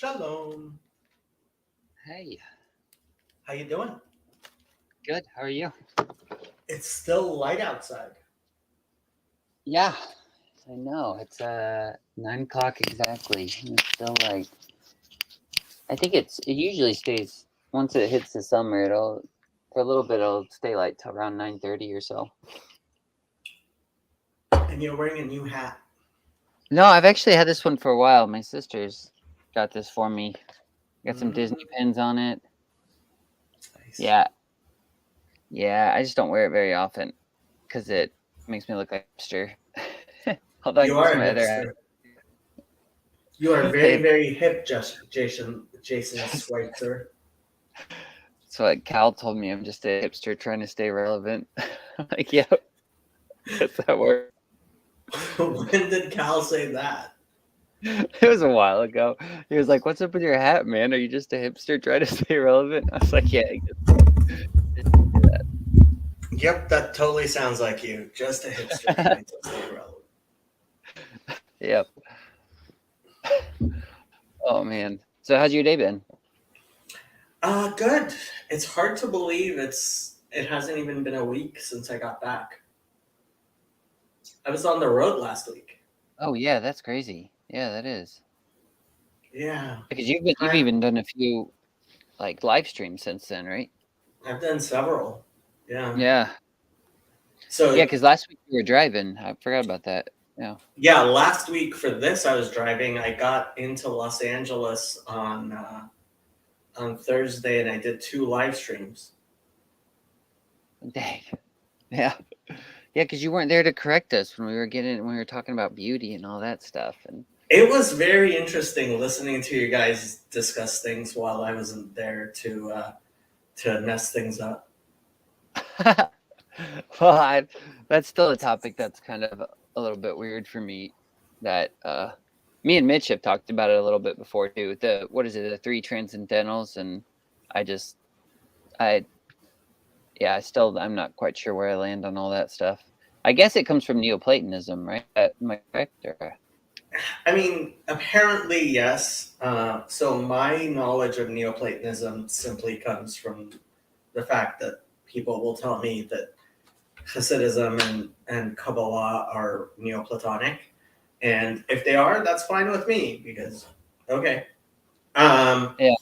Shalom. Hey, How you doing? good. How are you? It's still light outside. Yeah, I know. It's 9 o'clock exactly. And it's still like I think it usually stays once it hits the summer. It'll for a little bit. It'll stay like till around 9:30 or so. And you're wearing a new hat. No, I've actually had this one for a while. My sister's got this for me. Got some Mm, Disney pins on it. nice. Yeah, yeah. I just don't wear it very often because it makes me look like a hipster. Although I You can use are a my other hat. hipster. You are very, Hey, very hip, Jason Schweitzer. so like Cal told me I'm just a hipster trying to stay relevant. I'm like, yeah, guess that works. When did Cal say that? It was a while ago. He was like, "What's up with your hat, man? Are you just a hipster trying to stay relevant?" I was like, "Yeah, I guess so." Just do Yep, that totally sounds like you. Just a hipster that. trying to stay relevant. Yep. Oh man. So how's your day been? Good. It's hard to believe it hasn't even been a week since I got back. I was on the road last week. Oh yeah, that's crazy. Yeah, that is. Yeah. Because you've Time even done a few like live streams since then, right? I've done several. Yeah. Yeah. Yeah, So because last week you were driving. I forgot about that. Yeah. yeah, last week for this I was driving. I got into Los Angeles on Thursday, and I did two live streams. Dang. Yeah. Yeah, because you weren't there to correct us when we were talking about beauty and all that stuff. And It was very interesting listening to you guys discuss things while I wasn't there to mess things up. well, that's still a topic that's kind of a little bit weird for me. That me and Mitch have talked about it a little bit before too. The what is it? The three transcendentals, and I just I yeah, I'm not quite sure where I land on all that stuff. I guess it comes from Neoplatonism, right? Am I correct? Or I mean, apparently yes. So my knowledge of Neoplatonism simply comes from the fact that people will tell me that Hasidism and Kabbalah are Neoplatonic. And if they are, that's fine with me because, okay. Um, yeah.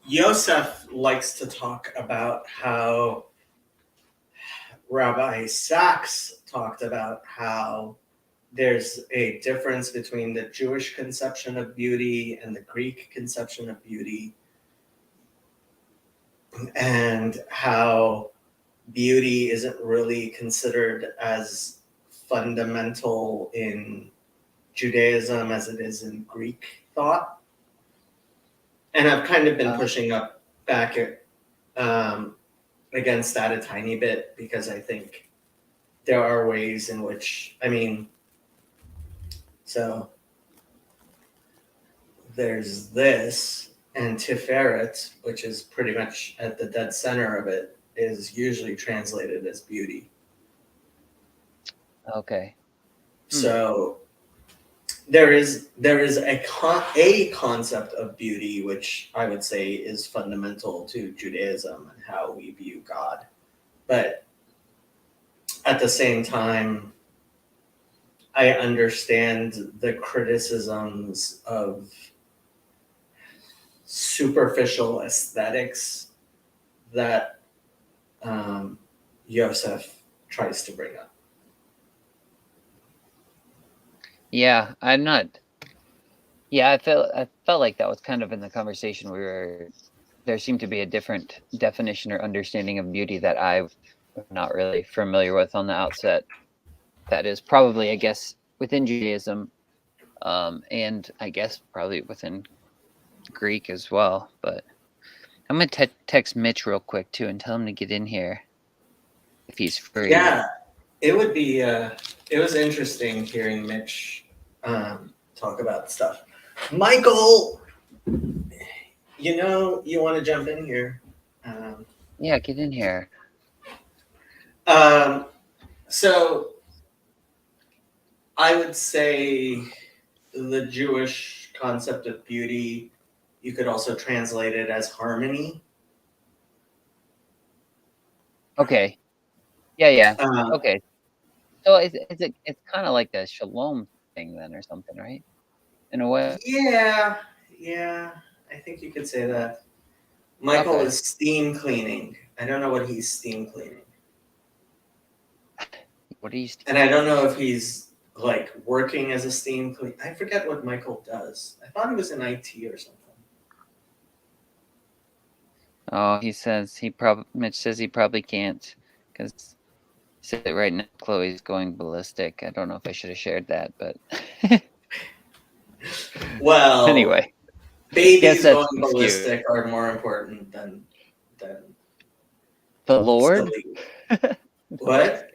Yosef likes to talk about how Rabbi Sachs talked about how there's a difference between the Jewish conception of beauty and the Greek conception of beauty, and how beauty isn't really considered as fundamental in Judaism as it is in Greek thought. And I've kind of been Uh, pushing up back um, against that a tiny bit because I think there are ways in which, I mean, so there's this, and Tiferet, which is pretty much at the dead center of it, is usually translated as beauty. okay. Hmm. So there is a concept of beauty which I would say is fundamental to Judaism and how we view God, but at the same time, I understand the criticisms of superficial aesthetics that Yosef tries to bring up. Yeah, I'm not. Yeah, I felt like that was kind of in the conversation we were. There seemed to be a different definition or understanding of beauty that I'm not really familiar with on the outset. That is probably, I guess, within Judaism, and I guess probably within Greek as well. But I'm gonna text Mitch real quick too and tell him to get in here if he's free. Yeah, it would be. It was interesting hearing Mitch talk about stuff. Michael, you want to jump in here. Um, Yeah, get in here. um, so I would say the Jewish concept of beauty, you could also translate it as harmony. Okay. Yeah. Uh, Okay. So it's kind of like a shalom thing then, or something, right? In a way. yeah, yeah, I think you could say that. Michael Okay. is steam cleaning. I don't know what he's steam cleaning. What do you? And I don't know if he's like working as a steam clean. I forget what Michael does. I thought he was in IT or something. Oh, Mitch says he probably can't because he said that right now Chloe's going ballistic. I don't know if I should have shared that, but Well, anyway, babies that's going an excuse. ballistic are more important than The Lord? silly. What?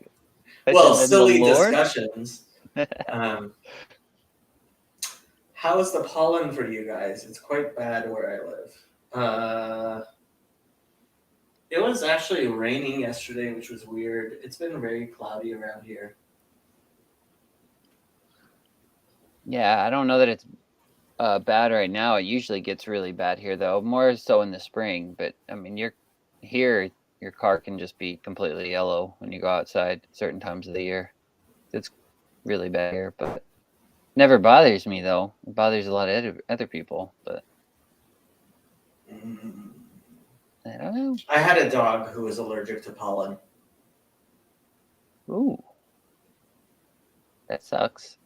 I Well, said, then the silly Lord? discussions. How is the pollen for you guys? It's quite bad where I live. It was actually raining yesterday, which was weird. It's been very cloudy around here. Yeah, I don't know that it's bad right now. It usually gets really bad here, though, more so in the spring. But I mean, your car can just be completely yellow when you go outside at certain times of the year. It's really bad here, but never bothers me though. It bothers a lot of other people, but Mm. I don't know. I had a dog who was allergic to pollen. Ooh, that sucks.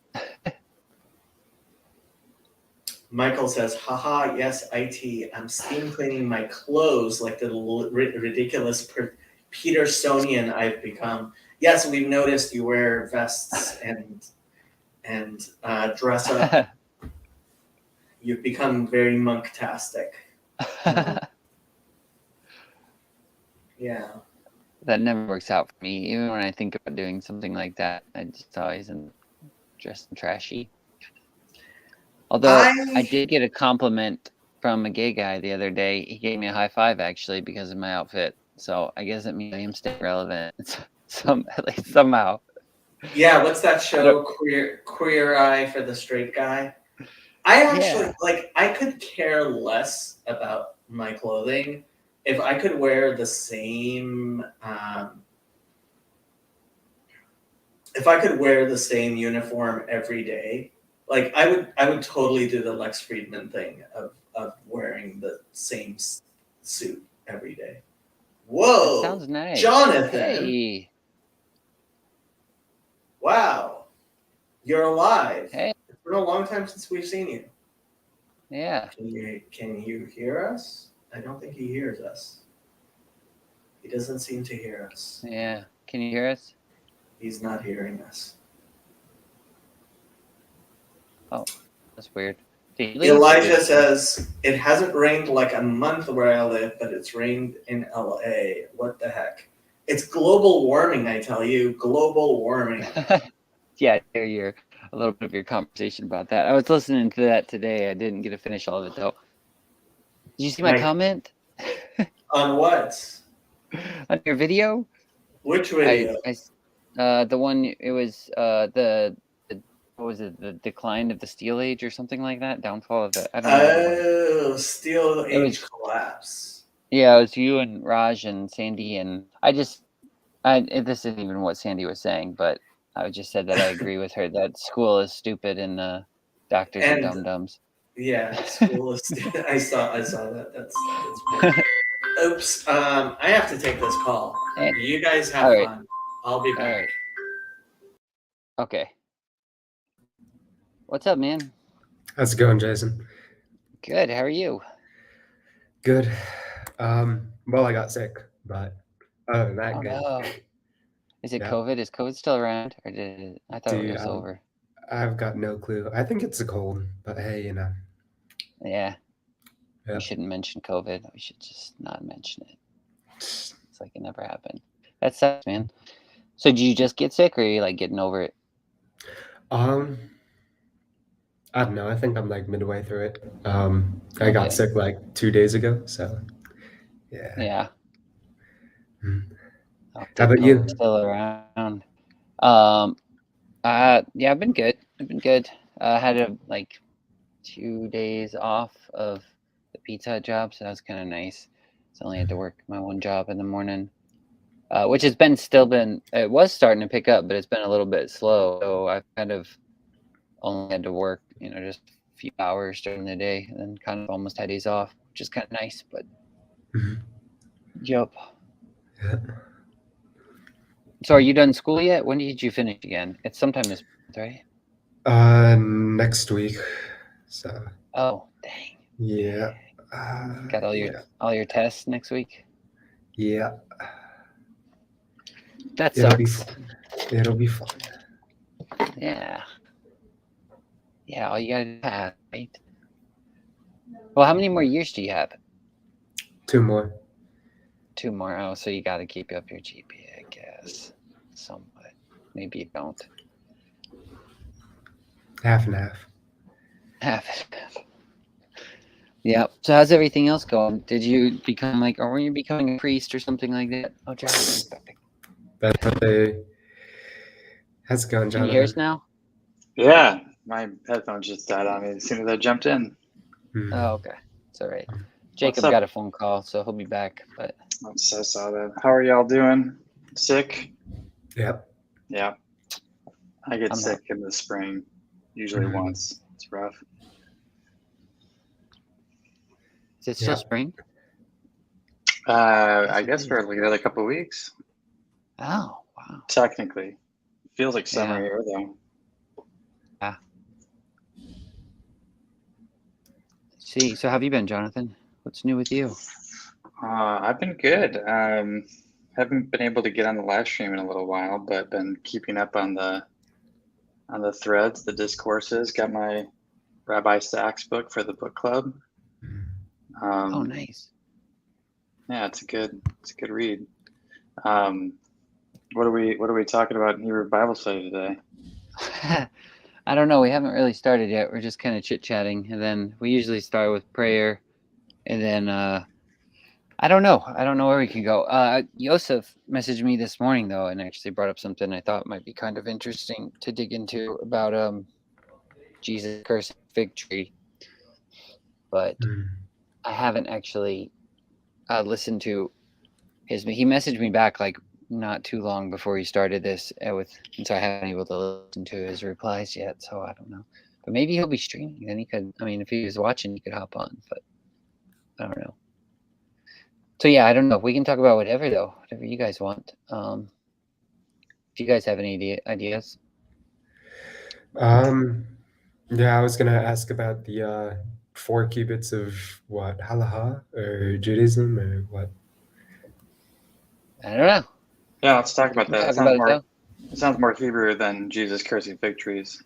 Michael says, haha, yes, IT. I'm steam cleaning my clothes like the ridiculous Petersonian I've become. Yes, we've noticed you wear vests and dress up. You've become very monk-tastic. Yeah. That never works out for me. Even when I think about doing something like that, I just always am dressed and trashy. Although I did get a compliment from a gay guy the other day. He gave me a high five actually because of my outfit. So I guess it means I am staying relevant. At least somehow. Yeah, what's that show? Queer Eye for the Straight Guy. I actually I could care less about my clothing if I could wear the same uniform every day. Like I would totally do the Lex Friedman thing of wearing the same suit every day. Whoa, that sounds nice. Jonathan! Hey. Wow, you're alive. Hey. It's been a long time since we've seen you. Yeah. Can you hear us? I don't think he hears us. He doesn't seem to hear us. Yeah. Can you hear us? He's not hearing us. Oh, that's weird. Elijah says, it hasn't rained like a month where I live, but it's rained in LA. What the heck? It's global warming, I tell you. Global warming. Yeah, I hear a little bit of your conversation about that. I was listening to that today. I didn't get to finish all of it, though. Did you see my comment? On what? On your video? Which video? The one, it was what was it? The decline of the Steel Age or something like that? Downfall of the, I don't know. Oh, Steel Age collapse. Yeah, it was you and Raj and Sandy, and this isn't even what Sandy was saying, but I just said that I agree with her that school is stupid and doctors are dum-dums. Yeah, school is stupid. I saw that. That's weird. Oops. I have to take this call. You guys have fun. I'll be back. All right. Okay. What's up, man? How's it going, Jason? Good. How are you? Good. Well, I got sick, but other than that, good. No. Is it COVID? Is COVID still around, or I thought it was over? I've got no clue. I think it's a cold, but hey, you know. Yeah. We shouldn't mention COVID. We should just not mention it. It's like it never happened. That sucks, man. So did you just get sick, or are you like getting over it? I don't know. I think I'm like midway through it. I got sick like 2 days ago, so yeah. Yeah. How about you? Still around. Yeah, I've been good. Had a like 2 days off of the Pizza Hut job, so that was kind of nice. So I only had to work my one job in the morning, which has it was starting to pick up, but it's been a little bit slow. So I've kind of only had to work, just a few hours during the day, and then kind of almost had days off, which is kind of nice. But Mhm. yep. Yeah. So are you done school yet? When did you finish again? It's sometime this month, right? Next week. So Oh, dang. yeah. Got all your tests next week? Yeah. That It'll be sucks. fun. It'll be fun. Yeah. Yeah, all you gotta have, right? Well, how many more years do you have? 2 more. 2 more. Oh, so you gotta keep up your GPA, I guess. Somewhat. Maybe you don't. Half and half. Have it. Yep. So how's everything else going? Did you become or were you becoming a priest or something like that? Oh, Jonathan. That's what they. How's it going, Can you hear us Jonathan? now? Yeah, my headphones just died on me as soon as I jumped in. Hmm. Oh, okay. It's all right. Jacob up? got a phone call, so he'll be back. But I'm so sorry. How are y'all doing? Sick? Yep. Yeah. I get I'm sick in the spring, usually Mhm. once. It's rough. is it still Yeah. spring? I guess for like another couple of weeks, Oh, wow. technically. Feels like summer Yeah. here though. See, so how have you been, Jonathan? What's new with you? I've been good. Haven't been able to get on the live stream in a little while, but been keeping up on the threads, the discourses. Got my Rabbi Sachs book for the book club. Oh, nice. Yeah, it's a good read. What are we talking about in your Bible study today? I don't know. We haven't really started yet. We're just kind of chit-chatting, and then we usually start with prayer, and then I don't know. I don't know where we can go. Yosef messaged me this morning though, and actually brought up something I thought might be kind of interesting to dig into about Jesus cursing fig tree, but Mhm. I haven't actually listened to his. He messaged me back like not too long before he started this, and so I haven't been able to listen to his replies yet. So I don't know, but maybe he'll be streaming. Then he could. I mean, if he was watching, he could hop on. But I don't know. So yeah, I don't know. We can talk about whatever though, whatever you guys want. If you guys have any ideas. Yeah, I was gonna ask about the 4 cubits of what, halacha or Judaism or what? I don't know. Yeah, let's talk We about can that. talk about it though. It sounds more Hebrew than Jesus cursing fig trees.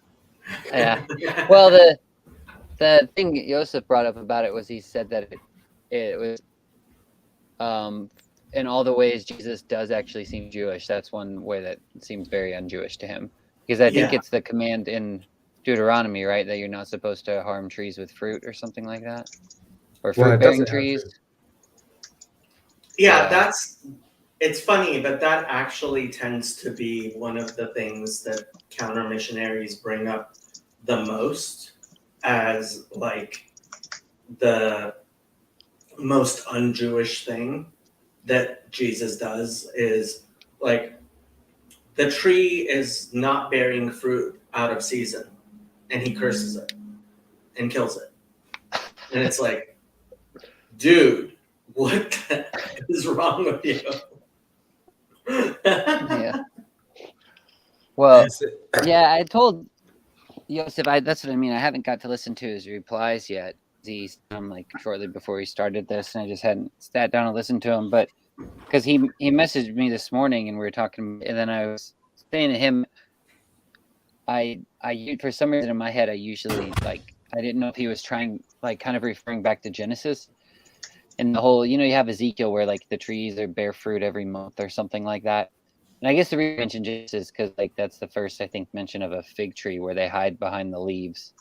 Yeah. Well, the thing Joseph brought up about it was he said that it was in all the ways Jesus does actually seem Jewish. That's one way that seems very un-Jewish to him, because I think Yeah. it's the command in Deuteronomy, right, that you're not supposed to harm trees with fruit or something like that, or Well, it fruit-bearing doesn't have trees. fruit. Yeah, Yeah. it's funny, but that actually tends to be one of the things that counter missionaries bring up the most as like the most un-Jewish thing that Jesus does is like the tree is not bearing fruit out of season and he curses it and kills it. And it's like, dude, what the heck is wrong with you? Yeah. Well, Is it- yeah, I told Yosef, that's what I mean. I haven't got to listen to his replies yet. He's like shortly before he started this, and I just hadn't sat down and listened to him. But because he messaged me this morning, and we were talking, and then I was saying to him, I for some reason in my head, I usually I didn't know if he was trying kind of referring back to Genesis and the whole, you have Ezekiel where the trees are bear fruit every month or something like that. And I guess the reason I mentioned Genesis is because that's the first, I think, mention of a fig tree where they hide behind the leaves,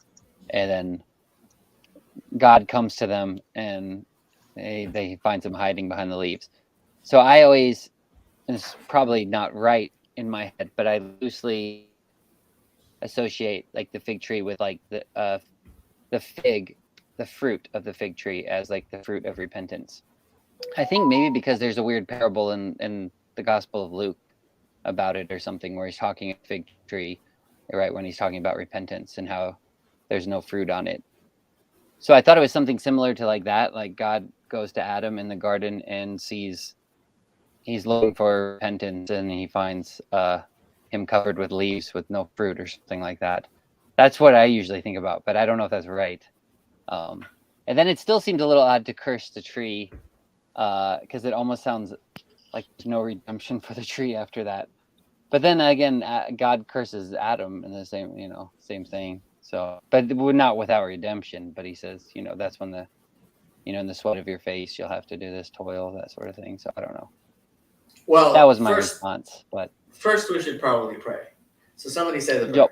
and then God comes to them and they find them hiding behind the leaves. So I always, and it's probably not right in my head, but I associate like the fig tree with like the fig, the fruit of the fig tree as like the fruit of repentance. I think maybe because there's a weird parable in the Gospel of Luke about it or something where he's talking a fig tree, right, when he's talking about repentance and how there's no fruit on it. So I thought it was something similar to like that, like God goes to Adam in the garden and sees he's looking for repentance and he finds him covered with leaves with no fruit or something like that. That's what I usually think about, but I don't know if that's right. And then it still seemed a little odd to curse the tree because it almost sounds like there's no redemption for the tree after that. But then again, God curses Adam in the same, same thing. So, but not without redemption. But he says, that's when in the sweat of your face, you'll have to do this toil, that sort of thing. So I don't know. Well, That was my response. But first we should probably pray. So somebody say the prayer. Yep.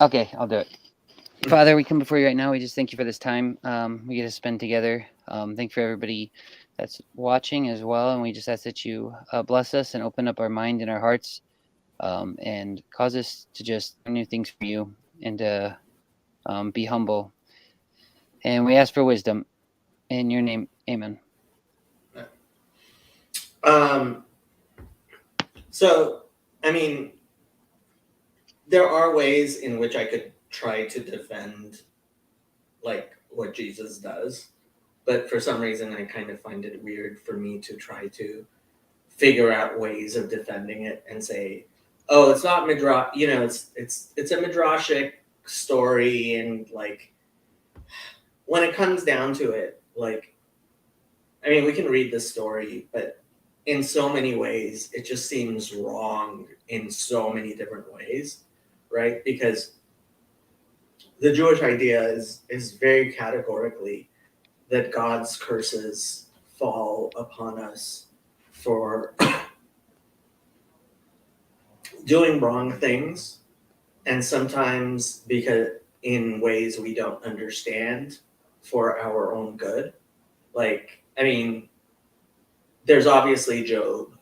Okay, I'll do it. Father, we come before you right now. We just thank you for this time we get to spend together. Thank you for everybody that's watching as well. And we just ask that you bless us and open up our mind and our hearts and cause us to just learn new things from you and to be humble. And we ask for wisdom in your name. Amen. So, I mean, there are ways in which I could try to defend like what Jesus does, but for some reason I kind of find it weird for me to try to figure out ways of defending it and say, oh, it's not midrash, it's a midrashic story, and like when it comes down to it, like, I mean, we can read this story, but in so many ways it just seems wrong in so many different ways, right? Because the Jewish idea is very categorically that God's curses fall upon us for doing wrong things, and sometimes because in ways we don't understand, for our own good. Like, I mean, there's obviously Job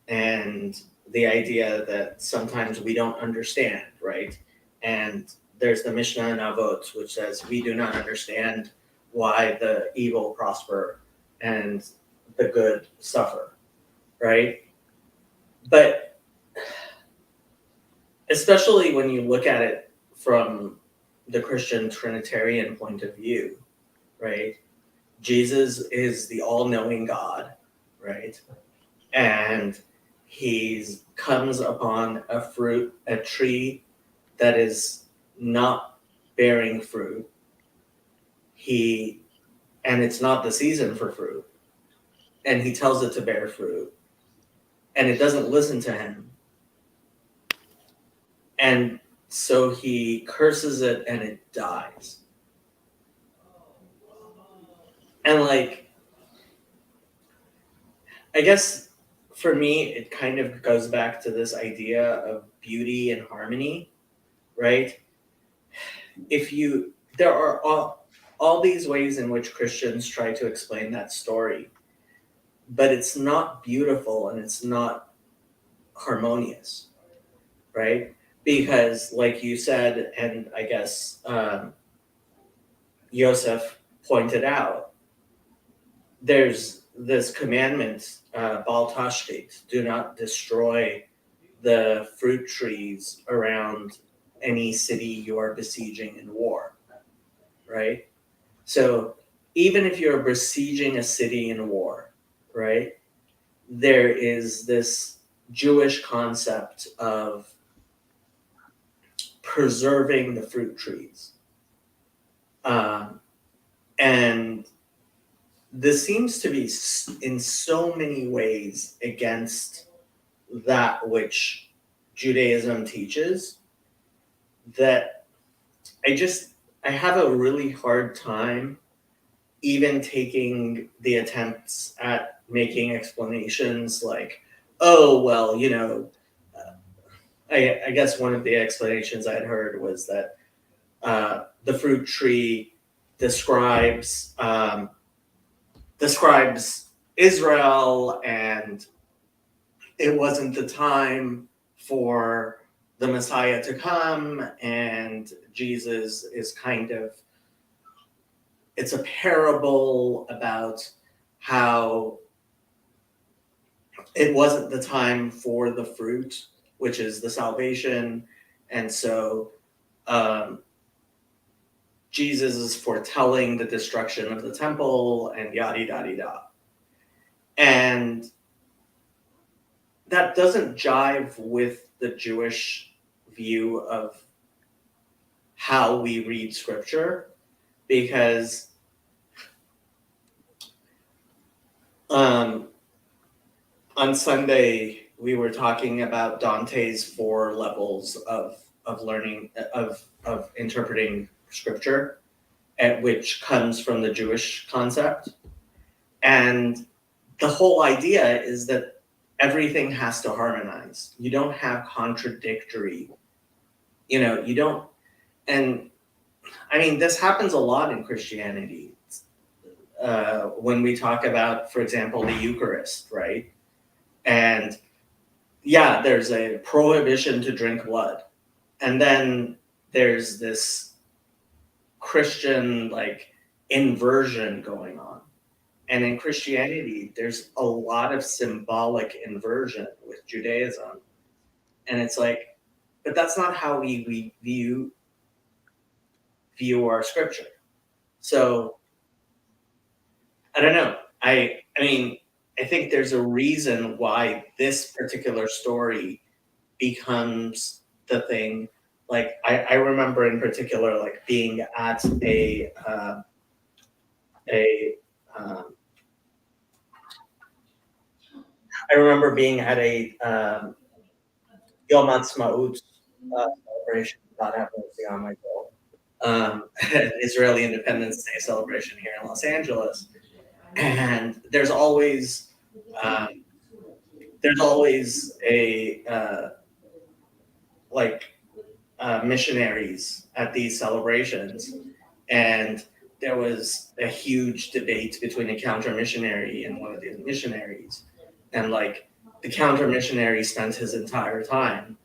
and the idea that sometimes we don't understand, right? And there's the Mishnah in Avot, which says we do not understand why the evil prosper and the good suffer, right? But especially when you look at it from the Christian Trinitarian point of view, right? Jesus is the all-knowing God, right? And he comes upon a tree that is not bearing fruit. And it's not the season for fruit. And he tells it to bear fruit. And it doesn't listen to him. And so he curses it and it dies. And like, I guess for me, it kind of goes back to this idea of beauty and harmony, right? There are all these ways in which Christians try to explain that story, but it's not beautiful and it's not harmonious, right? Because like you said, and I guess Yosef pointed out, there's this commandment, Bal Tashchit, do not destroy the fruit trees around any city you are besieging in war, right? So even if you're besieging a city in war, right, there is this Jewish concept of preserving the fruit trees. And this seems to be in so many ways against that which Judaism teaches, that I have a really hard time even taking the attempts at making explanations like, oh, well, I guess one of the explanations I had heard was that the fruit tree describes Israel, and it wasn't the time for the Messiah to come, and Jesus is kind of, it's a parable about how it wasn't the time for the fruit, which is the salvation. And so Jesus is foretelling the destruction of the temple and yada yada yada. And that doesn't jive with the Jewish view of how we read scripture, because on Sunday we were talking about Dante's 4 levels of learning of interpreting scripture, at which comes from the Jewish concept. And the whole idea is that everything has to harmonize. You don't have contradictory, you don't, and I mean, this happens a lot in Christianity. When we talk about, for example, the Eucharist, right? And yeah, there's a prohibition to drink blood. And then there's this Christian like inversion going on. And in Christianity, there's a lot of symbolic inversion with Judaism. And it's like, but that's not how we view our scripture. So I don't know. I mean, I think there's a reason why this particular story becomes the thing. Like I remember in particular, like being at I remember being at a Yom Ha'atzmaut celebration. God have mercy on my soul. Israeli Independence Day celebration here in Los Angeles, and there's always missionaries at these celebrations, and there was a huge debate between a counter missionary and one of the missionaries, and like the counter missionary spent his entire time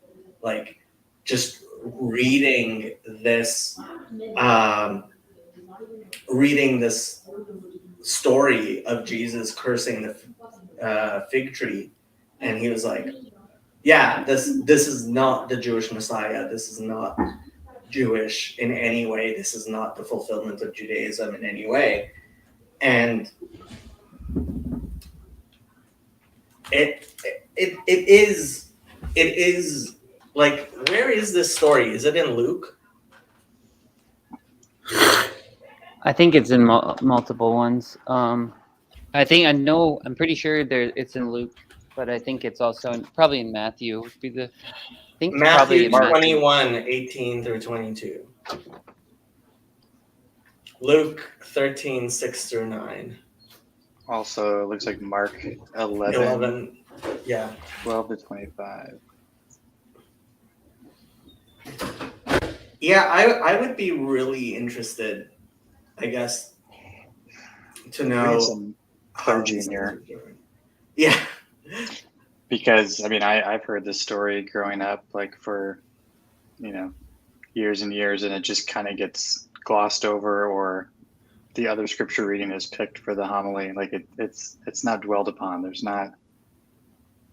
like just reading this story of Jesus cursing the fig tree, and he was like, yeah, this is not the Jewish Messiah. This is not Jewish in any way. This is not the fulfillment of Judaism in any way. And it is like, where is this story? Is it in Luke? I think it's in multiple ones. I'm pretty sure it's in Luke, but I think it's also probably in Matthew. Would be I think it's probably Matthew in 21, 18 through 22. Luke 13, 6 through 9. Also, it looks like Mark 11, yeah. 12 to 25. Yeah, I would be really interested, I guess, to know Some clergy in here. Yeah. Because, I mean, I've heard this story growing up, like for, years and years, and it just kind of gets glossed over, or the other scripture reading is picked for the homily. Like it's not dwelled upon.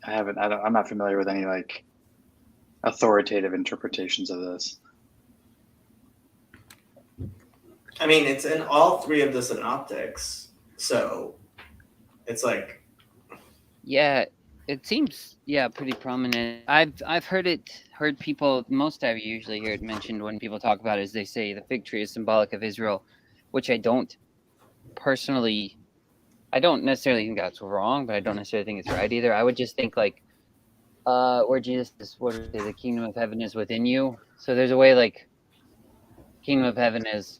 I'm not familiar with any like authoritative interpretations of this. I mean, it's in all 3 of the synoptics, so it's like, Yeah, it seems pretty prominent. I've heard people, most I usually hear it mentioned when people talk about it is they say the fig tree is symbolic of Israel, which I don't necessarily think that's wrong, but I don't necessarily think it's right either. I would just think like where Jesus is, the kingdom of heaven is within you. So there's a way like kingdom of heaven is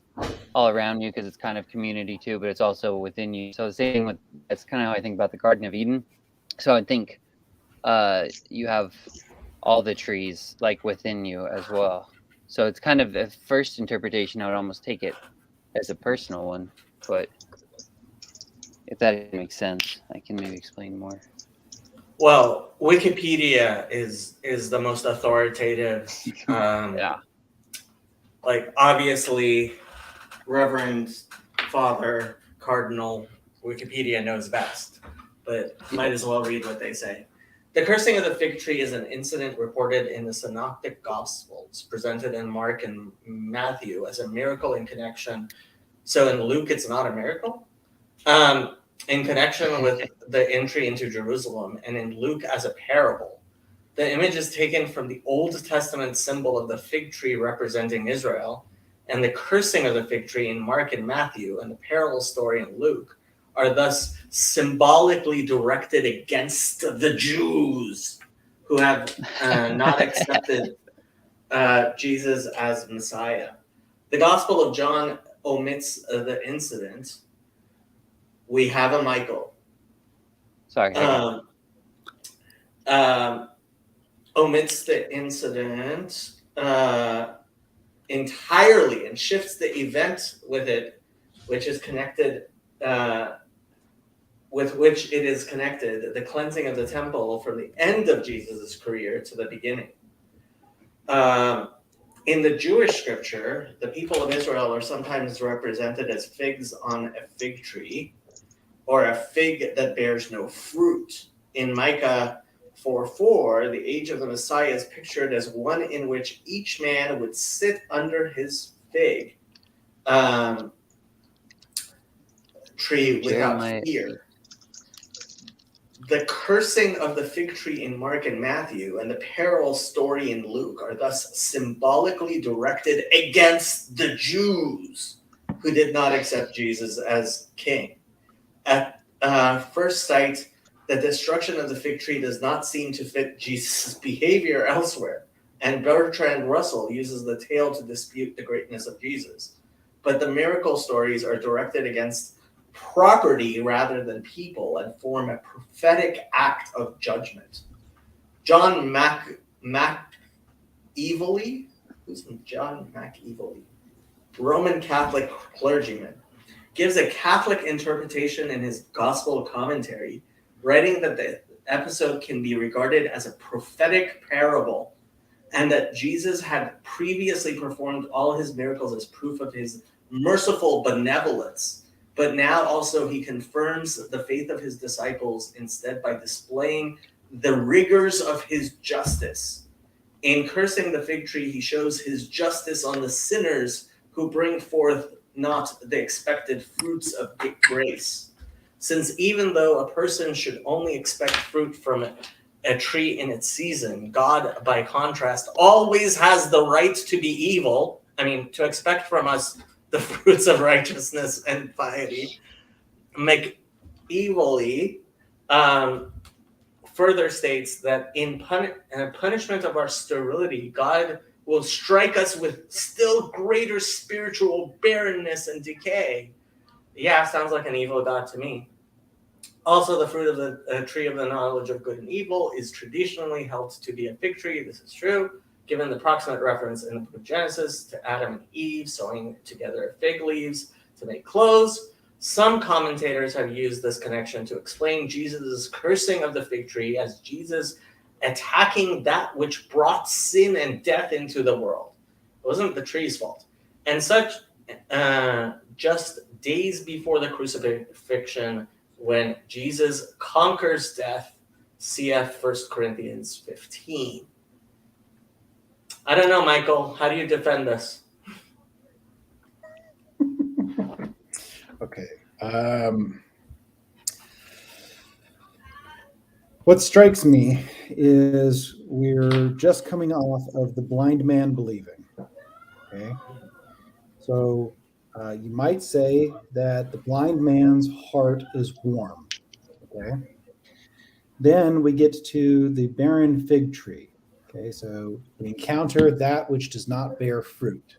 all around you because it's kind of community too, but it's also within you. So the same with, that's kind of how I think about the Garden of Eden. So I think you have all the trees like within you as well. So it's kind of a first interpretation. I would almost take it as a personal one, but if that makes sense, I can maybe explain more. Well, Wikipedia is the most authoritative. Yeah. Like obviously, Reverend Father Cardinal Wikipedia knows best, but might as well read what they say. The cursing of the fig tree is an incident reported in the Synoptic Gospels, presented in Mark and Matthew as a miracle in connection. So in Luke, it's not a miracle. In connection with the entry into Jerusalem, and in Luke as a parable. The image is taken from the Old Testament symbol of the fig tree representing Israel, and the cursing of the fig tree in Mark and Matthew, and the parallel story in Luke are thus symbolically directed against the Jews who have not accepted Jesus as Messiah. The Gospel of John omits the incident. We have a Michael. Sorry. hang on. Omits the incident entirely and shifts the event with it, which is connected, with which it is connected, the cleansing of the temple from the end of Jesus' career to the beginning. In the Jewish scripture, the people of Israel are sometimes represented as figs on a fig tree, or a fig that bears no fruit. In Micah 4:4, the age of the Messiah is pictured as one in which each man would sit under his fig tree without Jeremiah. fear. The cursing of the fig tree in Mark and Matthew and the parallel story in Luke are thus symbolically directed against the Jews who did not accept Jesus as king. At first sight, the destruction of the fig tree does not seem to fit Jesus' behavior elsewhere, and Bertrand Russell uses the tale to dispute the greatness of Jesus. But the miracle stories are directed against property rather than people and form a prophetic act of judgment. John McEvely, who's John McEvely? Roman Catholic clergyman, gives a Catholic interpretation in his gospel commentary, writing that the episode can be regarded as a prophetic parable and that Jesus had previously performed all his miracles as proof of his merciful benevolence, but now also he confirms the faith of his disciples instead by displaying the rigors of his justice. In cursing the fig tree, he shows his justice on the sinners who bring forth not the expected fruits of grace. Since even though a person should only expect fruit from a tree in its season, God, by contrast, always has the right to be evil. I mean, to expect from us the fruits of righteousness and piety. McEvely further states that in punishment of our sterility, God will strike us with still greater spiritual barrenness and decay. Yeah, sounds like an evil God to me. Also, the fruit of the tree of the knowledge of good and evil is traditionally held to be a fig tree. This is true, given the proximate reference in the book of Genesis to Adam and Eve sewing together fig leaves to make clothes. Some commentators have used this connection to explain Jesus' cursing of the fig tree as Jesus attacking that which brought sin and death into the world. It wasn't the tree's fault. And such, just days before the crucifixion, when Jesus conquers death, cf. 1 Corinthians 15. I don't know, Michael. How do you defend this? Okay. What strikes me is we're just coming off of the blind man believing. Okay. So you might say that the blind man's heart is warm. Okay. Then we get to the barren fig tree. Okay. So we encounter that which does not bear fruit.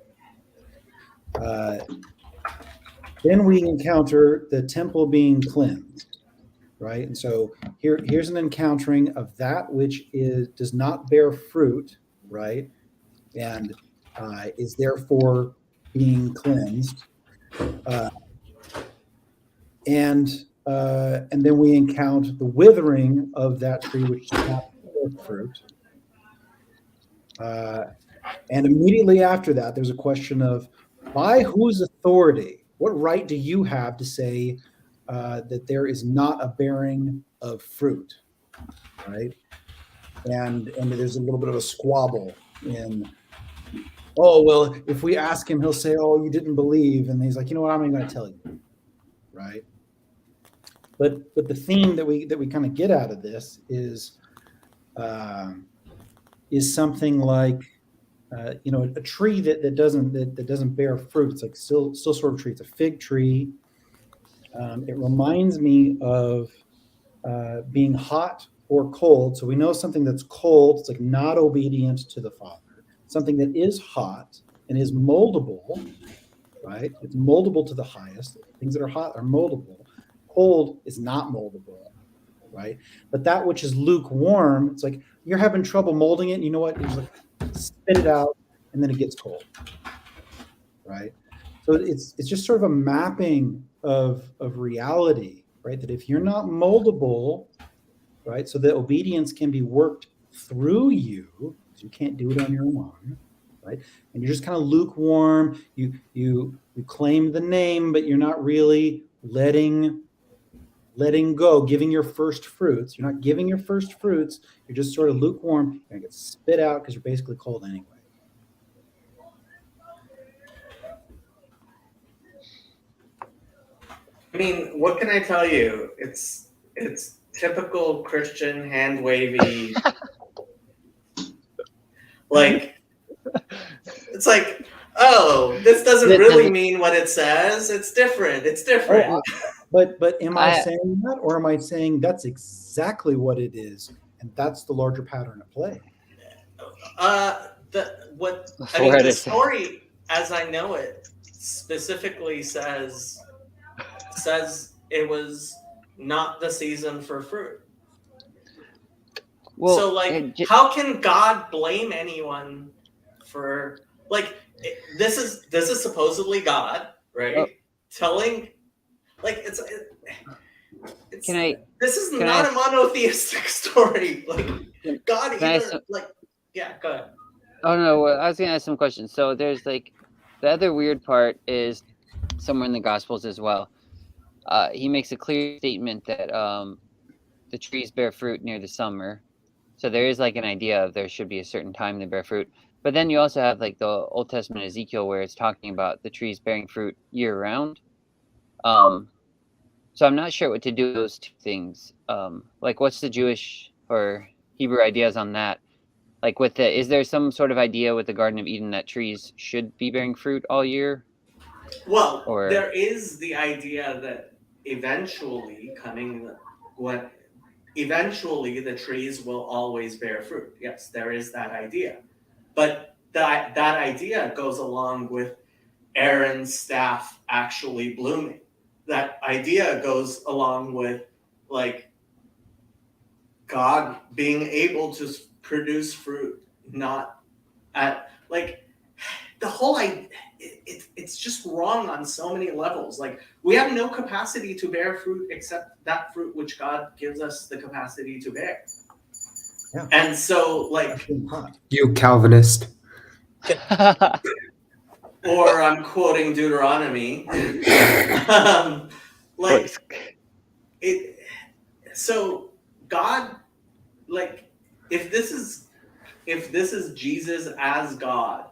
Then we encounter the temple being cleansed, right? And so here's an encountering of that which does not bear fruit, right? And is therefore being cleansed. And and then we encounter the withering of that tree, which does not bear fruit. And immediately after that, there's a question of by whose authority, what right do you have to say that there is not a bearing of fruit, right? And there's a little bit of a squabble in, oh, well, if we ask him, he'll say, oh, you didn't believe. And he's like, you know what, I'm not going to tell you, right? But the theme that we kind of get out of this is something like, a tree that doesn't bear fruit. It's like still sort of tree. It's a fig tree. It reminds me of being hot or cold. So we know something that's cold, it's like not obedient to the Father. Something that is hot and is moldable, right? It's moldable to the highest. Things that are hot are moldable. Cold is not moldable, right? But that which is lukewarm, it's like you're having trouble molding it. And you know what? It's like spit it out, and then it gets cold, right? So it's just sort of a mapping of reality, right? That if you're not moldable, right, so that obedience can be worked through you, because you can't do it on your own, right? And you're just kind of lukewarm. You claim the name, but you're not really letting go, giving your first fruits. You're not giving your first fruits. You're just sort of lukewarm. You're gonna get spit out because you're basically cold anyway. I mean, what can I tell you? It's typical Christian hand wavy. Like, it's like, oh, this doesn't really mean what it says. It's different. It's different. But am I saying that, or am I saying that's exactly what it is, and that's the larger pattern at play? The story, as I know it, specifically says it was not the season for fruit. Well, so, like, how can God blame anyone for, like, this is supposedly God, right? Telling, like, it's this is not a monotheistic story. Like, God either, like, yeah, go ahead. Oh no, I was gonna ask some questions. So there's like, the other weird part is somewhere in the Gospels as well. He makes a clear statement that the trees bear fruit near the summer. So there is like an idea of there should be a certain time they bear fruit. But then you also have like the Old Testament Ezekiel where it's talking about the trees bearing fruit year round. So I'm not sure what to do with those two things. Like, what's the Jewish or Hebrew ideas on that? Like, is there some sort of idea with the Garden of Eden that trees should be bearing fruit all year? Well, there is the idea that eventually the trees will always bear fruit. Yes, there is that idea. But that idea goes along with Aaron's staff actually blooming. That idea goes along with, like, God being able to produce fruit, not at, like, the whole idea, it's just wrong on so many levels. Like, we have no capacity to bear fruit except that fruit which God gives us the capacity to bear. Yeah. And so, like, you Calvinist. or I'm quoting Deuteronomy. So God, like, if this is Jesus as God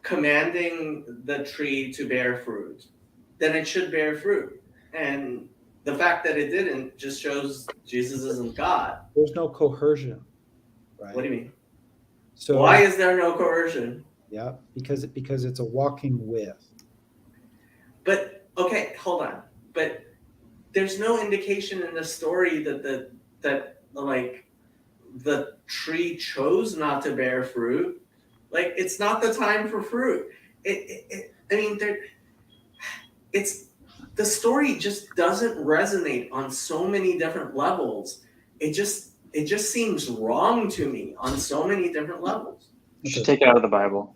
commanding the tree to bear fruit, then it should bear fruit. And the fact that it didn't just shows Jesus isn't God. There's no coercion, right? What do you mean? So why is there no coercion? Yeah, because it's a walking with. But okay, hold on. But there's no indication in the story that the tree chose not to bear fruit. Like, it's not the time for fruit. The story just doesn't resonate on so many different levels. It just seems wrong to me on so many different levels. You should take it out of the Bible.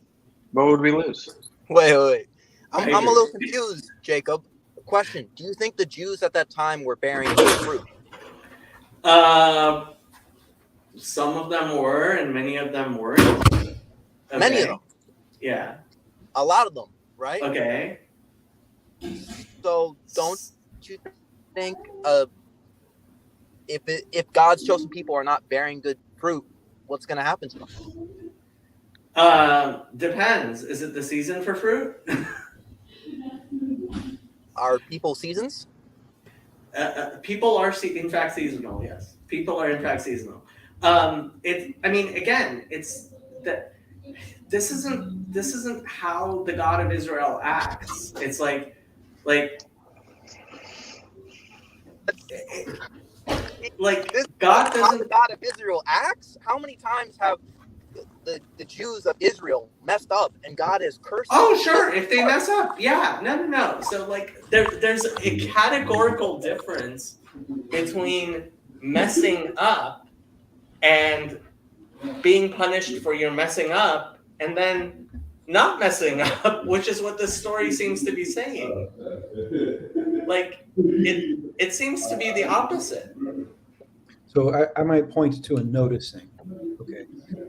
What would we lose? Wait. I'm a little confused, Jacob. Question: do you think the Jews at that time were bearing good fruit? Some of them were, and many of them weren't. Many of Okay. them, Yeah. a lot of them, right? Okay. So don't you think if God's chosen people are not bearing good fruit, what's going to happen to them? Depends. Is it the season for fruit? Are people seasons? People are in fact seasonal. Yes, people are in fact seasonal. It's that this isn't how the God of Israel acts. It's like This God how the doesn't. God of Israel acts? How many times have the Jews of Israel messed up and God has cursed them? Oh, sure. If they mess up, yeah. No. So there's a categorical difference between messing up and being punished for your messing up, and then not messing up, which is what this story seems to be saying. Like it seems to be the opposite. So I might point to a noticing. Okay.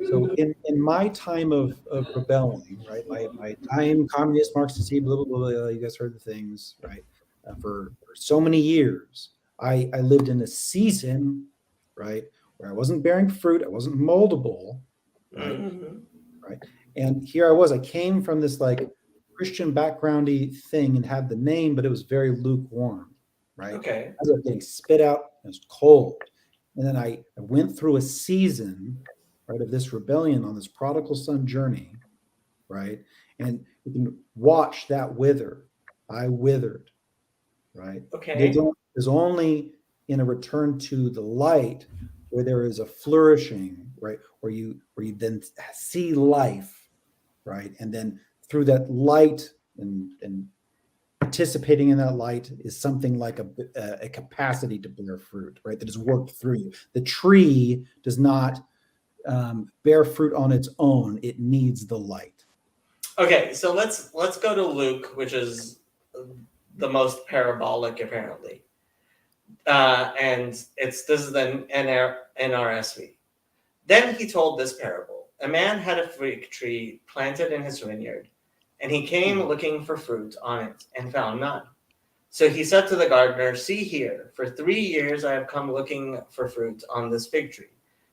So in my time of rebelling, right? My time, communist, Marxist, blah, blah, blah, blah, you guys heard the things, right? For so many years, I lived in a season, right, where I wasn't bearing fruit, I wasn't moldable, right? Mhm. Right. And here I came from this like Christian backgroundy thing and had the name, but it was very lukewarm, right? Okay. I was getting spit out, it was cold. And then I went through a season, right, of this rebellion on this prodigal son journey, right? And you can watch that wither. I withered, right? Okay. There's only in a return to the light where there is a flourishing, right? Where you then see life, right? And then through that light and participating in that light is something like a capacity to bear fruit, right? That is worked through you. The tree does not bear fruit on its own; it needs the light. Okay. So let's go to Luke, which is the most parabolic, apparently. And this is the NRSV. Then he told this parable: a man had a fig tree planted in his vineyard, and he came looking for fruit on it and found none. So he said to the gardener, "See here, for 3 years I have come looking for fruit on this fig tree,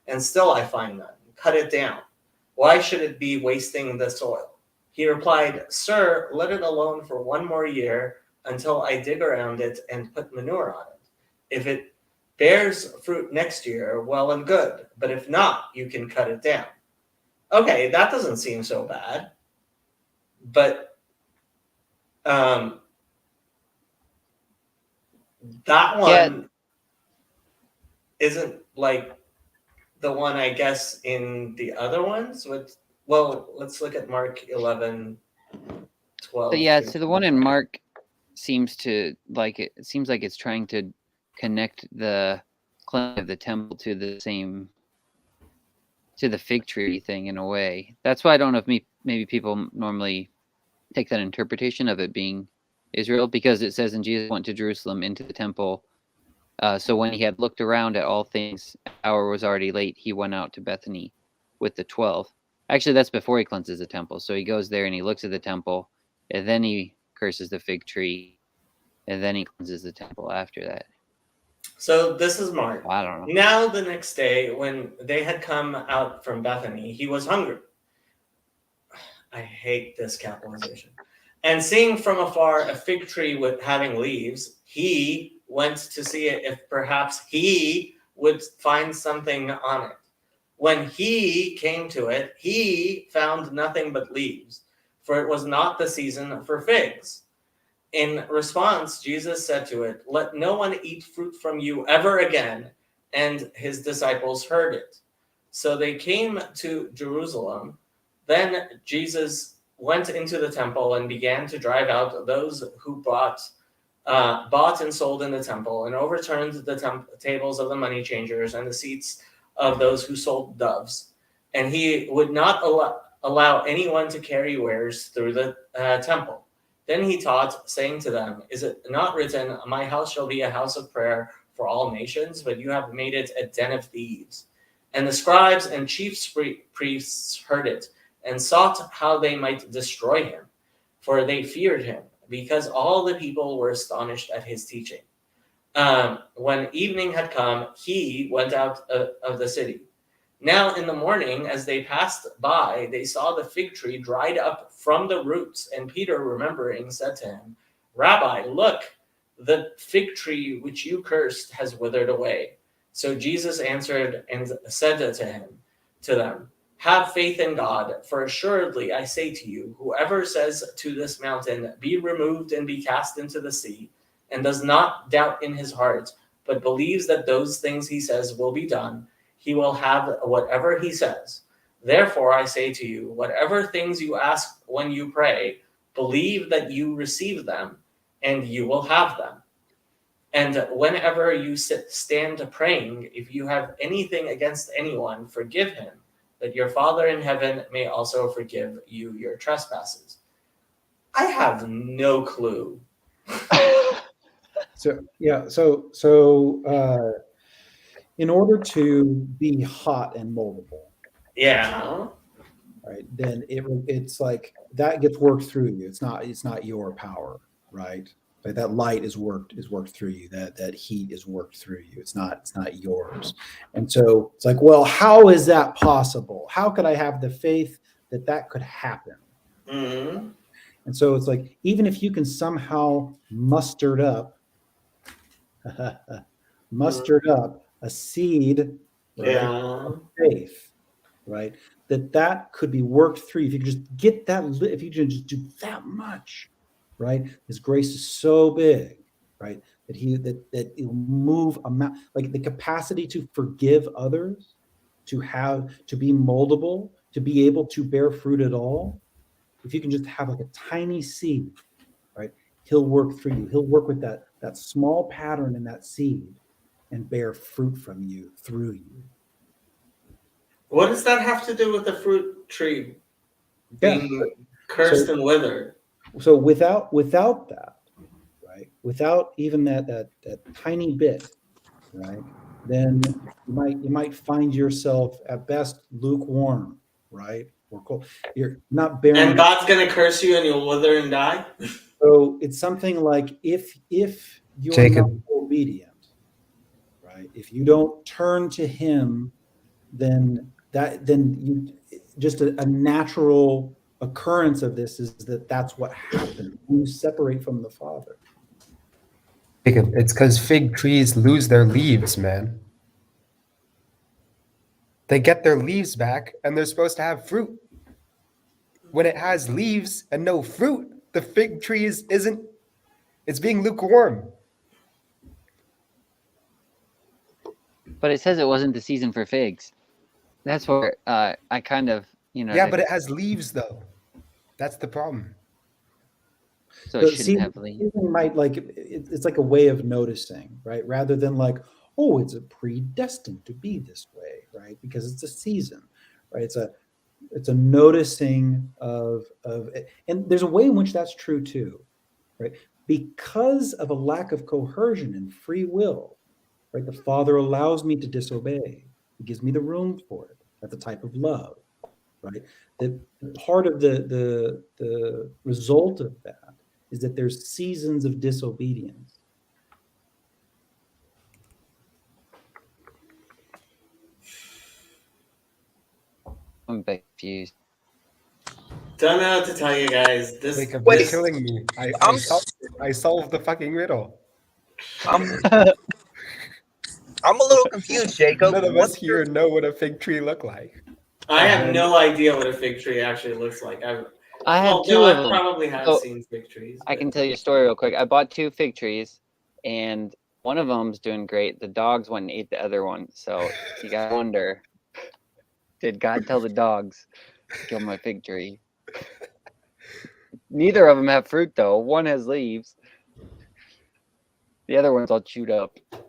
and still I find none. Cut it down. Why should it be wasting the soil?" He replied, "Sir, let it alone for 1 more year until I dig around it and put manure on it. If it bears fruit next year, well and good. But if not, you can cut it down." Okay, that doesn't seem so bad. But that one isn't like the one, I guess, in the other ones. Let's look at Mark 11, 12. So yeah, so the one in Mark seems to like it seems like it's trying to connect the cleansing of the temple to the fig tree thing in a way. That's why I don't know if maybe people normally take that interpretation of it being Israel, because it says, "And Jesus went to Jerusalem into the temple. So when he had looked around at all things, hour was already late. He went out to Bethany with the 12." Actually, that's before he cleanses the temple. So he goes there and he looks at the temple, and then he curses the fig tree, and then he cleanses the temple after that. So this is Mark. I don't know. Now the next day, when they had come out from Bethany, he was hungry. I hate this capitalization. And seeing from afar a fig tree with having leaves, he went to see it if perhaps he would find something on it. When he came to it, he found nothing but leaves, for it was not the season for figs. In response, Jesus said to it, "Let no one eat fruit from you ever again." And his disciples heard it. So they came to Jerusalem. Then Jesus went into the temple and began to drive out those who bought and sold in the temple, and overturned the tables of the money changers and the seats of those who sold doves. And he would not allow anyone to carry wares through the temple. Then he taught, saying to them, "Is it not written, 'My house shall be a house of prayer for all nations'? But you have made it a den of thieves." And the scribes and chief priests heard it, and sought how they might destroy him. For they feared him, because all the people were astonished at his teaching. When evening had come, he went out of the city. Now in the morning, as they passed by, they saw the fig tree dried up from the roots. And Peter, remembering, said to him, "Rabbi, look, the fig tree which you cursed has withered away." So Jesus answered and said to them, "Have faith in God, for assuredly I say to you, whoever says to this mountain, 'Be removed and be cast into the sea,' and does not doubt in his heart, but believes that those things he says will be done, he will have whatever he says. Therefore I say to you, whatever things you ask when you pray, believe that you receive them, and you will have them. And whenever you stand praying, if you have anything against anyone, forgive him, that your Father in heaven may also forgive you your trespasses." I have no clue. So in order to be hot and moldable, Yeah. right, then it's like that gets worked through you. It's not your power, right? Like that light is worked through you. That heat is worked through you. It's not yours. And so it's like, well, how is that possible? How could I have the faith that could happen? Mm-hmm. And so it's like, even if you can somehow muster up a seed, right, Yeah. of faith, right, that could be worked through. If you could just get that, if you could just do that much, right, his grace is so big, right, that it'll move like the capacity to forgive others, to be moldable, to be able to bear fruit at all. If you can just have like a tiny seed, right, he'll work through you. He'll work with that small pattern in that seed and bear fruit from you, through you. What does that have to do with the fruit tree being cursed and withered? So without that, right, without even that tiny bit, right, then you might find yourself at best lukewarm, right, or cold. You're not bearing. And God's gonna curse you and you'll wither and die? So it's something like if you're Jacob. not obedient, right? If you don't turn to him, then you just a natural occurrence of this is that's what happens. You separate from the Father. Jacob, it's because fig trees lose their leaves, man. They get their leaves back and they're supposed to have fruit. When it has leaves and no fruit, the fig tree it's being lukewarm. But it says it wasn't the season for figs. That's where I kind of, Yeah, but it has leaves though. That's the problem. so it shouldn't have leaves. Season might it's like a way of noticing, right? Rather than like, oh, it's a predestined to be this way, right? Because it's a season, right? It's a noticing of and there's a way in which that's true too, right? Because of a lack of coercion and free will, right? The Father allows me to disobey. He gives me the room for it. That's a type of love, right? That part of the result of that is that there's seasons of disobedience. I'm a bit confused. Don't know what to tell you guys. Jacob, Wait. you're killing me. I solved the fucking riddle. I'm a little confused, Jacob. None of us here know what a fig tree look like. I have no idea what a fig tree actually looks like. I have Well, two no, of I them. probably have So, seen fig trees. I but- can tell you a story real quick. I bought 2 fig trees, and one of them's doing great. The dogs went and ate the other one. So you gotta wonder, did God tell the dogs to kill my fig tree? Neither of them have fruit though. One has leaves. The other one's all chewed up. I'm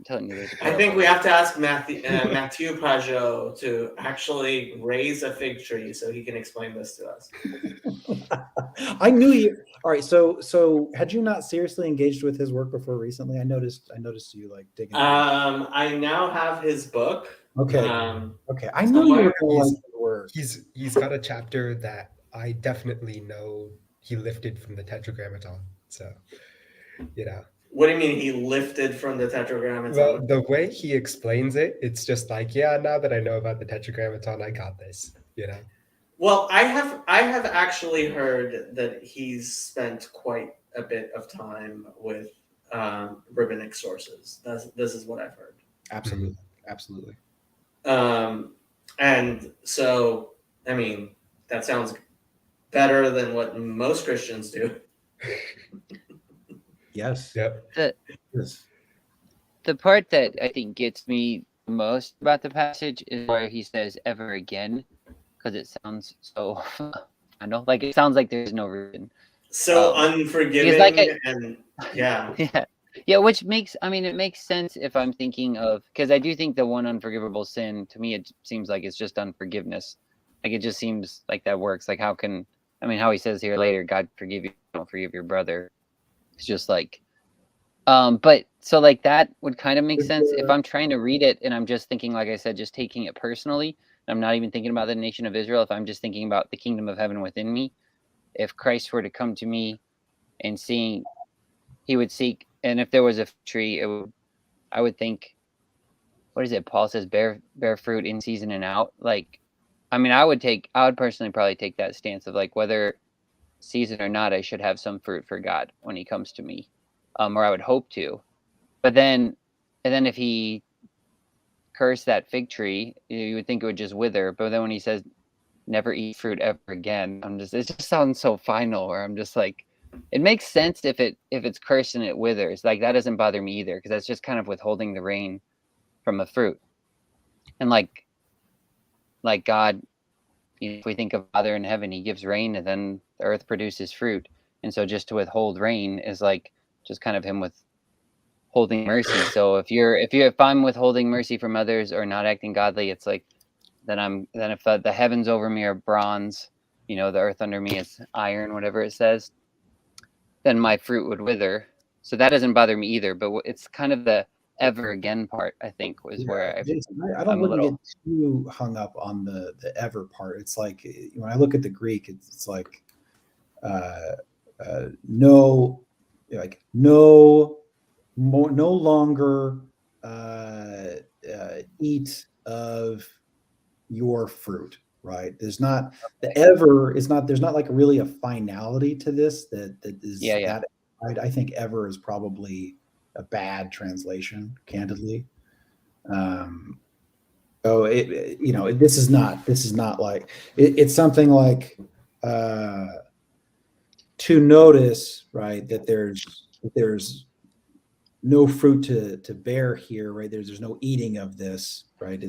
telling you, there's a I think we parable. have to ask Matthew Pajot to actually raise a fig tree so he can explain this to us. I knew you. All right. So had you not seriously engaged with his work before recently? I noticed you like digging. I now have his book. Okay. Um, Okay. I knew you were going to He's- like his work. He's got a chapter that I definitely know he lifted from the Tetragrammaton. So, you know, what do you mean he lifted from the Tetragrammaton? well, the way he explains it, it's just like, yeah, now that I know about the Tetragrammaton, I got this. You know. Well, I have actually heard that he's spent quite a bit of time with rabbinic sources. This is what I've heard. Absolutely. Absolutely. And so, I mean, that sounds better than what most Christians do. Yes. Yep. Yes. The part that I think gets me most about the passage is where he says "ever again," because it sounds so. I know, like it sounds like there's no reason. So He's unforgiving like and yeah. Yeah, which makes, I mean, it makes sense if I'm thinking of, because I do think the one unforgivable sin, to me, it seems like it's just unforgiveness. Like it just seems like that works. Like how can, I mean, how he says here later, God forgive you, don't forgive your brother. It's just like, but so like that would kind of make sense if I'm trying to read it and I'm just thinking, like I said, just taking it personally. I'm not even thinking about the nation of Israel. If I'm just thinking about the kingdom of heaven within me, if Christ were to come to me and seeing, he would seek, and if there was a tree, it would, I would think, what is it? Paul says, bear fruit in season and out. Like, I mean, I would personally probably take that stance of like, whether season or not, I should have some fruit for God when he comes to me, or I would hope to. But then, and then if he cursed that fig tree, you would think it would just wither. But then when he says, never eat fruit ever again, it just sounds so final, where I'm just like, it makes sense if it's cursed and it withers. Like that doesn't bother me either, because that's just kind of withholding the rain from a fruit. And like God, you know, if we think of Father in heaven, he gives rain and then the earth produces fruit. And so just to withhold rain is like just kind of him withholding mercy. So if I'm withholding mercy from others or not acting godly, it's like then if the heavens over me are bronze, you know, the earth under me is iron, whatever it says, then my fruit would wither. So that doesn't bother me either. But it's kind of the ever again part, I think, was where Jason, I I'm a wouldn't little. get too hung up on the ever part. It's like when I look at the Greek, it's like no, like no longer eat of your fruit. Right? There's not the ever is not. There's not like really a finality to this. That is Yeah. that. I think ever is probably a bad translation, candidly. So this is not like it's something like to notice, right, that there's no fruit to bear here, right? There's no eating of this, right?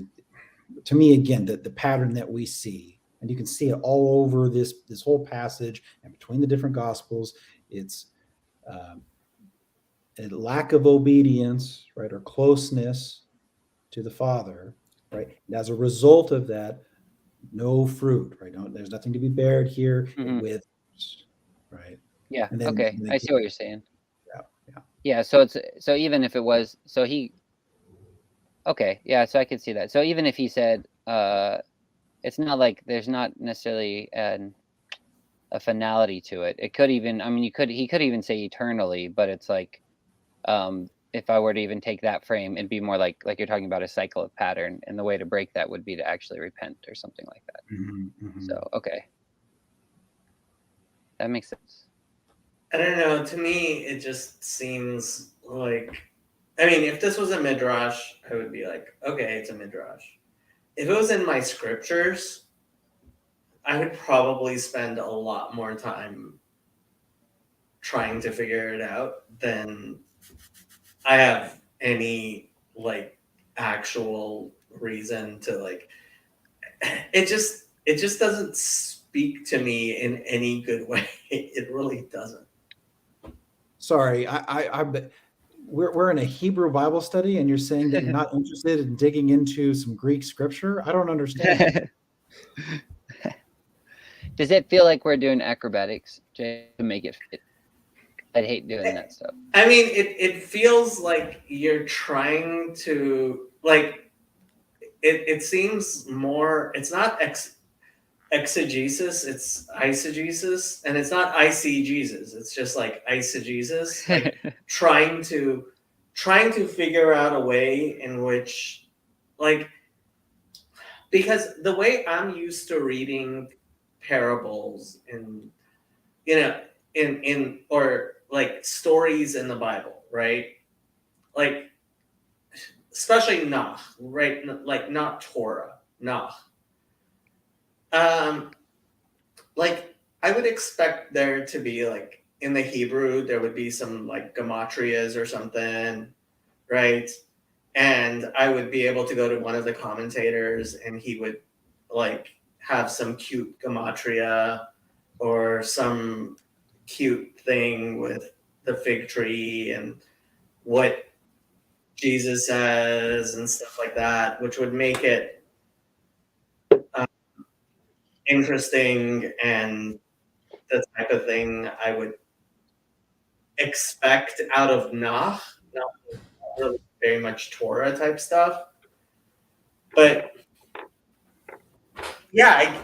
To me, again, the pattern that we see, and you can see it all over this whole passage and between the different gospels, it's a lack of obedience, right, or closeness to the Father, right? And as a result of that, no fruit, right? There's nothing to be bared here. Mhm. It withers, right? Yeah. And then- Okay. and then I see what you're saying. Yeah. Yeah. So even if it was, okay. Yeah. So I could see that. So even if he said, it's not like there's not necessarily a finality to it. It could even, I mean, he could even say eternally, but it's like, if I were to even take that frame, it'd be more like you're talking about a cycle of pattern, and the way to break that would be to actually repent or something like that. So, okay. That makes sense. I don't know. To me, it just seems like, I mean, if this was a midrash, I would be like, okay, it's a midrash. If it was in my scriptures, I would probably spend a lot more time trying to figure it out than I have any like actual reason to like. It just doesn't speak to me in any good way. It really doesn't. Sorry, we're in a Hebrew Bible study, and you're saying that you're not interested in digging into some Greek scripture. I don't understand. Does it feel like we're doing acrobatics, Jay, to make it fit? I'd hate doing that stuff. I mean, it feels like you're trying to like. It seems more. It's not exegesis. It's eisegesis, and it's not I see Jesus. It's just like eisegesis, like trying to figure out a way in which, like, because the way I'm used to reading parables and in or like stories in the Bible, right? Like, especially Nach, right? Like not Torah, Nach. Like I would expect there to be like in the Hebrew there would be some like gematrias or something, right? And I would be able to go to one of the commentators and he would like have some cute gematria or some cute thing with the fig tree and what Jesus says and stuff like that, which would make it interesting and the type of thing I would expect out of Nach, not really very much Torah type stuff. But yeah, I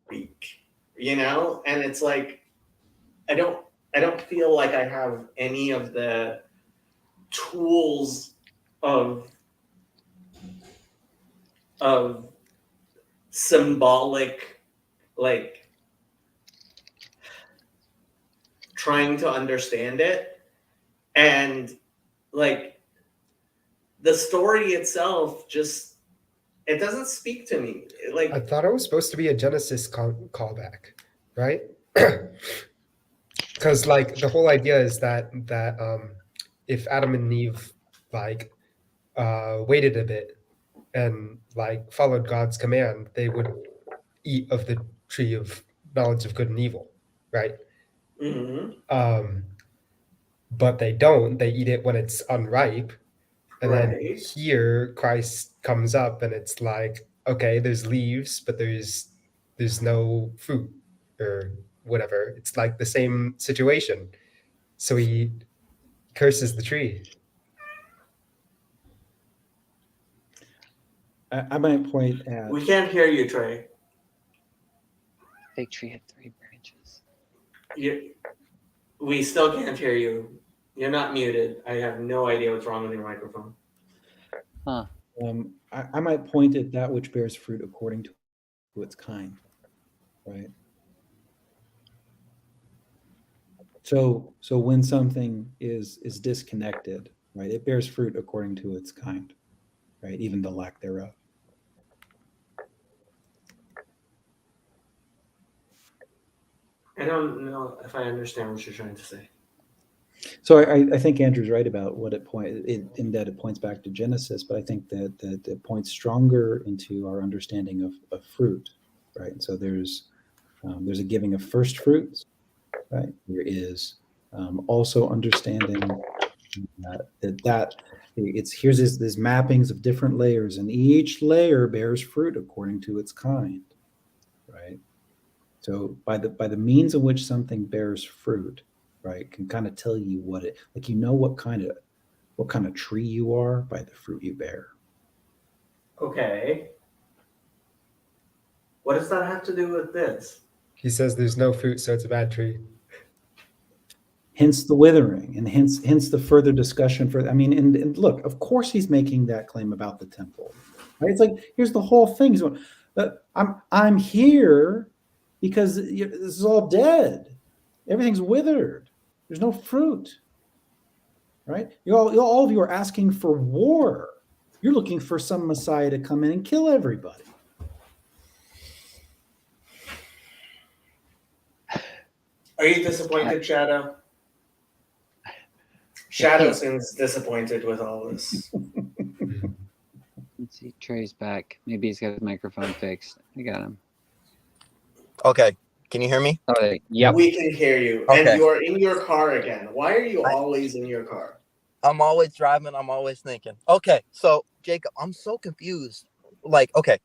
speak, and it's like I don't feel like I have any of the tools of symbolic, like trying to understand it, and like the story itself just it doesn't speak to me. Like I thought it was supposed to be a Genesis callback, right? Because like the whole idea is that if Adam and Eve like waited a bit and like followed God's command, they would eat of the tree of knowledge of good and evil, right? But they don't. They eat it when it's unripe. And then Right. here Christ comes up and it's like, okay, there's leaves, but there's no fruit or whatever. It's like the same situation. So he curses the tree. I might point at We can't hear you, Trey. Fig tree had 3 branches. We still can't hear you. You're not muted. I have no idea what's wrong with your microphone. I might point at that which bears fruit according to its kind, right? So when something is disconnected, right, it bears fruit according to its kind, right, even the lack thereof. I don't know if I understand what you're trying to say. So I think Andrew's right about what in that it points back to Genesis, but I think that it points stronger into our understanding of fruit, right? And so there's a giving of first fruits, right? There is also understanding that it's here's this mappings of different layers, and each layer bears fruit according to its kind, right? So by the means in which something bears fruit, right, can kind of tell you what it like what kind of tree you are by the fruit you bear. Okay. What does that have to do with this? He says there's no fruit, so it's a bad tree. Hence the withering, and hence the further discussion for. I mean, and look, of course he's making that claim about the temple, right? It's like here's the whole thing. He's going, I'm here because this is all dead. Everything's withered. There's no fruit, right? All of you are asking for war. You're looking for some Messiah to come in and kill everybody. Are you disappointed, Shadow? Shadow seems disappointed with all this. Let's see, Trey's back. Maybe he's got his microphone fixed. I got him. Okay. Can you hear me? Oh, yep. We can hear you. Okay. And you are in your car again. Why are you I- always in your car? I'm always driving. I'm always thinking. Okay, so Jacob, I'm so confused. Like, okay,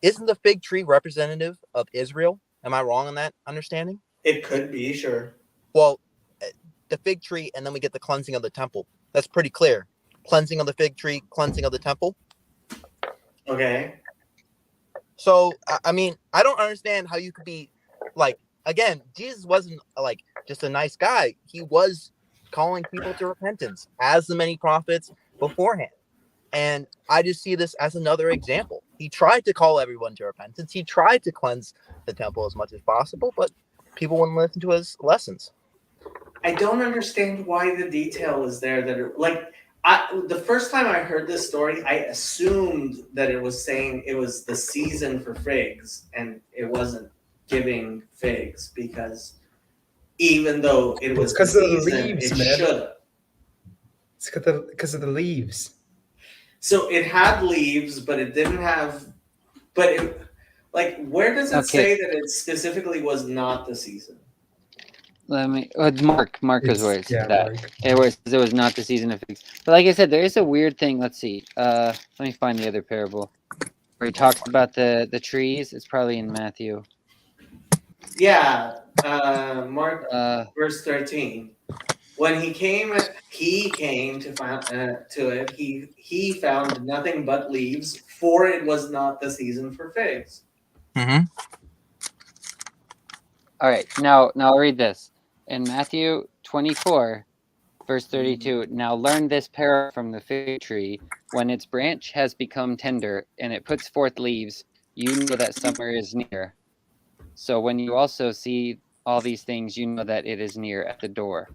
isn't the fig tree representative of Israel? Am I wrong in that understanding? It could be, sure. Well, the fig tree, and then we get the cleansing of the temple. That's pretty clear. Cleansing of the fig tree, cleansing of the temple. Okay. So, I mean, I don't understand how you could be like, again, Jesus wasn't like just a nice guy. He was calling people to repentance, as the many prophets beforehand. And I just see this as another example. He tried to call everyone to repentance. He tried to cleanse the temple as much as possible, but people wouldn't listen to his lessons. I don't understand why the detail is there that the first time I heard this story, I assumed that it was saying it was the season for figs and it wasn't giving figs, because even though it was It's 'cause of the season, leaves, it man. should have. It's because of the leaves. So it had leaves, but it didn't have. But it, like, where does it Okay. say that it specifically was not the season? Let me. Mark is where it Yeah, said that. Mark. It was not the season of figs. But like I said, there is a weird thing. Let's see. Let me find the other parable where he talks about the trees. It's probably in Matthew. Yeah, Mark Verse verse 13. When he came to find to it. He found nothing but leaves, for it was not the season for figs. Mm-hmm. All right, now I'll read this. In Matthew 24, verse 32, now learn this parable from the fig tree. When its branch has become tender and it puts forth leaves, you know that summer is near. So when you also see all these things, you know that it is near at the door.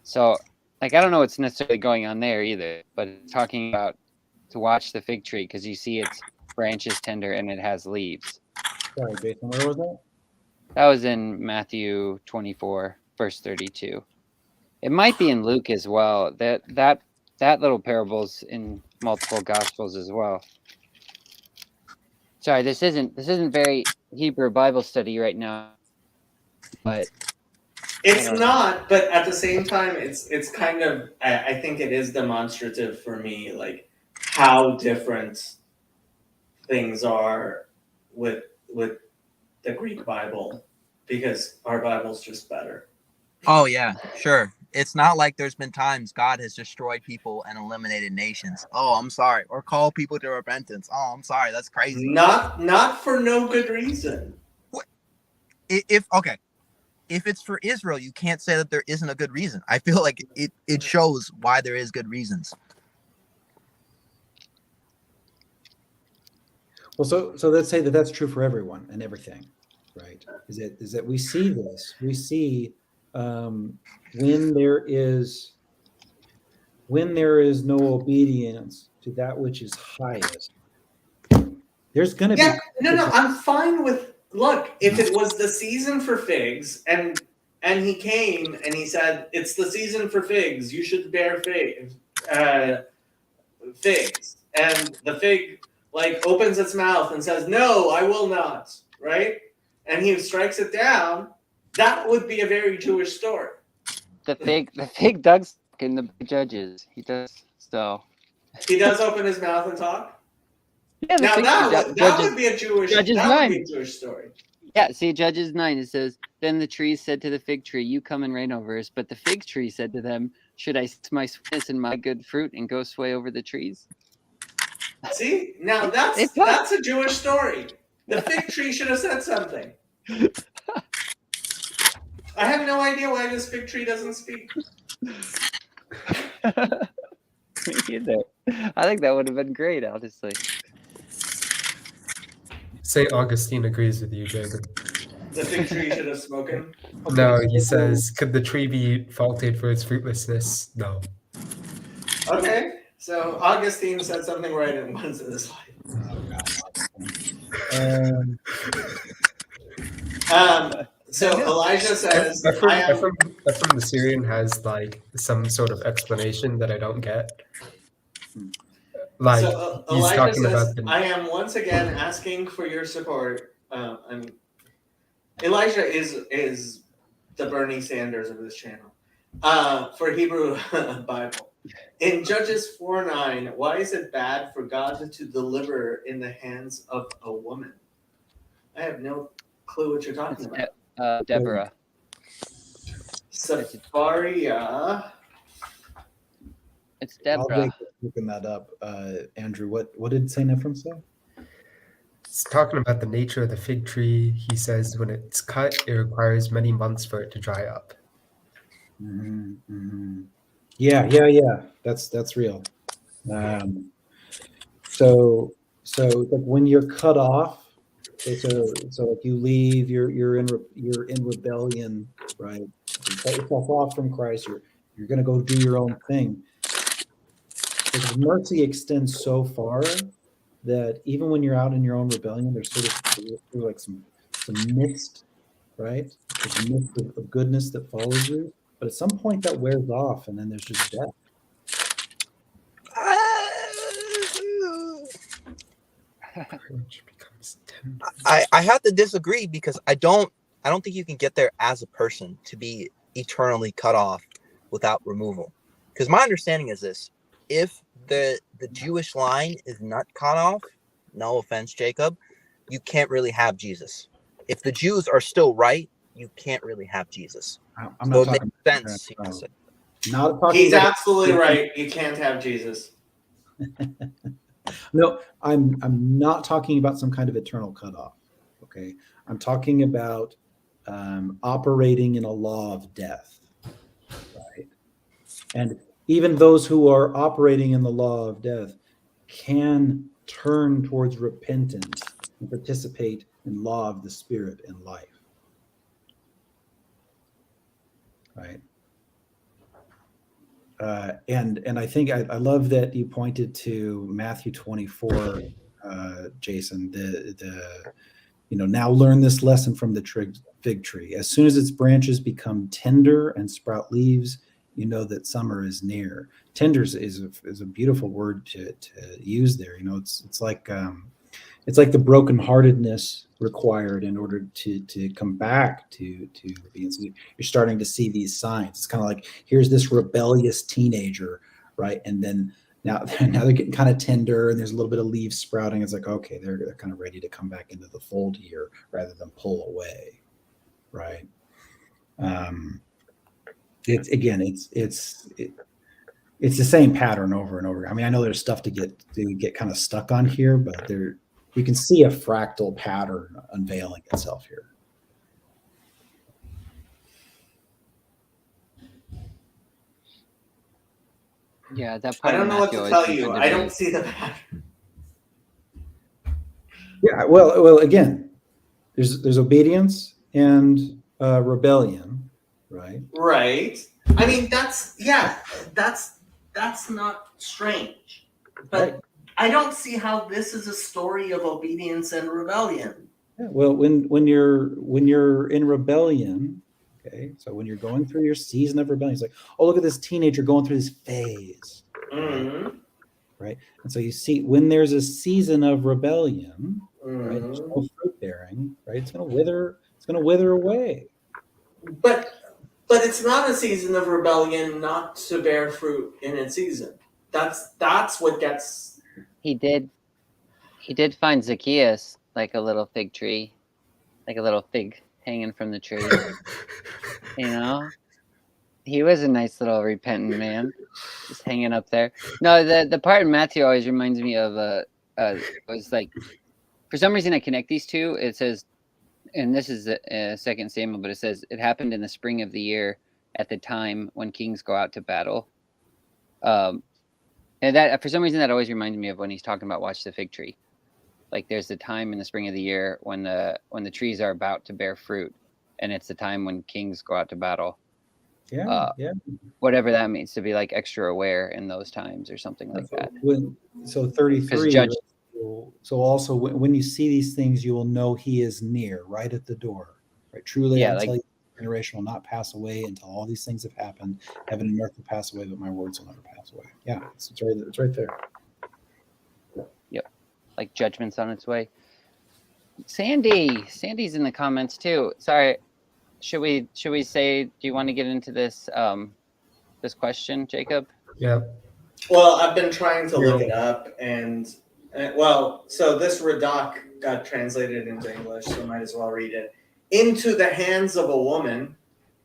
So, like, I don't know what's necessarily going on there either, but it's talking about to watch the fig tree because you see its branch is tender and it has leaves. Sorry, Jason, where was that? That was in Matthew 24, verse 32. It might be in Luke as well. That little parable's in multiple gospels as well. Sorry, this isn't very Hebrew Bible study right now, but It's I don't not, but at the same time, it's kind of. I think it is demonstrative for me, like how different things are with the Greek Bible, because our Bible's just better. Oh yeah, sure. It's not like there's been times God has destroyed people and eliminated nations. Oh, I'm sorry. Or called people to repentance. Oh, I'm sorry. That's crazy. Not for no good reason. If it's for Israel, you can't say that there isn't a good reason. I feel like it shows why there is good reasons. Well, so let's say that that's true for everyone and everything, right? Is that we see this? We see when there is no obedience to that which is highest, there's going to Yeah, be no, I'm fine with. Look, if it was the season for figs, and he came and he said, "It's the season for figs. You should bear figs," and the fig like opens its mouth and says, "No, I will not." Right, and he strikes it down. That would be a very Jewish story. the fig Doug's in the Judges. He does so. He does open his mouth and talk. Yeah, the Now fig that would be a Jewish. Judges that 9. would be a Jewish story. Yeah, see, Judges 9, it says, then the trees said to the fig tree, you come and reign over us. But the fig tree said to them, should I cease my sweetness and my good fruit and go sway over the trees? See, now that's a Jewish story. The fig tree should have said something. I have no idea why this fig tree doesn't speak. Me either. I think that would have been great, honestly. St. Augustine agrees with you, Jacob. The fig tree should have spoken. No, he says, could the tree be faulted for its fruitlessness? No. Okay, so Augustine said something right in once in his life. So Elijah says, Ephraim the Syrian has like some sort of explanation that I don't get. Like so he's Elijah talking says, about I am once again asking for your support. Elijah is the Bernie Sanders of this channel. For Hebrew Bible. In Judges 4:9, why is it bad for God to deliver in the hands of a woman? I have no clue what you're talking about. Deborah. Safaria. It's While Deborah. Jake is looking that up, Andrew, what did Saint Ephraim say? It's talking about the nature of the fig tree. He says when it's cut, it requires many months for it to dry up. Yeah. That's real. So like when you're cut off, so like you leave, you're in rebellion, right? You cut yourself off from Christ. You're gonna go do your own thing. Like mercy extends so far that even when you're out in your own rebellion, there's sort of like some mist, right? There's a mist of goodness that follows you, but at some point that wears off, and then there's just death. Which becomes tender. I have to disagree because I don't think you can get there as a person to be eternally cut off without removal. Because my understanding is this: if the Jewish line is not cut off, no offense, Jacob, you can't really have Jesus. If the Jews are still right, you can't really have Jesus. I'm So not it talking. makes sense. You can say. Not talking. He's about- absolutely right. You can't have Jesus. No, I'm not talking about some kind of eternal cutoff. Okay, I'm talking about operating in a law of death, right? And even those who are operating in the law of death can turn towards repentance and participate in law of the Spirit and life, right? And I think I love that you pointed to Matthew 24, Jason. The now learn this lesson from the fig tree. As soon as its branches become tender and sprout leaves, you know that summer is near. Tender is a beautiful word to use there. It's like the brokenheartedness required in order to come back to being. So you're starting to see these signs. It's kind of like here's this rebellious teenager, right? And then now they're getting kind of tender, and there's a little bit of leaves sprouting. It's like, okay, they're kind of ready to come back into the fold here rather than pull away, right? It's the same pattern over and over. I mean, I know there's stuff to get kind of stuck on here, but you can see a fractal pattern unveiling itself here. Yeah, that I part don't of know what Matthew to always tell seemed you. to I be- don't see the pattern. Yeah, well, again, there's obedience and rebellion, right? Right. I mean, that's not strange. But Right. I don't see how this is a story of obedience and rebellion. Yeah, well, when you're in rebellion, okay, so when you're going through your season of rebellion, it's like, oh, look at this teenager going through this phase, Mm-hmm. right? And so you see when there's a season of rebellion, right, there's Mm-hmm. no fruit bearing, right? It's gonna wither away. But it's not a season of rebellion not to bear fruit in its season. That's what gets. He did find Zacchaeus like a little fig tree, like a little fig hanging from the tree. He was a nice little repentant man, just hanging up there. No, the part in Matthew always reminds me of was like, for some reason I connect these two. It says, and this is 2 Samuel, but it says it happened in the spring of the year at the time when kings go out to battle. And that for some reason that always reminds me of when he's talking about watch the fig tree. Like there's the time in the spring of the year when the trees are about to bear fruit, and it's the time when kings go out to battle. Yeah, Whatever that means, to be like extra aware in those times or something like that. So 33. So also when you see these things, you will know he is near, right at the door. Right? Truly, Yeah, I like- tell you, generation will not pass away until all these things have happened. Heaven and earth will pass away, but my words will never pass away. Yeah, it's right there. Like judgment's on its way. Sandy's in the comments too. Sorry. Should we say, do you want to get into this this question, Jacob? Yeah. Well, I've been trying to look Yeah. it up, and well, so this Radak got translated into English, so might as well read it. Into the hands of a woman.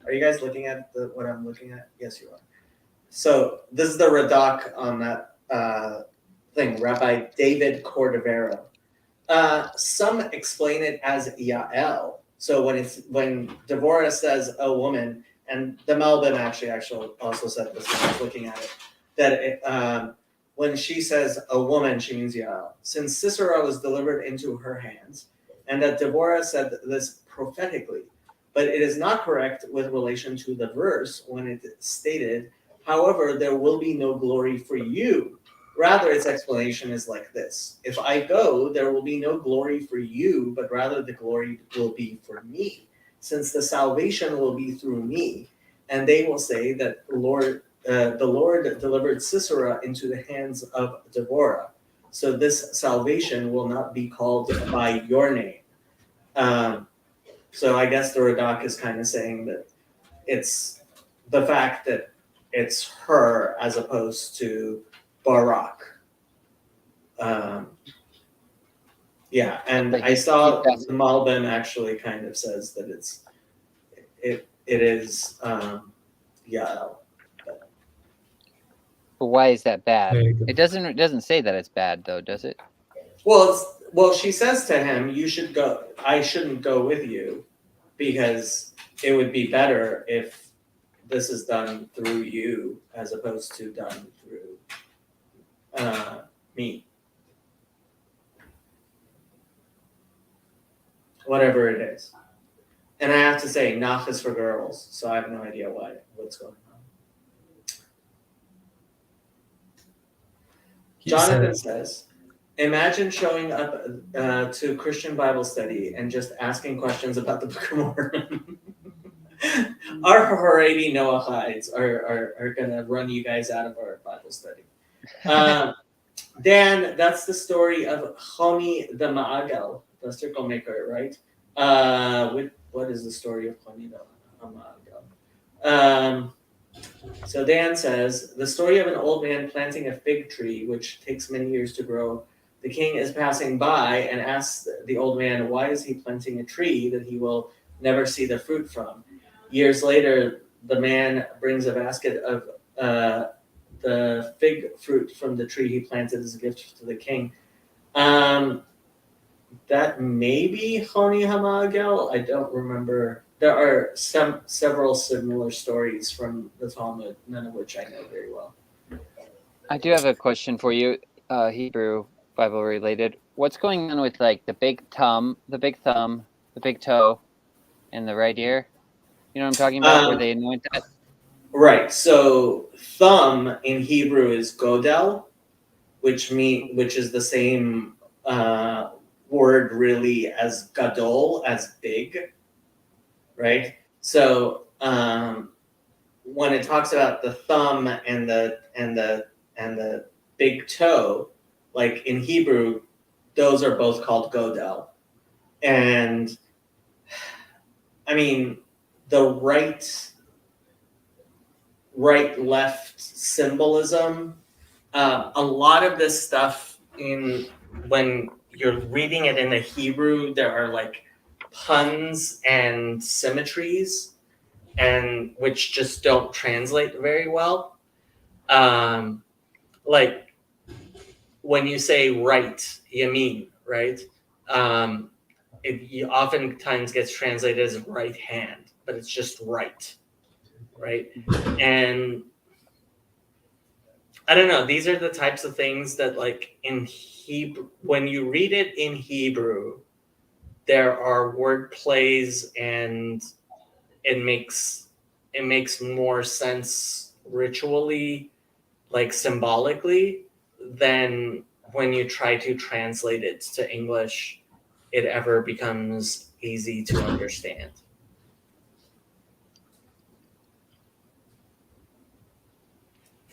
Are you guys looking at what I'm looking at? Yes, you are. So this is the Radak on that thing, Rabbi David Cordovero. Some explain it as Yael. So when Devorah says a woman, and the Malbim actually also said this when I was looking at it, that when she says a woman, she means Yael. Since Sisera was delivered into her hands, and that Devorah said this prophetically, but it is not correct with relation to the verse when it stated, however, there will be no glory for you. Rather, its explanation is like this. If I go, there will be no glory for you, but rather the glory will be for me, since the salvation will be through me. And they will say that the Lord delivered Sisera into the hands of Deborah. So this salvation will not be called by your name. So I guess the Radak is kind of saying that it's the fact that it's her as opposed to Barak. Yeah, and But I saw that's- the Malbim actually kind of says that it is Yael. But why is that bad? There you go. It doesn't say that it's bad though, does it? Well, she says to him, "You should go. I shouldn't go with you, because it would be better if this is done through you as opposed to done through me." Whatever it is. And I have to say, Nach is for girls, so I have no idea what's going on. He Jonathan says, says, imagine showing up to Christian Bible study and just asking questions about the Book of Mormon. Our Haredi Noahides are going to run you guys out of our Bible study. Dan, that's the story of Chomi the Ma'agal, the circle maker, right? What is the story of Chomi the Ma'agal? So Dan says, the story of an old man planting a fig tree, which takes many years to grow. The king is passing by and asks the old man, why is he planting a tree that he will never see the fruit from? Years later, the man brings a basket of the fig fruit from the tree he planted as a gift to the king. That may be Choni Hamagel. I don't remember. There are several similar stories from the Talmud, none of which I know very well. I do have a question for you, Hebrew Bible related. What's going on with like the big thumb, the big toe, and the right ear? You know what I'm talking about? Where they anoint that? Right. So thumb in Hebrew is godel, which is the same word really as gadol, as big. Right. So when it talks about the thumb and the big toe, like in Hebrew, those are both called godel. And I mean, the right-left symbolism, a lot of this stuff when you're reading it in the Hebrew, there are like puns and symmetries, and which just don't translate very well. Like when you say right, yamin, right? It oftentimes gets translated as right hand, but it's just right. And I don't know, these are the types of things that like in Hebrew, when you read it in Hebrew, there are word plays and it makes more sense ritually, like symbolically, than when you try to translate it to English, it ever becomes easy to understand.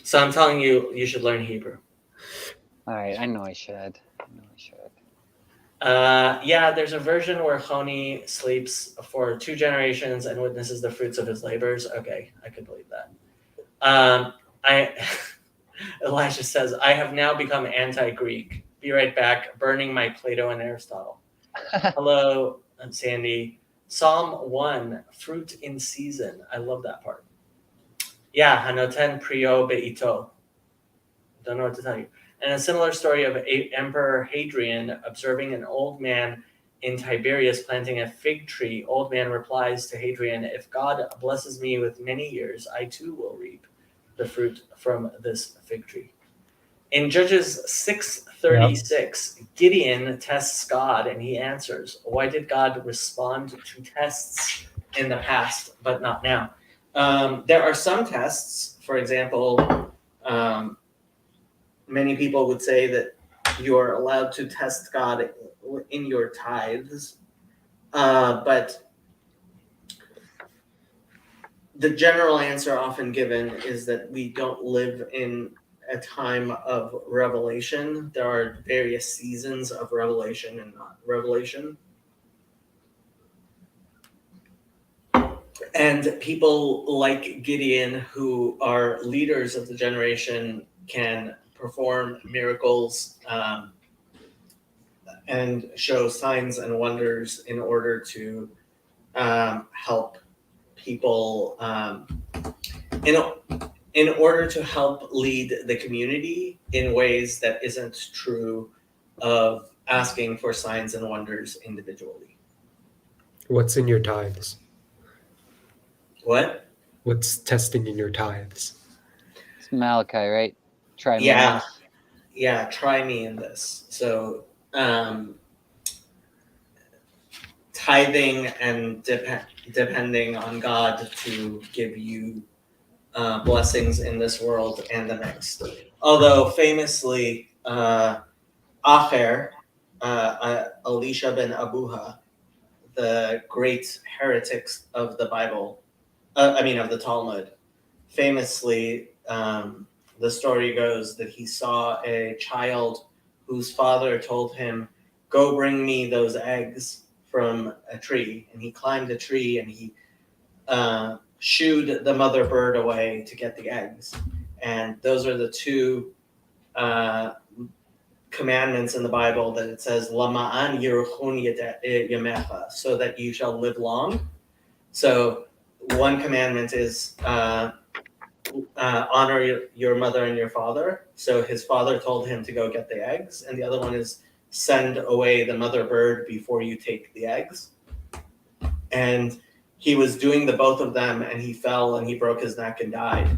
So I'm telling you, you should learn Hebrew. All right, I know I should. Yeah, there's a version where Choni sleeps for 2 generations and witnesses the fruits of his labors. Okay, I could believe that. I Elijah says, I have now become anti-Greek. Be right back, burning my Plato and Aristotle. Hello, I'm Sandy. Psalm 1, fruit in season. I love that part. Yeah, Hanoten Prio Beito. Don't know what to tell you. And a similar story of Emperor Hadrian observing an old man in Tiberias planting a fig tree. Old man replies to Hadrian, if God blesses me with many years, I too will reap the fruit from this fig tree. In Judges 6:36, Gideon tests God and he answers. Why did God respond to tests in the past but not now? There are some tests, for example, many people would say that you're allowed to test God in your tithes, but the general answer often given is that we don't live in a time of revelation. There are various seasons of revelation and not revelation. And people like Gideon, who are leaders of the generation, can perform miracles and show signs and wonders in order to help people, in order to help lead the community in ways that isn't true of asking for signs and wonders individually. What's in your tithes? What? What's testing in your tithes? It's Malachi, right? Try me. Yeah. Yeah, try me in this. So tithing and depending on God to give you blessings in this world and the next. Although famously, Acher, Elisha ben Abuha, the great heretics of the Bible, of the Talmud, famously, the story goes that he saw a child whose father told him, go bring me those eggs from a tree. And he climbed a tree and he shooed the mother bird away to get the eggs. And those are the two commandments in the Bible that it says, Lama'an yiruchun yamecha, so that you shall live long. So one commandment is honor your mother and your father. So his father told him to go get the eggs. And the other one is send away the mother bird before you take the eggs. And he was doing the both of them and he fell and he broke his neck and died.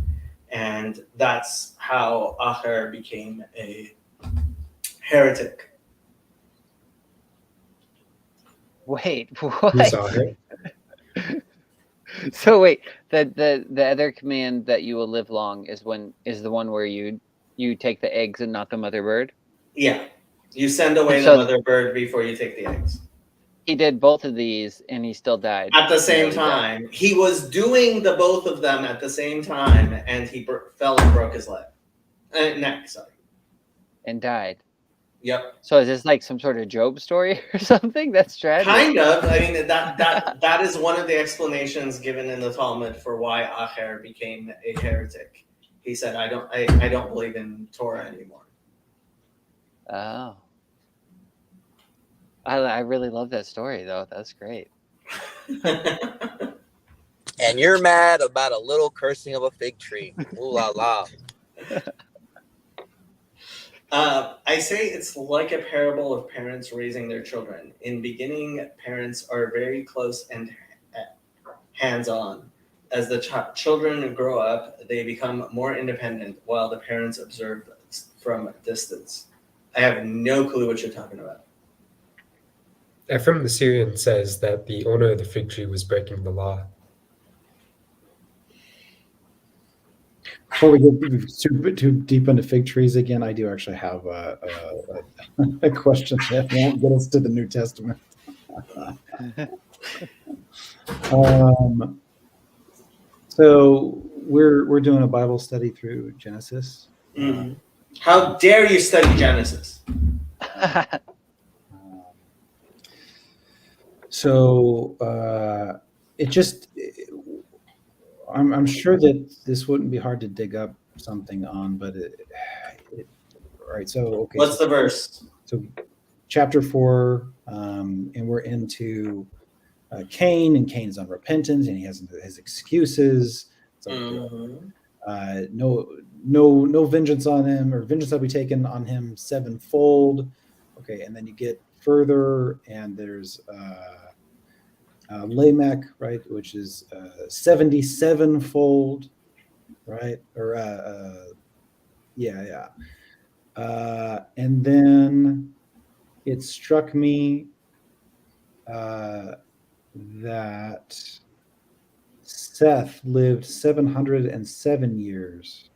And that's how Acher became a heretic. Wait, You what? saw it. So wait, the other command that you will live long is the one where you take the eggs and not the mother bird? Yeah. You send away So- the mother bird before you take the eggs. He did both of these and he still died. At the same He died. time. He was doing the both of them at the same time and he fell and broke his leg. Neck, sorry. And died. Yep. So is this like some sort of Job story or something? That's tragic. Kind of. I mean, that is one of the explanations given in the Talmud for why Acher became a heretic. He said, I don't believe in Torah anymore. Oh. I really love that story though. That's great. And you're mad about a little cursing of a fig tree. Ooh la la. I say it's like a parable of parents raising their children. In beginning, parents are very close and hands-on. As the children grow up, they become more independent while the parents observe from a distance. I have no clue what you're talking about. Ephraim the Syrian says that the owner of the fig tree was breaking the law. Before we get too deep into fig trees again, I do actually have a question that won't get us to the New Testament. So we're doing a Bible study through Genesis. How dare you study Genesis? So it just, I'm sure that this wouldn't be hard to dig up something on, but all right. So okay. What's so, the verse? So chapter 4, and we're into Cain, and Cain's unrepentant, and he has his excuses. It's like, Mhm. no vengeance on him, or vengeance will be taken on him sevenfold. Okay, and then you get further, and there's Lamech, right, which is 77-fold, right? Or yeah. And then it struck me that Seth lived 707 years.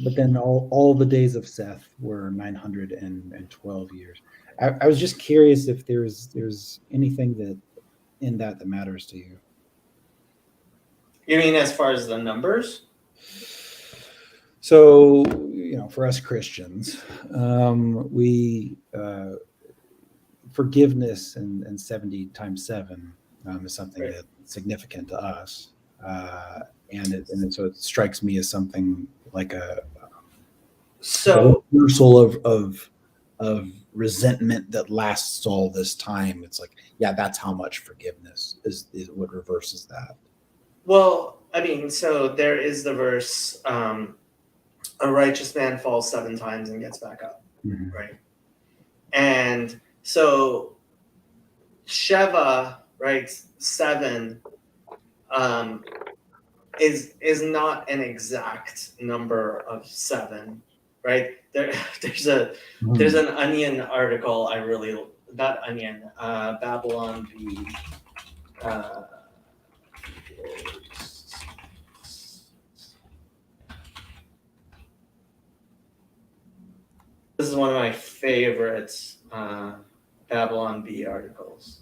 But then all the days of Seth were 912 years. I was just curious if there's anything that in that matters to you. You mean as far as the numbers? So, for us Christians, we forgiveness and 70 times 7 is something Right. that's significant to us, so it strikes me as something like a So reversal of resentment that lasts all this time. It's like, yeah, that's how much forgiveness is what reverses that. well, I mean, so there is the verse, a righteous man falls 7 times and gets back up, Mhm. right? And so Sheva, right, 7, is not an exact number of 7, right? There's an Onion article I really, not Onion, Babylon Bee. This is one of my favorites Babylon Bee articles.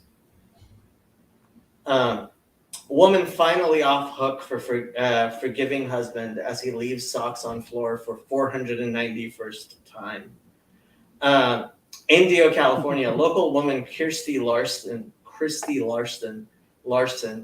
Woman finally off hook for forgiving husband as he leaves socks on floor for 491st time. Indio, California, local woman Kirsty Larson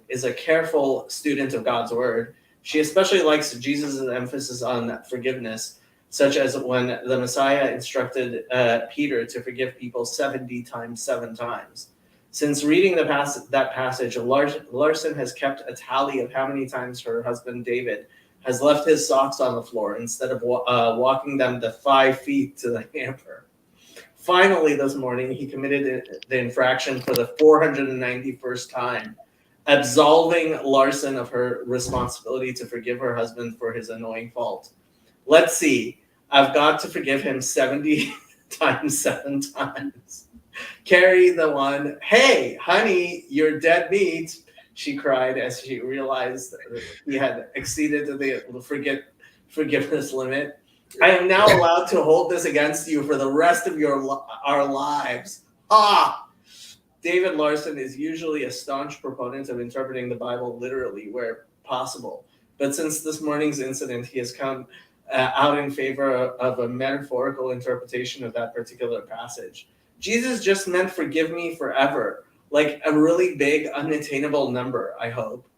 is a careful student of God's word. She especially likes Jesus' emphasis on forgiveness, such as when the Messiah instructed Peter to forgive people 70 times 7 times. Since reading that passage, Larson has kept a tally of how many times her husband David has left his socks on the floor instead of walking them the 5 feet to the hamper. Finally, this morning, he committed the infraction for the 491st time, absolving Larson of her responsibility to forgive her husband for his annoying fault. Let's see. I've got to forgive him 70 times 7 times. Carrie the one, hey, honey, you're dead meat, she cried as she realized that he had exceeded the forgiveness limit. I am now allowed to hold this against you for the rest of our lives. Ah! David Larson is usually a staunch proponent of interpreting the Bible literally where possible. But since this morning's incident, he has come out in favor of a metaphorical interpretation of that particular passage. Jesus just meant forgive me forever, like a really big, unattainable number, I hope.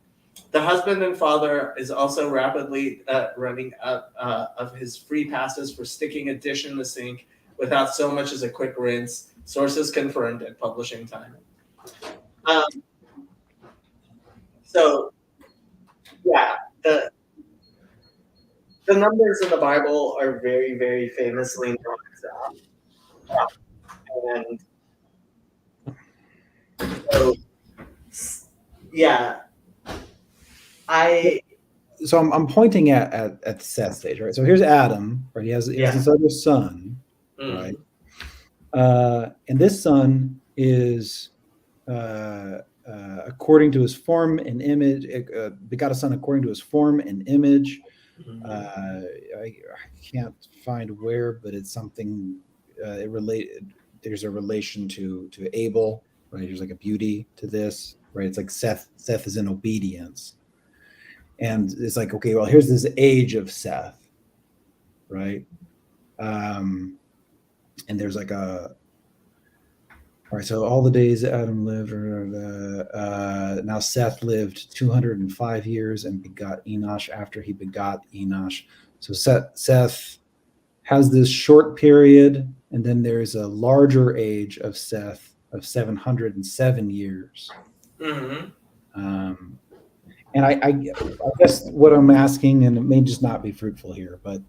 The husband and father is also rapidly running out of his free passes for sticking a dish in the sink without so much as a quick rinse. Sources confirmed at publishing time. So, yeah, the numbers in the Bible are very, very famously not exact. And so, yeah, So I'm pointing at Seth's stage, right? So here's Adam, right? He has this other son, right? And this son is according to his form and image, begot a son according to his form and image. I can't find where, but it's something there's a relation to Abel, right? There's like a beauty to this, right? It's like Seth is in obedience. And it's like, okay, well, here's this age of Seth, right? And there's like All right, so all the days Adam lived, now Seth lived 205 years and begot Enosh after he begot Enosh. So Seth has this short period, and then there's a larger age of Seth of 707 years. Mm-hmm. And I guess what I'm asking, and it may just not be fruitful here, but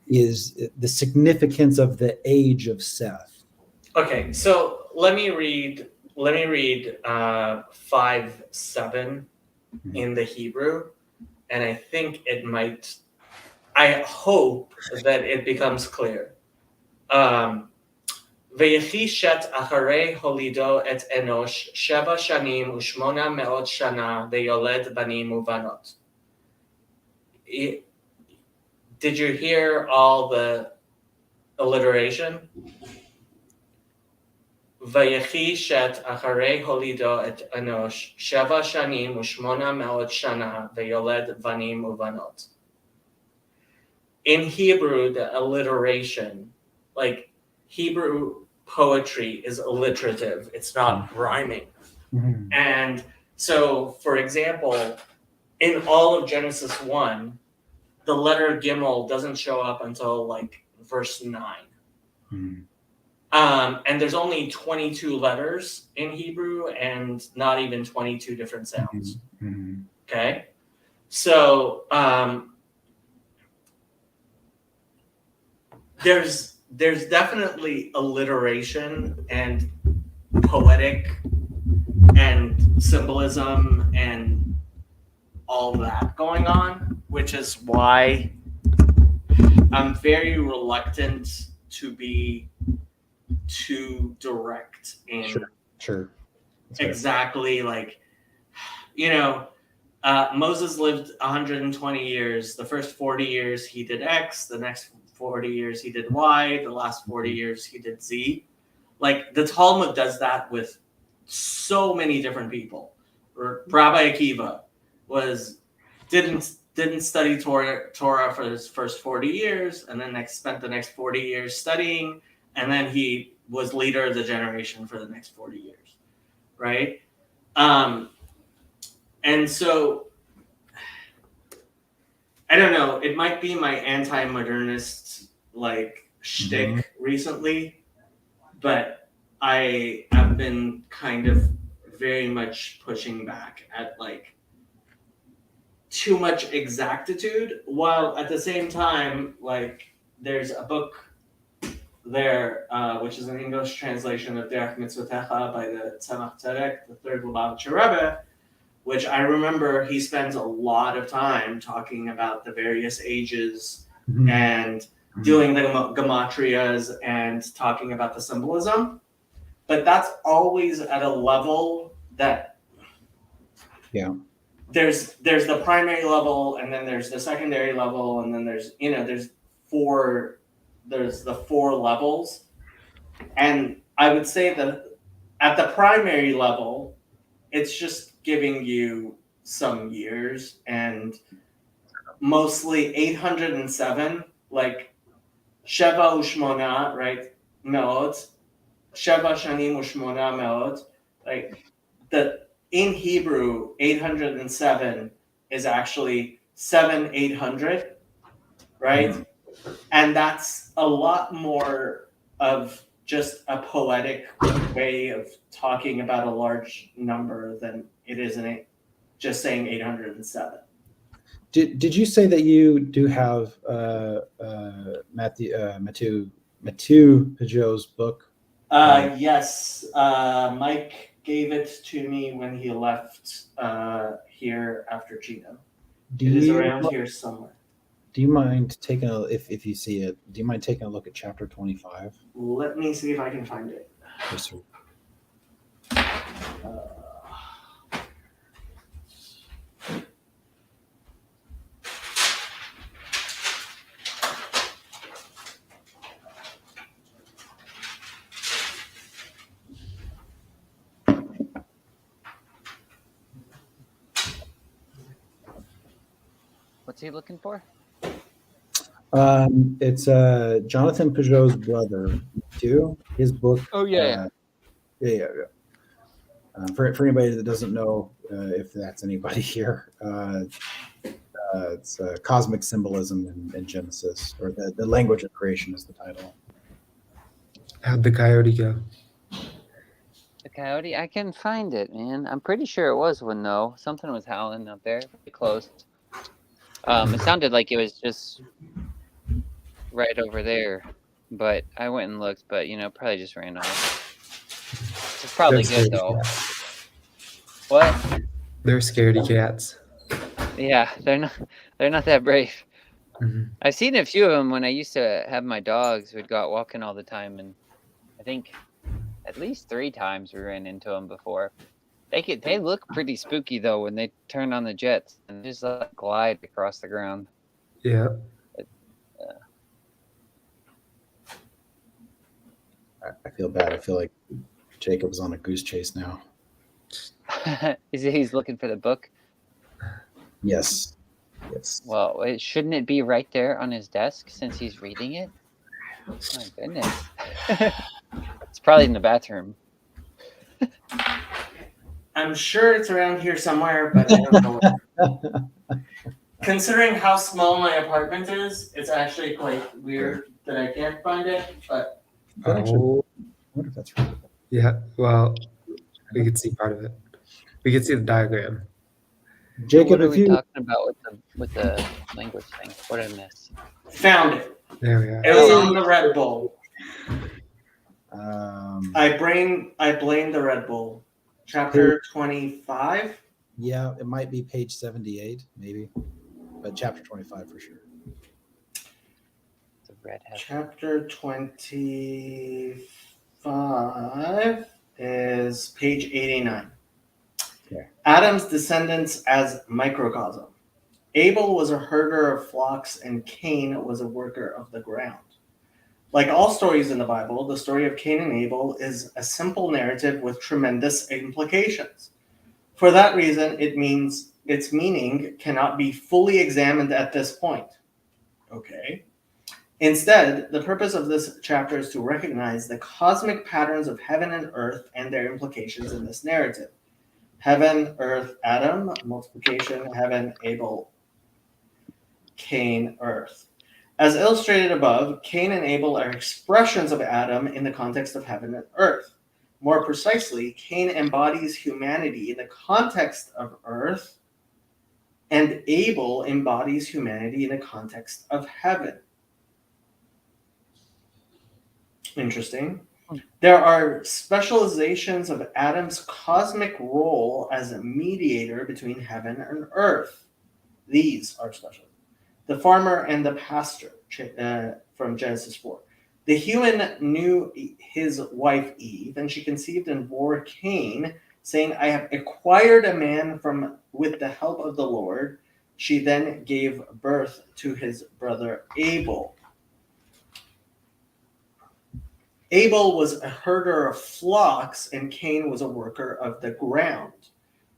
is the significance of the age of Seth. Okay, so let me read 5:7 in the Hebrew, and I think it might. I hope that it becomes clear. ויחי שת אחרי הולידו את אנוש 7 שנים ו800 שנה ויולד בנים ובנות. Did you hear all the alliteration? ויחי שת אחרי הולידו את אנוש 7 שנים ו800 שנה ויולד בנים ובנות. In Hebrew, the alliteration, like Hebrew poetry is alliterative. It's not rhyming. Mm-hmm. And so, for example, in all of Genesis 1, the letter Gimel doesn't show up until like verse 9. Mm-hmm. And there's only 22 letters in Hebrew and not even 22 different sounds. Mm-hmm. Okay? So, there's definitely alliteration and poetic and symbolism and all that going on, which is why I'm very reluctant to be too direct in Sure. exactly like, Moses lived 120 years. The first 40 years he did X, the next 40 years he did Y, the last 40 years he did Z. Like the Talmud does that with so many different people. Rabbi Akiva didn't study Torah for his first 40 years, and then spent the next 40 years studying, and then he was leader of the generation for the next 40 years, right? And so, I don't know, it might be my anti-modernist like shtick recently, but I have been kind of very much pushing back at like too much exactitude, while at the same time, like there's a book there, which is an English translation of Derech Mitzvotecha by the Tzemach Tzedek, the third Lubavitcher Rebbe, which I remember he spends a lot of time talking about the various ages and doing the gematrias and talking about the symbolism. But that's always at a level that there's the primary level, and then there's the secondary level, and then there's the 4 levels. And I would say that at the primary level, it's just giving you some years, and mostly 807, like Sheva Ushmona, right? Meot, Sheva Shanim Ushmona Meot, like in Hebrew, 807 is actually 7,800, right? Mm-hmm. And that's a lot more of just a poetic way of talking about a large number than it is just saying 807. Did you say that you do have Matthew Pajot's book? Yes, Mike gave it to me when he left here after Gino. It is around here somewhere. Do you mind taking if you see it? Do you mind taking a look at chapter 25? Let me see if I can find it. Yes, sir. What's he looking for? It's Jonathan Pajot's brother, too. His book. Oh yeah. Yeah. For anybody that doesn't know, if that's anybody here, it's cosmic symbolism in Genesis, or the language of creation is the title. How'd the coyote go? The coyote, I can find it, man. I'm pretty sure it was one though. Something was howling up there, pretty close. It sounded like it was just right over there, but I went and looked, but probably just ran off. It's probably They're good scaredy though. cats. What? They're scaredy cats. Yeah, they're not that brave. Mhm. I've seen a few of them when I used to have my dogs. We'd go out walking all the time, and I think at least 3 times we ran into them before. They look pretty spooky though when they turn on the jets and just glide across the ground. Yeah. I feel bad. I feel like Jacob's on a goose chase now. He's looking for the book? Yes. Well, shouldn't it be right there on his desk since he's reading it? My goodness. It's probably in the bathroom. I'm sure it's around here somewhere, but I don't know where. Considering how small my apartment is, it's actually quite weird that I can't find it, but Oh, I wonder if that's right. yeah. Well, we could see part of it. We could see the diagram. Jacob, What are if we you talking about with the language thing? What did I miss? found it. There we are. It was in the Red Bull. I blame the Red Bull. Chapter 25. yeah, it might be page 78, maybe, but chapter 25 for sure. The red hat. Chapter 25 is page 89. Okay. Adam's descendants as microcosm. Abel was a herder of flocks and Cain was a worker of the ground. Like all stories in the Bible, the story of Cain and Abel is a simple narrative with tremendous implications. For that reason, its meaning cannot be fully examined at this point. Okay. Instead, the purpose of this chapter is to recognize the cosmic patterns of heaven and earth and their implications in this narrative. Heaven, earth, Adam, multiplication, heaven, Abel, Cain, earth. As illustrated above, Cain and Abel are expressions of Adam in the context of heaven and earth. More precisely, Cain embodies humanity in the context of earth, and Abel embodies humanity in the context of heaven. Interesting. There are specializations of Adam's cosmic role as a mediator between heaven and earth. These are special. The farmer and the pastor from Genesis 4. The human knew his wife Eve, and she conceived and bore Cain, saying, I have acquired a man with the help of the Lord. She then gave birth to his brother Abel. Abel was a herder of flocks, and Cain was a worker of the ground.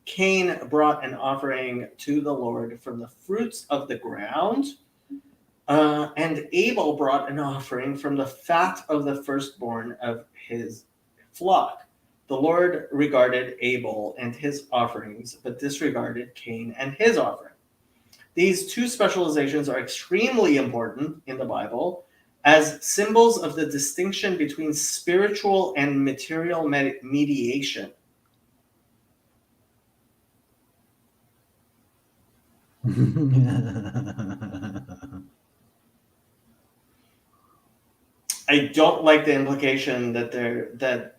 Cain brought an offering to the Lord from the fruits of the ground, and Abel brought an offering from the fat of the firstborn of his flock. The Lord regarded Abel and his offerings, but disregarded Cain and his offering. These two specializations are extremely important in the Bible as symbols of the distinction between spiritual and material mediation. I don't like the implication that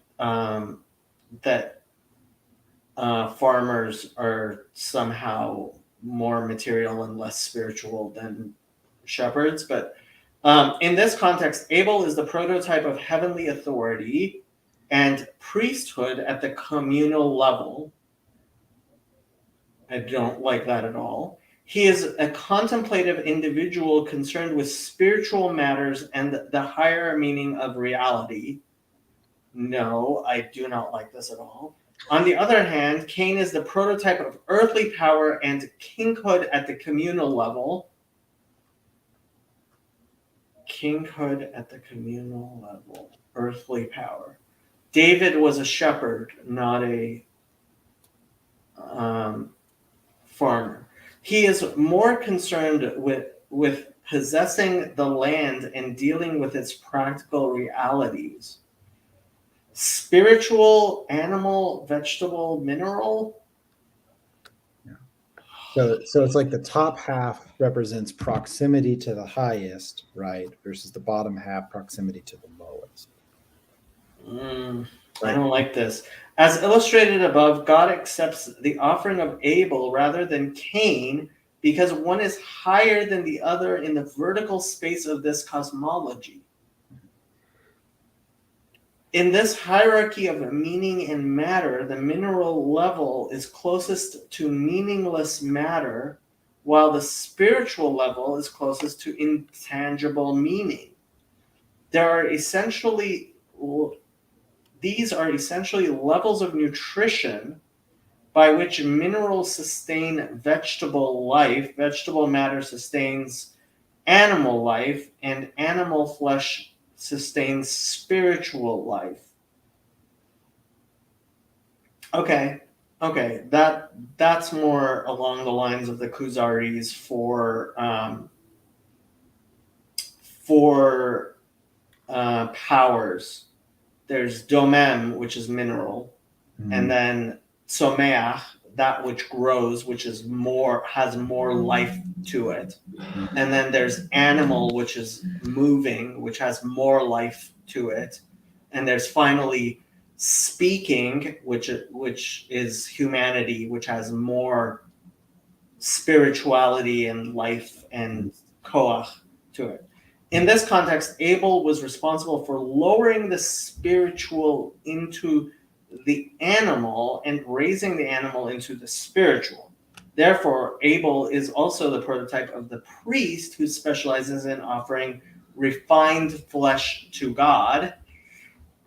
farmers are somehow more material and less spiritual than shepherds, but in this context, Abel is the prototype of heavenly authority and priesthood at the communal level. I don't like that at all. He is a contemplative individual concerned with spiritual matters and the higher meaning of reality. No, I do not like this at all. On the other hand, Cain is the prototype of earthly power and kinghood at the communal level. Kinghood at the communal level, earthly power. David was a shepherd, not a farmer. He is more concerned with possessing the land and dealing with its practical realities. Spiritual, animal, vegetable, mineral. So it's like the top half represents proximity to the highest, right? Versus the bottom half proximity to the lowest. I don't like this. As illustrated above, God accepts the offering of Abel rather than Cain because one is higher than the other in the vertical space of this cosmology. In this hierarchy of meaning and matter, the mineral level is closest to meaningless matter, while the spiritual level is closest to intangible meaning. These are essentially levels of nutrition by which minerals sustain vegetable life, vegetable matter sustains animal life, and animal flesh sustains spiritual life. Okay, that's more along the lines of the Kuzaris for powers. There's domem, which is mineral, and then someach, that which grows, which is has more life to it. And then there's animal, which is moving, which has more life to it. And there's finally speaking, which is humanity, which has more spirituality and life and koach to it. In this context, Abel was responsible for lowering the spiritual into the animal and raising the animal into the spiritual. Therefore, Abel is also the prototype of the priest who specializes in offering refined flesh to God,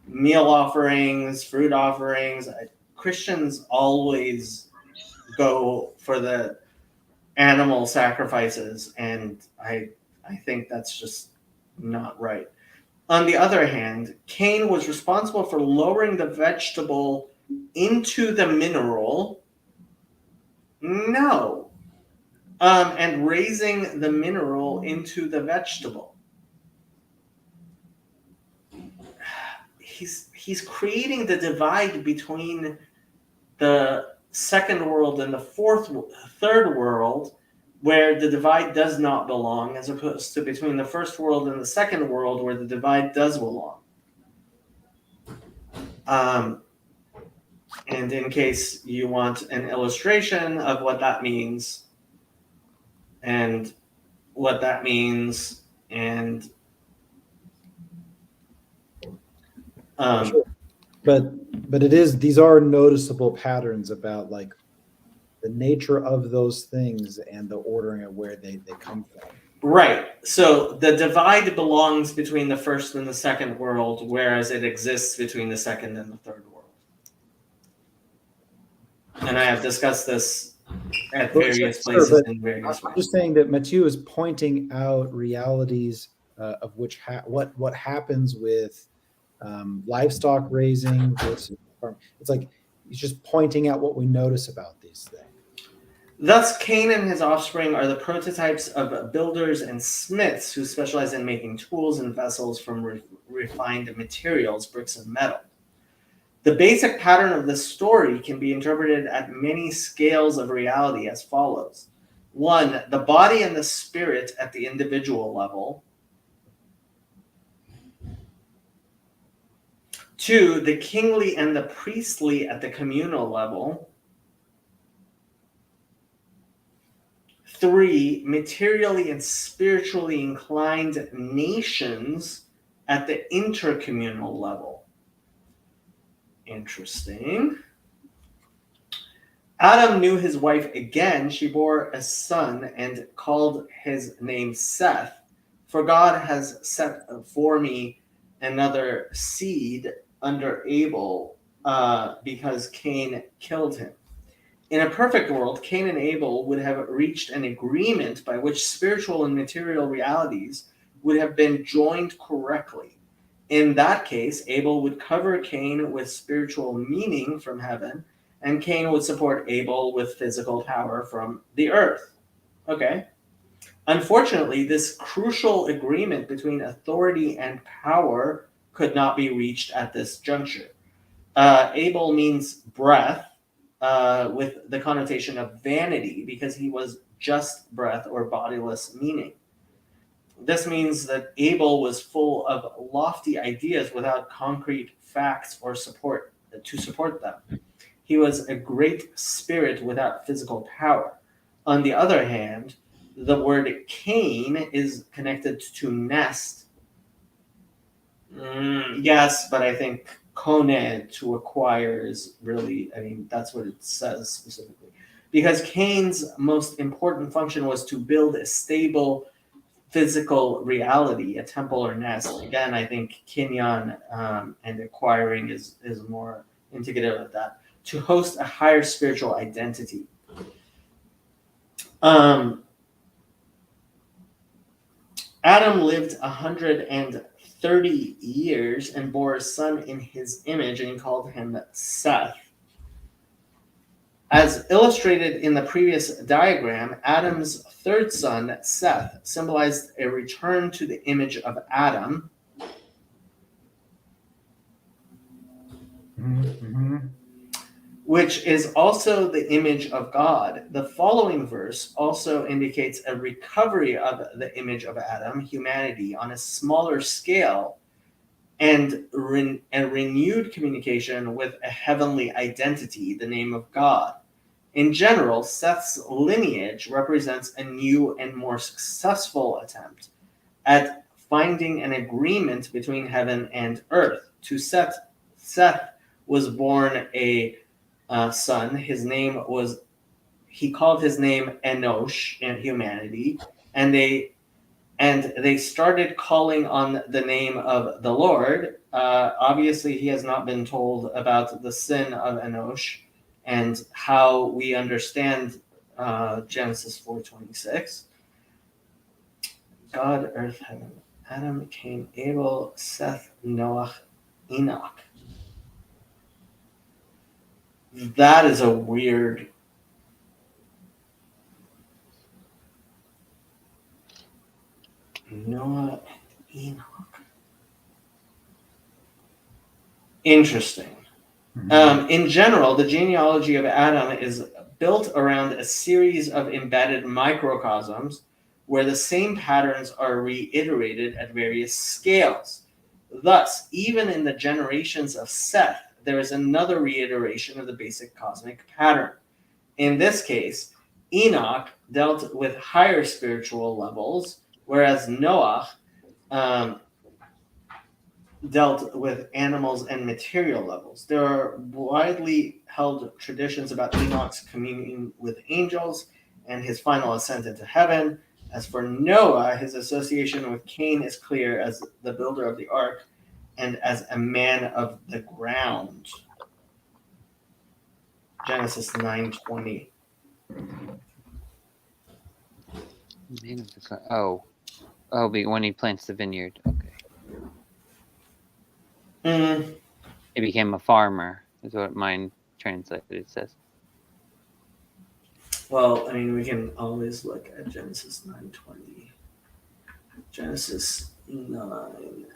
meal offerings, fruit offerings. Christians always go for the animal sacrifices, and I think that's just not right. On the other hand, Cain was responsible for lowering the vegetable into the mineral. No. And raising the mineral into the vegetable. He's creating the divide between the second world and the third world, where the divide does not belong, as opposed to between the first world and the second world, where the divide does belong. And in case you want an illustration of what that means, and what that means, and Sure. But these are noticeable patterns about like the nature of those things and the ordering of where they come from. Right. So the divide belongs between the first and the second world, whereas it exists between the second and the third world. And I have discussed this at various places in various ways. I'm just saying that Matthew is pointing out realities of which what happens with livestock raising versus farm. It's like he's just pointing out what we notice about these things. Thus, Cain and his offspring are the prototypes of builders and smiths who specialize in making tools and vessels from refined materials, bricks and metal. The basic pattern of this story can be interpreted at many scales of reality as follows. 1, the body and the spirit at the individual level. 2, the kingly and the priestly at the communal level. 3, materially and spiritually inclined nations at the intercommunal level. Interesting. Adam knew his wife again. She bore a son and called his name Seth. For God has set for me another seed under Abel because Cain killed him. In a perfect world, Cain and Abel would have reached an agreement by which spiritual and material realities would have been joined correctly. In that case, Abel would cover Cain with spiritual meaning from heaven, and Cain would support Abel with physical power from the earth. Okay. Unfortunately, this crucial agreement between authority and power could not be reached at this juncture. Abel means breath, with the connotation of vanity, because he was just breath or bodiless meaning. This means that Abel was full of lofty ideas without concrete facts or support to support them. He was a great spirit without physical power. On the other hand, the word Cain is connected to nest. Yes, but I think kone, to acquire, is really, I mean, that's what it says specifically. Because Cain's most important function was to build a stable physical reality, a temple or nest. Again, I think kinyan and acquiring is more indicative of that. To host a higher spiritual identity. Adam lived 130 years and bore a son in his image, and he called him Seth. As illustrated in the previous diagram, Adam's third son, Seth, symbolized a return to the image of Adam. Which is also the image of God. The following verse also indicates a recovery of the image of Adam, humanity, on a smaller scale, and a renewed communication with a heavenly identity, the name of God. In general, Seth's lineage represents a new and more successful attempt at finding an agreement between heaven and earth. To Seth was born a son. He called his name Enosh in humanity, and they started calling on the name of the Lord. Obviously, he has not been told about the sin of Enosh and how we understand Genesis 4:26. God, earth, heaven. Adam, Cain, Abel, Seth, Noah, Enoch. That is a weird. Noah and Enoch. Interesting. In general, the genealogy of Adam is built around a series of embedded microcosms where the same patterns are reiterated at various scales. Thus, even in the generations of Seth, there is another reiteration of the basic cosmic pattern. In this case, Enoch dealt with higher spiritual levels, whereas Noah dealt with animals and material levels. There are widely held traditions about Enoch's communion with angels and his final ascent into heaven. As for Noah, his association with Cain is clear as the builder of the ark and as a man of the ground. Genesis 9:20. When he plants the vineyard. Okay. He became a farmer, is what mine translated says. Well, I mean, we can always look at Genesis 9:20. Genesis 9.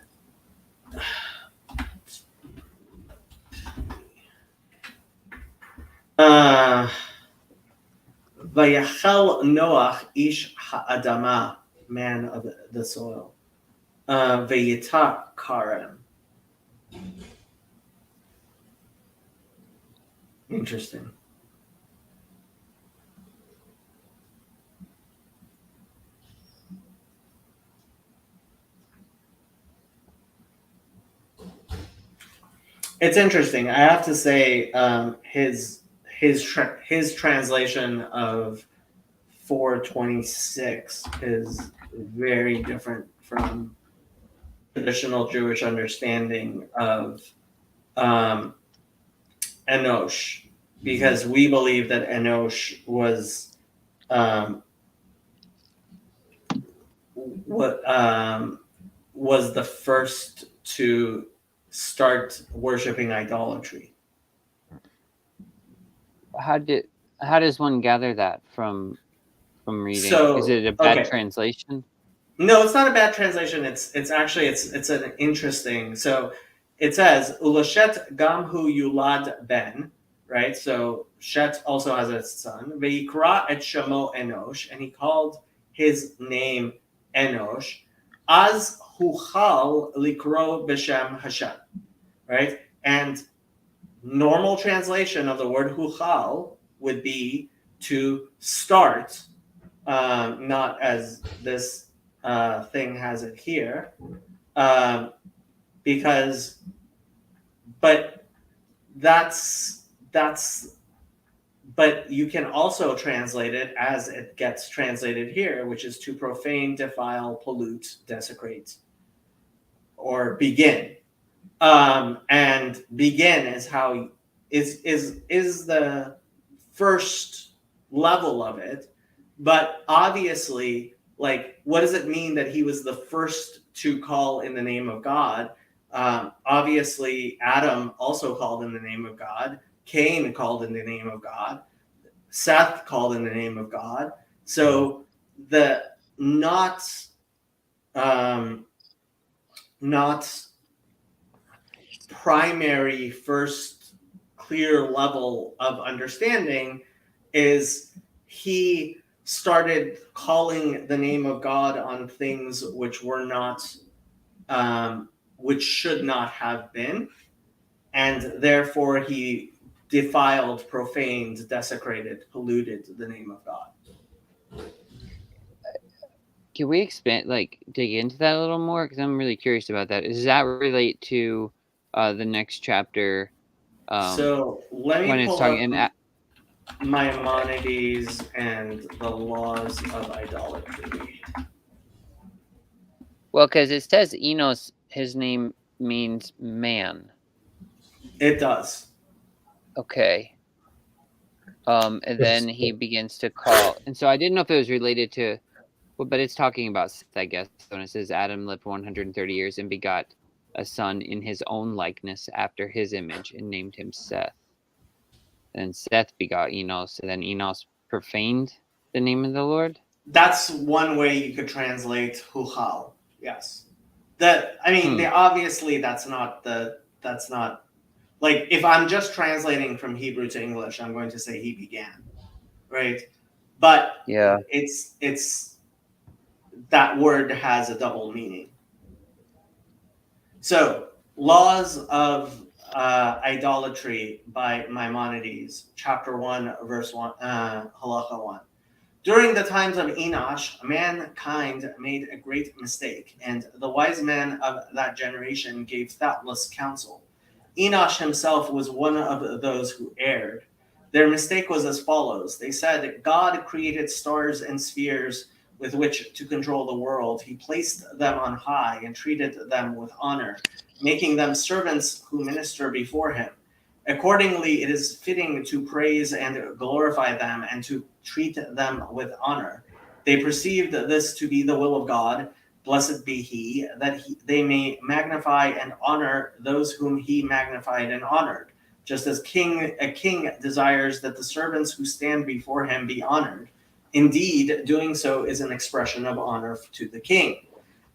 Vayachal Noach ish ha'adama, man of the soil. Vayita Karen. Interesting. It's interesting. I have to say, his translation of 4:26 is very different from traditional Jewish understanding of Enosh, because we believe that Enosh was the first to start worshiping idolatry. How does one gather that from reading? So, Is it a bad okay. translation? No, it's not a bad translation. It's actually it's an interesting. So it says Ulashet Gamhu Yulad Ben, right? So Shet also has a son. Veikra et Shemo Enosh, and he called his name Enosh. Az Huchal Likro B'Shem Hashem, right? And normal translation of the word Huchal would be to start, not as this thing has it here, because, but but you can also translate it as it gets translated here, which is to profane, defile, pollute, desecrate, or begin. And begin is how is the first level of it, but obviously, like, what does it mean that he was the first to call in the name of God? Obviously, Adam also called in the name of God. Cain called in the name of God. Seth called in the name of God. So the not primary first clear level of understanding is he started calling the name of God on things which were not, which should not have been, and therefore he defiled, profaned, desecrated, polluted the name of God. Can we expand, like, dig into that a little more? Because I'm really curious about that. Does that relate to the next chapter? So let me when it's pull talking up Maimonides and the laws of idolatry. Well, because it says Enos, his name means man. It does. Okay. And then he begins to call, and so I didn't know if it was related to, well, but it's talking about Seth, I guess. When it says Adam lived 130 years and begot a son in his own likeness after his image and named him Seth. And Seth begot Enos, and then Enos profaned the name of the Lord. That's one way you could translate Huchal. Yes. That, I mean, obviously that's not like, if I'm just translating from Hebrew to English, I'm going to say he began, right? But yeah, it's that word has a double meaning. So, laws of idolatry by Maimonides, chapter 1, verse 1, halacha 1. During the times of Enosh, mankind made a great mistake, and the wise men of that generation gave thoughtless counsel. Enosh himself was one of those who erred. Their mistake was as follows. They said, God created stars and spheres with which to control the world. He placed them on high and treated them with honor, making them servants who minister before him. Accordingly, it is fitting to praise and glorify them and to treat them with honor. They perceived this to be the will of God. Blessed be he, that they may magnify and honor those whom he magnified and honored, just as a king desires that the servants who stand before him be honored. Indeed, doing so is an expression of honor to the king.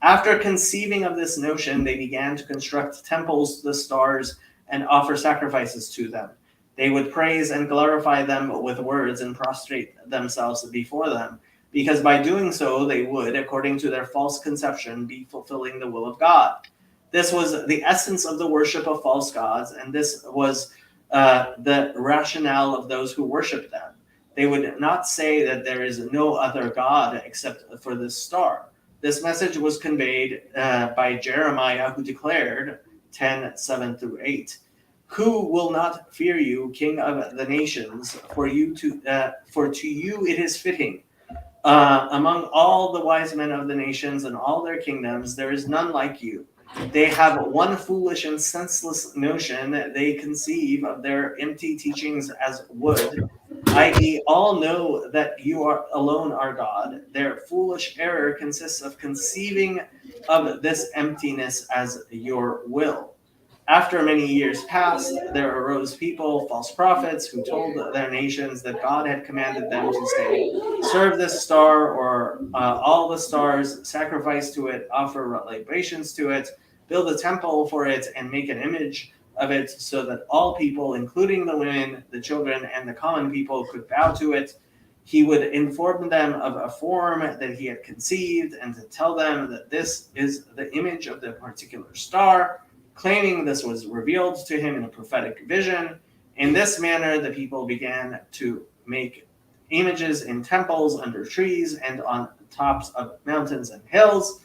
After conceiving of this notion, they began to construct temples to the stars and offer sacrifices to them. They would praise and glorify them with words and prostrate themselves before them, because by doing so they would, according to their false conception, be fulfilling the will of God. This was the essence of the worship of false gods, and this was the rationale of those who worship them. They would not say that there is no other God except for this star. This message was conveyed by Jeremiah, who declared, 10:7-8, who will not fear you, King of the nations? For to you it is fitting. Among all the wise men of the nations and all their kingdoms, there is none like you. They have one foolish and senseless notion. They conceive of their empty teachings as wood, i.e., all know that you are alone are God. Their foolish error consists of conceiving of this emptiness as your will. After many years passed, there arose people, false prophets, who told their nations that God had commanded them to say, serve this star or all the stars, sacrifice to it, offer libations to it, build a temple for it, and make an image of it, so that all people, including the women, the children, and the common people, could bow to it. He would inform them of a form that he had conceived, and to tell them that this is the image of the particular star, claiming this was revealed to him in a prophetic vision. In this manner, the people began to make images in temples, under trees, and on tops of mountains and hills.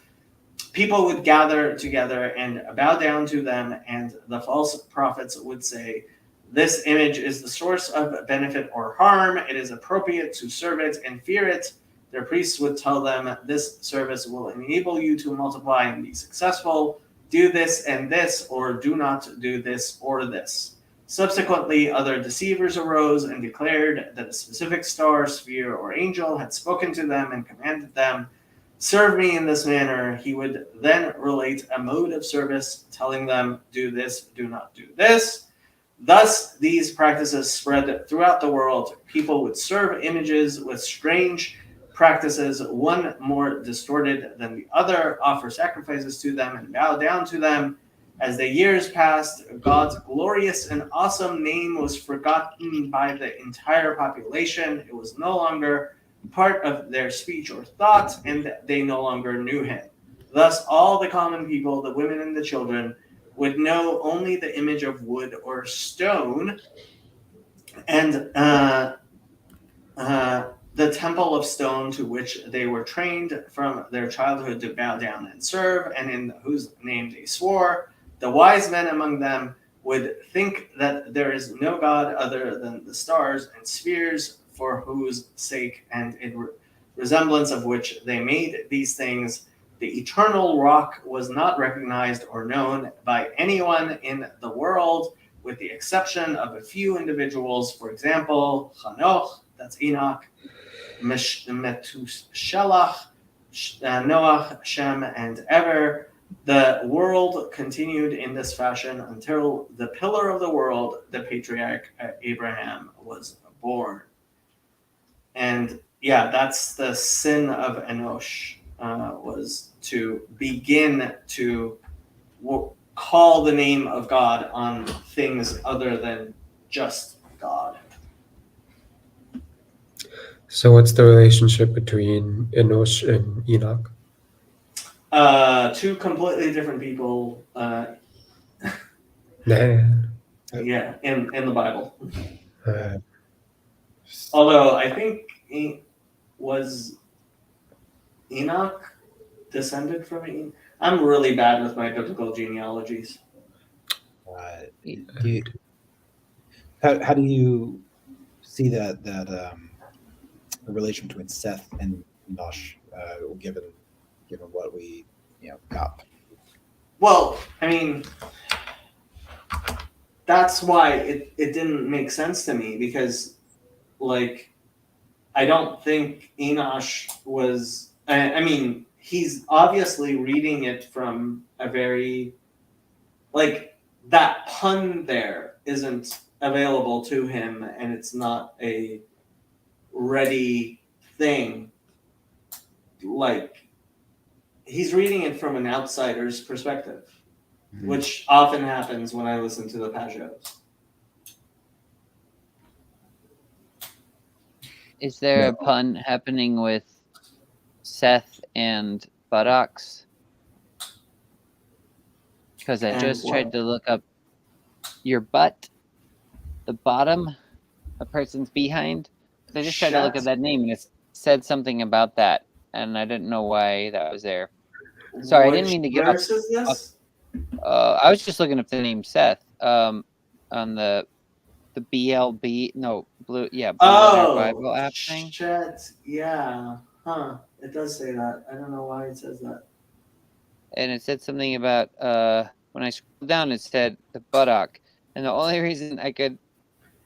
People would gather together and bow down to them, and the false prophets would say, this image is the source of benefit or harm. It is appropriate to serve it and fear it. Their priests would tell them, this service will enable you to multiply and be successful. Do this and this, or do not do this or this. Subsequently, other deceivers arose and declared that a specific star, sphere, or angel had spoken to them and commanded them, serve me in this manner. He would then relate a mode of service, telling them, do this, do not do this. Thus, these practices spread throughout the world. People would serve images with strange practices, one more distorted than the other, offer sacrifices to them and bow down to them. As the years passed, God's glorious and awesome name was forgotten by the entire population. It was no longer part of their speech or thought, and they no longer knew him. Thus, all the common people, the women and the children, would know only the image of wood or stone, and the temple of stone to which they were trained from their childhood to bow down and serve, and in whose name they swore. The wise men among them would think that there is no God other than the stars and spheres, for whose sake and in resemblance of which they made these things. The eternal rock was not recognized or known by anyone in the world, with the exception of a few individuals. For example, Hanoch, that's Enoch, Methuselah, Noah, Shem, and Eber. The world continued in this fashion until the pillar of the world, the patriarch Abraham, was born. And yeah, that's the sin of Enosh, was to begin to call the name of God on things other than just God. So what's the relationship between Enosh and Enoch? Two completely different people. Man. Yeah, in the Bible. Uh, Although I think was Enoch descended from Enoch? I'm really bad with my biblical genealogies. How do you see that the relation between Seth and Enosh, given what we got? Well, I mean, that's why it didn't make sense to me, because like I don't think Enosh was, I mean, he's obviously reading it from a very, like, that pun there isn't available to him, and it's not a ready thing. Like, he's reading it from an outsider's perspective, which often happens when I listen to the Pageos. Is there a pun happening with Seth and buttocks? Because I And just what? tried to look up your butt, the bottom, a person's behind. I just tried to look Shet? at that name, and it said something about that, and I didn't know why that was there. Sorry, I didn't Which mean to get verse is this? I was just looking up the name Seth on the BLB, no, Blue, yeah, Blue Letter Bible app thing. Chet, yeah. Huh. It does say that. I don't know why it says that. And it said something about when I scrolled down, it said the buttock, and the only reason I could,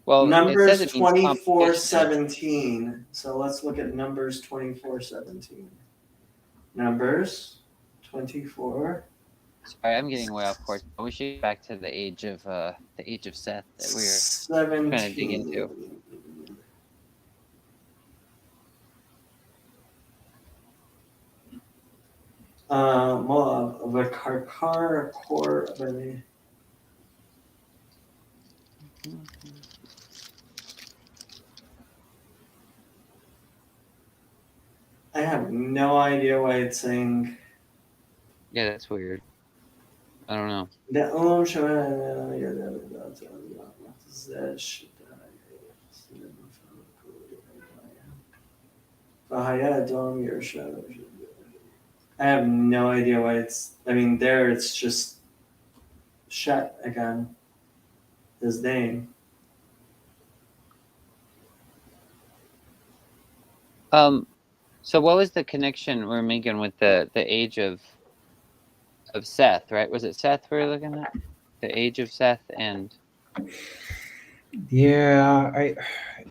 well, Numbers it says it means competition. 24:17. So let's look at Numbers 24:17. Numbers 24. Sorry, I'm getting way off course. We should get back to the age of Seth that we were 17. trying to dig into. Vakar core ability. I have no idea why it's saying Yeah, that's weird. I don't know. the I have no idea why it's. I mean, there it's just Shet again. His name. So what was the connection we're making with the age of Seth, right? Was it Seth we were looking at? The age of Seth and Yeah,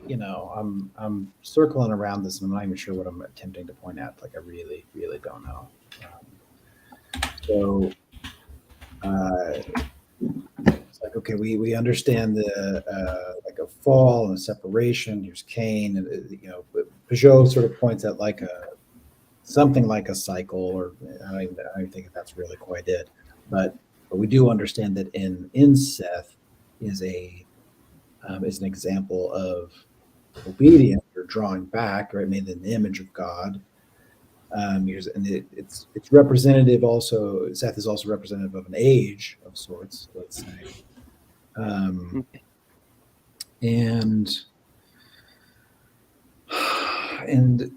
I'm circling around this, and I'm not even sure what I'm attempting to point at. Like, I really, really don't know. So, it's like, okay, we understand the like a fall and a separation. Here's Cain, and but Peugeot sort of points at like something like a cycle, or I don't think that's really quite it. But we do understand that in Seth is an example of obedience or drawing back, right? Made in the image of God. It's representative also. Seth is also representative of an age of sorts, let's say. And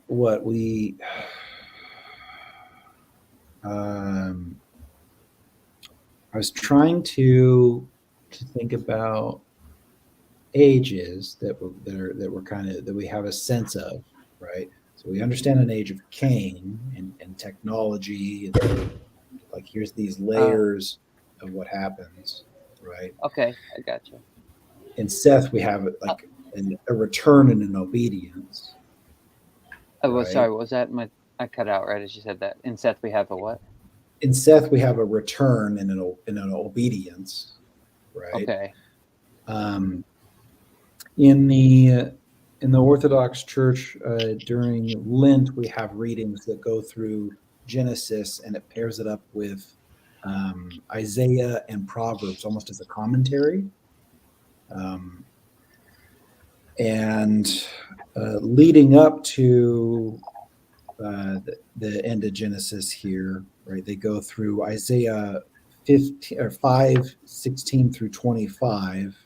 what we I was trying to think about ages that we have a sense of, right? So we understand an age of Cain and technology, and like here's these layers of what happens, right? okay, I gotcha. In Seth, we have like a return and an obedience. Oh, well, Right. sorry, what was that? I cut out right as you said that. In Seth, we have a what? In Seth, we have a return and an obedience, right? Okay. In the Orthodox Church, during Lent, we have readings that go through Genesis, and it pairs it up with Isaiah and Proverbs, almost as a commentary. And leading up to the end of Genesis here, right? They go through Isaiah 15 or 5:16 through 25,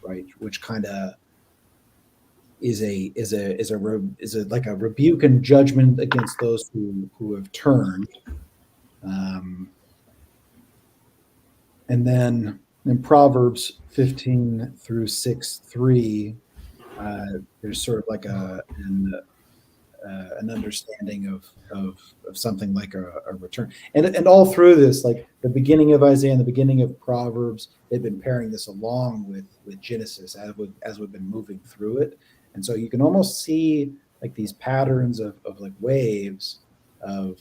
right? Which kind of is like a rebuke and judgment against those who have turned. And then in Proverbs 15 through 6:3, there's sort of like an understanding of something like a return, and all through this, like the beginning of Isaiah and the beginning of Proverbs, they've been pairing this along with Genesis as we've been moving through it, and so you can almost see like these patterns of like waves of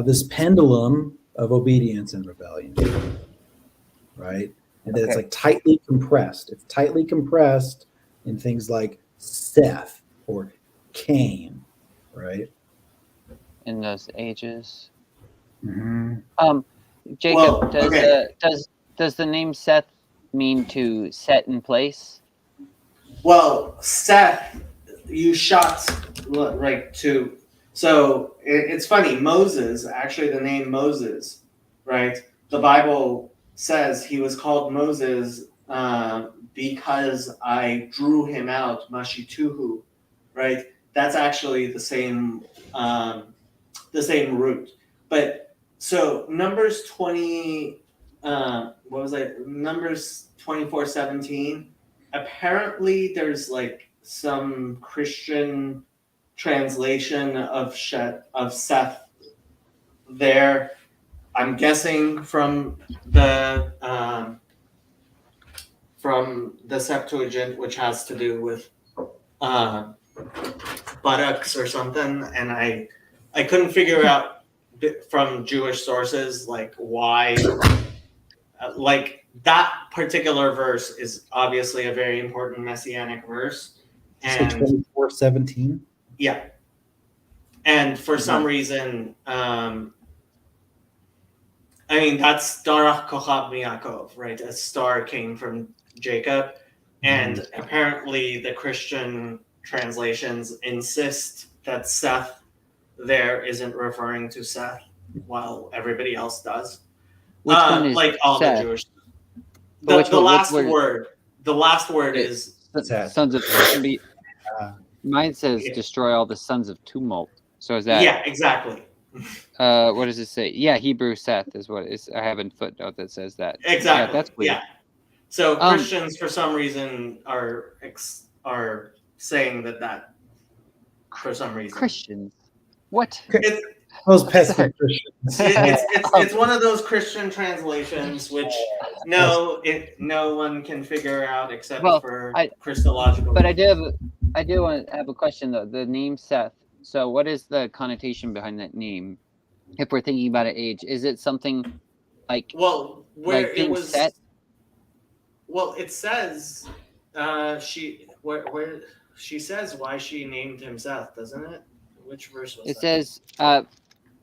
this pendulum of obedience and rebellion, right? And then it's like tightly compressed. It's tightly compressed in things like Seth or Cain, right? In those ages. Mm-hmm. Jacob, Well, does the name Seth mean to set in place? Well, Seth, you shot right to. So it's funny. Moses, actually, the name Moses, right? The Bible says he was called Moses because I drew him out, Mashituhu, right? That's actually the same root. But so Numbers 20, what was that? Numbers 24:17. Apparently, there's like some Christian translation of Seth there. I'm guessing from the Septuagint, which has to do with buttocks or something, and I couldn't figure out from Jewish sources like why. Like that particular verse is obviously a very important messianic verse, and 24:17. yeah, and for some reason, I mean that's Darach Kochab Yaakov, right? A star came from Jacob, and apparently the Christian translations insist that Seth there isn't referring to Seth, while everybody else does. Which one is like all Seth? the Jewish? But which The one- what last word. The last word is Seth. Sons of mine says Yeah. destroy all the sons of tumult. So is that yeah, exactly. what does it say? Yeah, Hebrew Seth is what it is. I have a footnote that says that. Exactly. Yeah, that's weird. Yeah. So Um, Christians, for some reason, are saying that for some reason. Christians. What? It's, Those pesky Christians. it's one of those Christian translations which no one can figure out except Well, for I- Christological. But I do want to have a question though. The name Seth. So what is the connotation behind that name? If we're thinking about an age, is it something like Well, where like it being was. set? Well, it says where she says why she named him Seth, doesn't it? Which verse was It that? says,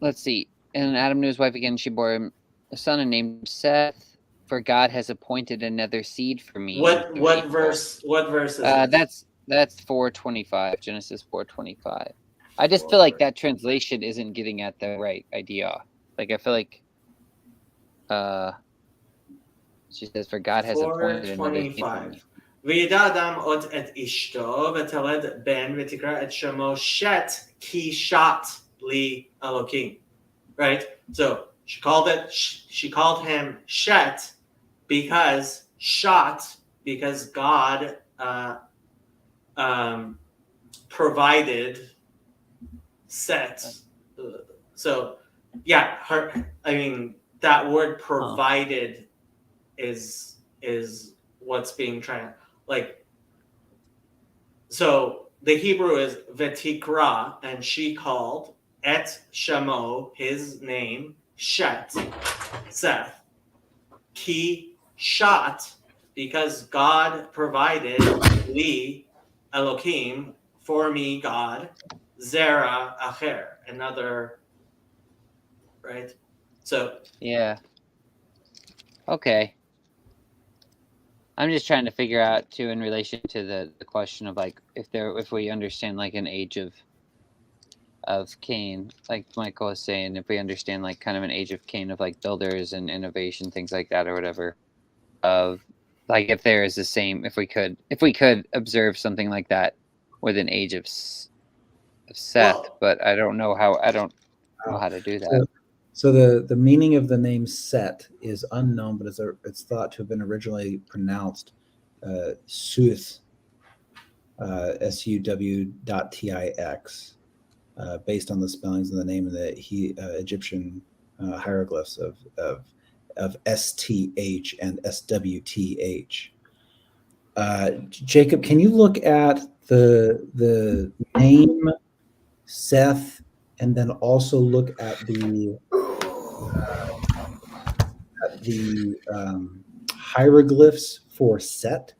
let's see. And Adam knew his wife again. She bore him a son and named him Seth. For God has appointed another seed for me. What through Abel. verse? What verse is it? That's 425. Genesis 425. I just feel like that translation isn't getting at the right idea. Like I feel like, she says, for God has appointed another seed for 425. me. וידע אדם עוד את אשתו ותלד בן ותקרא את שמו שת כי שת לי אלוקים. Right? So she called him Shet because God provided Set. So yeah, that word provided is what's being so the Hebrew is Vetikra, and she called et Shamo, his name, Shet, Seth, ki Shat, because God provided li Elohim, for me, God, Zera Acher, another, right? So Yeah. Okay. I'm just trying to figure out too, in relation to the question of like if we understand like an age of Cain, like Michael was saying, if we understand like kind of an age of Cain of like builders and innovation, things like that or whatever, of like if there is the same, if we could observe something like that with an age of Seth, Well- but I don't know how to do that. So the meaning of the name Set is unknown, but it's thought to have been originally pronounced Suth, SUW.TIX, based on the spellings of the name of the Egyptian hieroglyphs of STH and SWTH. Jacob, can you look at the name Seth and then also look at the hieroglyphs for Set?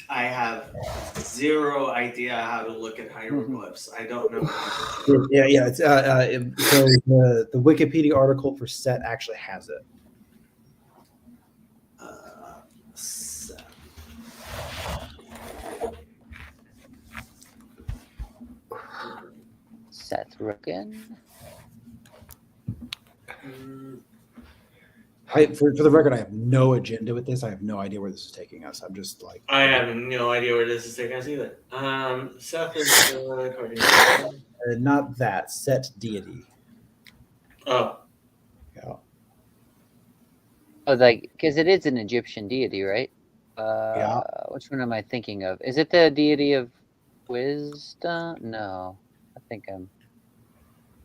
I have zero idea how to look at hieroglyphs. I don't know. Yeah. It's, so the Wikipedia article for Set actually has it. Seth Rogen. For the record, I have no agenda with this. I have no idea where this is taking us. I'm just like, I have no idea where this is taking us either. Seth is according to not that Set deity. oh, Yeah. Oh, like because it is an Egyptian deity, right? Yeah. Which one am I thinking of? Is it the deity of wisdom? No, I think I'm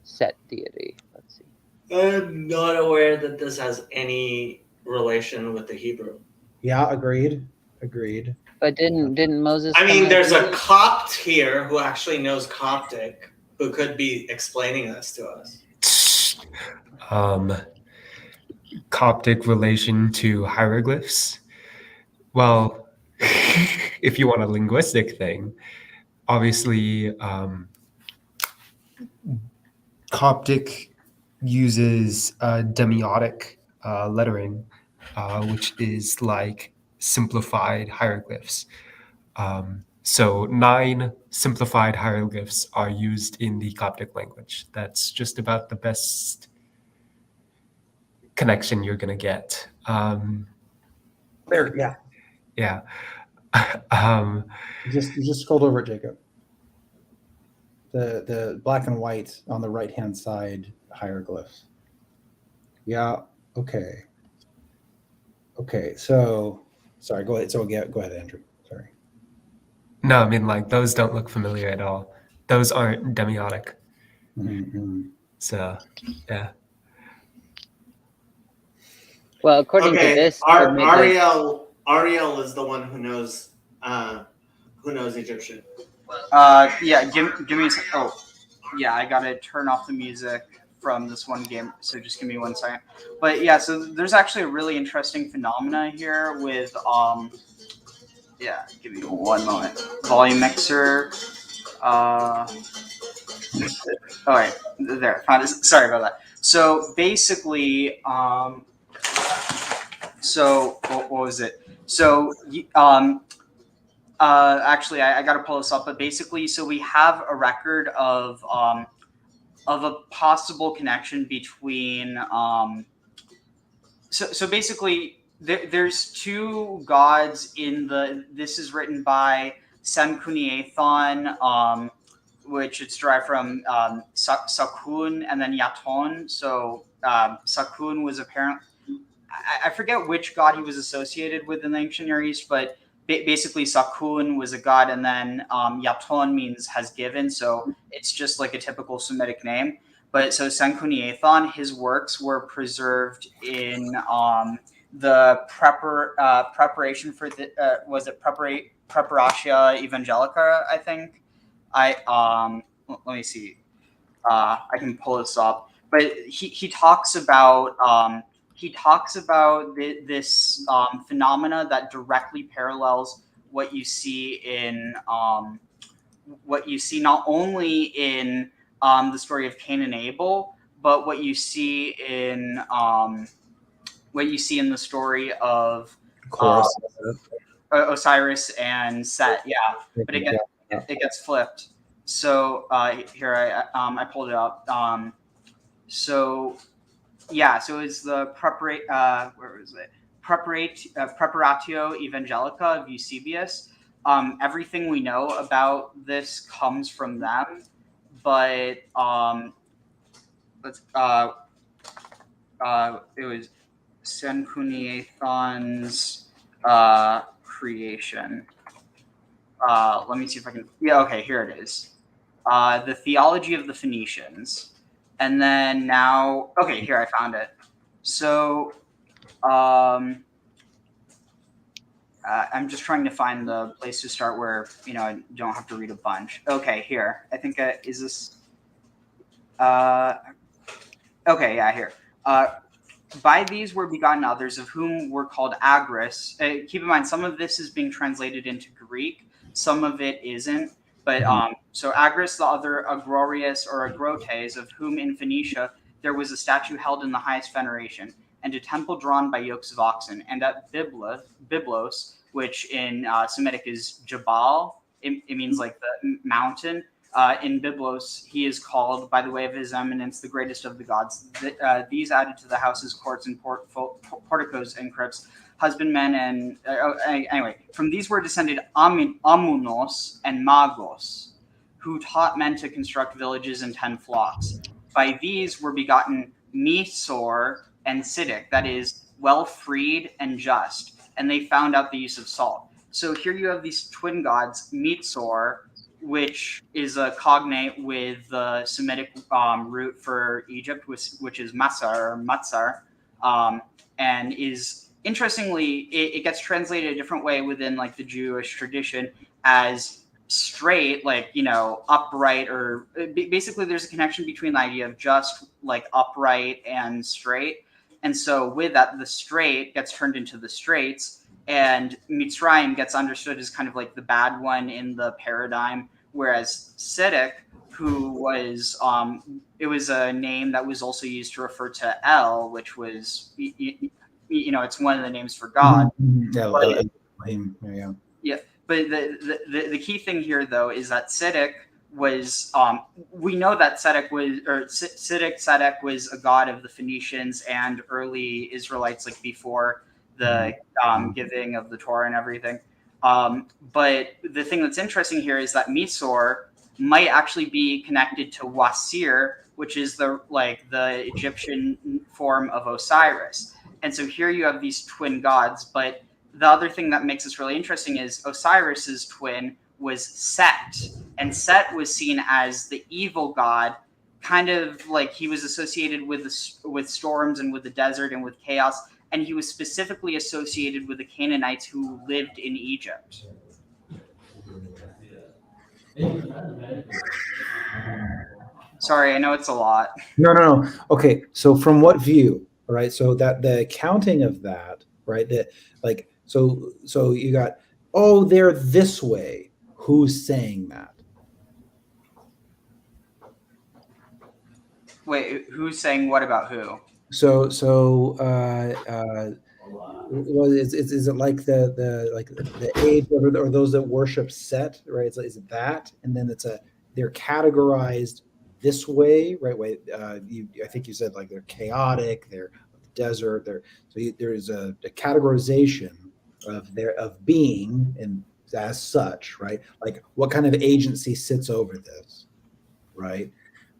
Set deity. Let's see. I'm not aware that this has any relation with the Hebrew. Yeah, agreed. But didn't Moses? I come mean, out there's a with- Copt here who actually knows Coptic who could be explaining this to us. Coptic relation to hieroglyphs. Well, if you want a linguistic thing, obviously, Coptic uses demiotic lettering, which is like simplified hieroglyphs. So 9 simplified hieroglyphs are used in the Coptic language. That's just about the best connection you're gonna get. There, yeah. Yeah. um, You just scrolled over it, Jacob. The black and white on the right hand side hieroglyphs. Yeah. Okay. Okay. So sorry. Go ahead. So go ahead, Andrew. Sorry. no, I mean, like, those don't look familiar at all. Those aren't demiotic. Mm-hmm. So, yeah. Well, according to Okay, this, it made, like, Ariel is the one who knows Egyptian. Yeah, give me a sec. Oh, yeah, I gotta turn off the music from this one game, so just give me 1 second. But yeah, so there's actually a really interesting phenomena here with yeah, give me 1 moment. Volume mixer. Oh wait, there, found it. Sorry about that. So basically, so what was it? So actually, I got to pull this up, but basically, so we have a record of a possible connection between. So basically, there's 2 gods in the. This is written by Senkuniathon, which it's derived from Sakun and then Yaton. So Sakun was apparently. I forget which god he was associated with in the ancient Near East, but basically Sakun was a god, and then Yaton means has given, so it's just like a typical Semitic name. But so Senkuniathon, his works were preserved in the preparation for the was it Preparatio Evangelica, I think. Let me see. I can pull this up, but he talks about this phenomena that directly parallels what you see in not only in the story of Cain and Abel, but what you see in the story of Osiris and Set. Yeah, but it gets flipped. So here I pulled it up. So yeah, so it's the where was it? Preparatio Evangelica of Eusebius. Everything we know about this comes from them, but it was Senkuniathon's creation. Let me see if I can. Yeah, okay, here it is. The Theology of the Phoenicians. And then now, okay, here I found it. So, I'm just trying to find the place to start where I don't have to read a bunch. Okay, here. I think is this. Okay, yeah, here. By these were begotten others, of whom were called Agris. Keep in mind, some of this is being translated into Greek. Some of it isn't. But so Agris, the other Agrorius or Agrotes, of whom in Phoenicia there was a statue held in the highest veneration, and a temple drawn by yokes of oxen. And at Byblos, which in Semitic is Jabal, it means like the mountain. In Byblos, he is called, by the way of his eminence, the greatest of the gods. These added to the houses, courts, and porticos and crypts, husbandmen, and anyway, from these were descended Amunos and Magos, who taught men to construct villages and tend flocks. By these were begotten Misor and Siddiq, that is, well freed and just, and they found out the use of salt. So here you have these twin gods, Mitsor, which is a cognate with the Semitic root for Egypt, which is Masar or Matsar, and is interestingly, it gets translated a different way within like the Jewish tradition as straight, like, you know, upright, or basically there's a connection between the idea of just like upright and straight. And so with that, the straight gets turned into the straits, and Mitzrayim gets understood as kind of like the bad one in the paradigm, whereas Siddiq, who was it was a name that was also used to refer to El, which was you know, it's one of the names for God. Yeah, But- yeah. But the key thing here, though, is that Siddiq was we know that Sedek was a god of the Phoenicians and early Israelites, like before the giving of the Torah and everything. But the thing that's interesting here is that Misor might actually be connected to Wasir, which is the Egyptian form of Osiris. And so here you have these twin gods. But the other thing that makes this really interesting is Osiris's twin was Set, and Set was seen as the evil god, kind of like he was associated with storms and with the desert and with chaos, and he was specifically associated with the Canaanites who lived in Egypt. Sorry, I know it's a lot. No. Okay, so from what view, right? So that the accounting of that, right? That like so you got, oh, they're this way. Who's saying that? Wait, who's saying what about who? Is it like the age or those that worship Set, right? Is it that, and then they're categorized this way, right? Way I think you said like they're chaotic, they're desert, there's a categorization of being and as such, right? Like what kind of agency sits over this, right?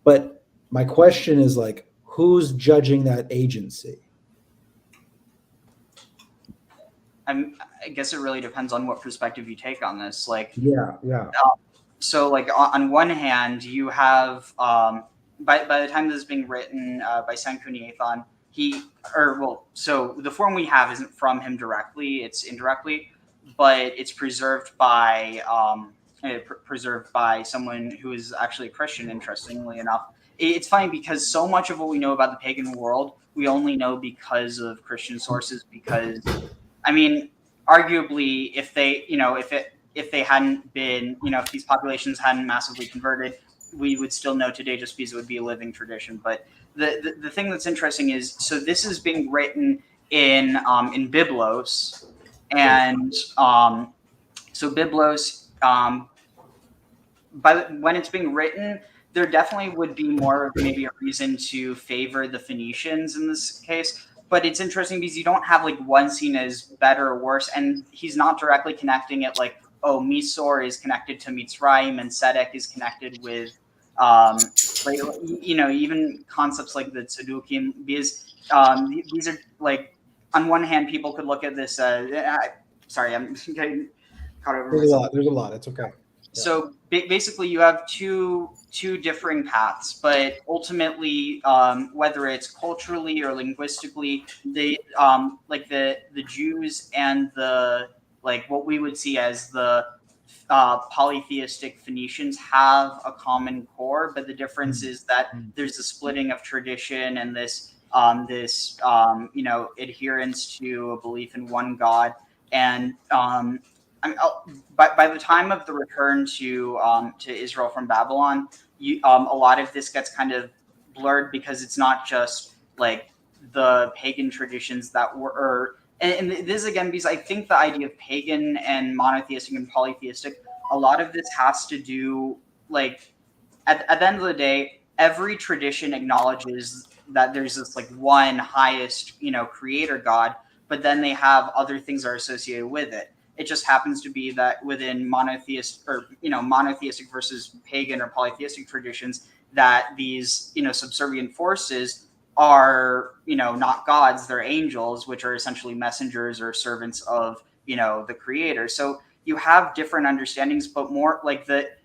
But my question is like, who's judging that agency? I guess it really depends on what perspective you take on this. Like, Yeah. So, like, on one hand, you have by the time this is being written by Sanchuniathon, so the form we have isn't from him directly; it's indirectly, but it's preserved by someone who is actually a Christian. Interestingly enough, it's funny because so much of what we know about the pagan world we only know because of Christian sources. Because, I mean, arguably, if they hadn't been, if these populations hadn't massively converted, we would still know today just because it would be a living tradition. But the thing that's interesting is, so this is being written in Biblos, and so Biblos, when it's being written, there definitely would be more of maybe a reason to favor the Phoenicians in this case. But it's interesting because you don't have like one scene as better or worse, and he's not directly connecting it like, oh, Misor is connected to Mitzrayim and Sedek is connected with, even concepts like the Tzedukim, because these are like, on one hand, people could look at this. Sorry, I'm getting caught over myself. There's a lot. It's okay. So basically, you have two differing paths, but ultimately, whether it's culturally or linguistically, the Jews and the what we would see as the polytheistic Phoenicians have a common core, but the difference is that there's a splitting of tradition and this adherence to a belief in one God. And by the time of the return to Israel from Babylon, a lot of this gets kind of blurred because it's not just like the pagan traditions that were. And this again, because I think the idea of pagan and monotheistic and polytheistic, a lot of this has to do like at the end of the day, every tradition acknowledges that there's this like one highest, creator God, but then they have other things that are associated with it. It just happens to be that within monotheistic versus pagan or polytheistic traditions, that these, subservient forces are, not gods, they're angels, which are essentially messengers or servants of, the creator. So you have different understandings, but more like that,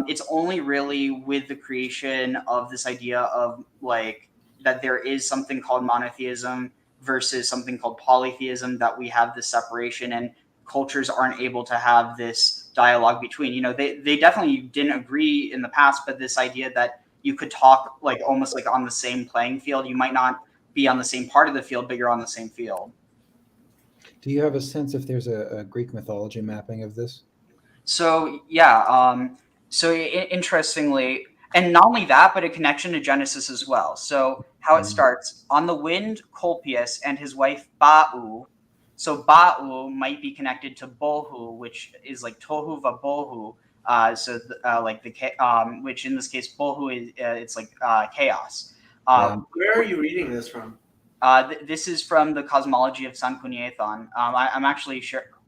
it's only really with the creation of this idea of like, that there is something called monotheism versus something called polytheism, that we have this separation and cultures aren't able to have this dialogue between. They definitely didn't agree in the past, but this idea that you could talk like almost like on the same playing field. You might not be on the same part of the field, but you're on the same field. Do you have a sense if there's a Greek mythology mapping of this? So yeah, interestingly, and not only that, but a connection to Genesis as well. So how it starts: on the wind, Colpius and his wife Ba'u. So Ba'u might be connected to Bohu, which is like Tohu Vabohu. Which in this case Bohu is it's like chaos. Where are you reading this from? This is from the Cosmology of San Cuneighton. I'm actually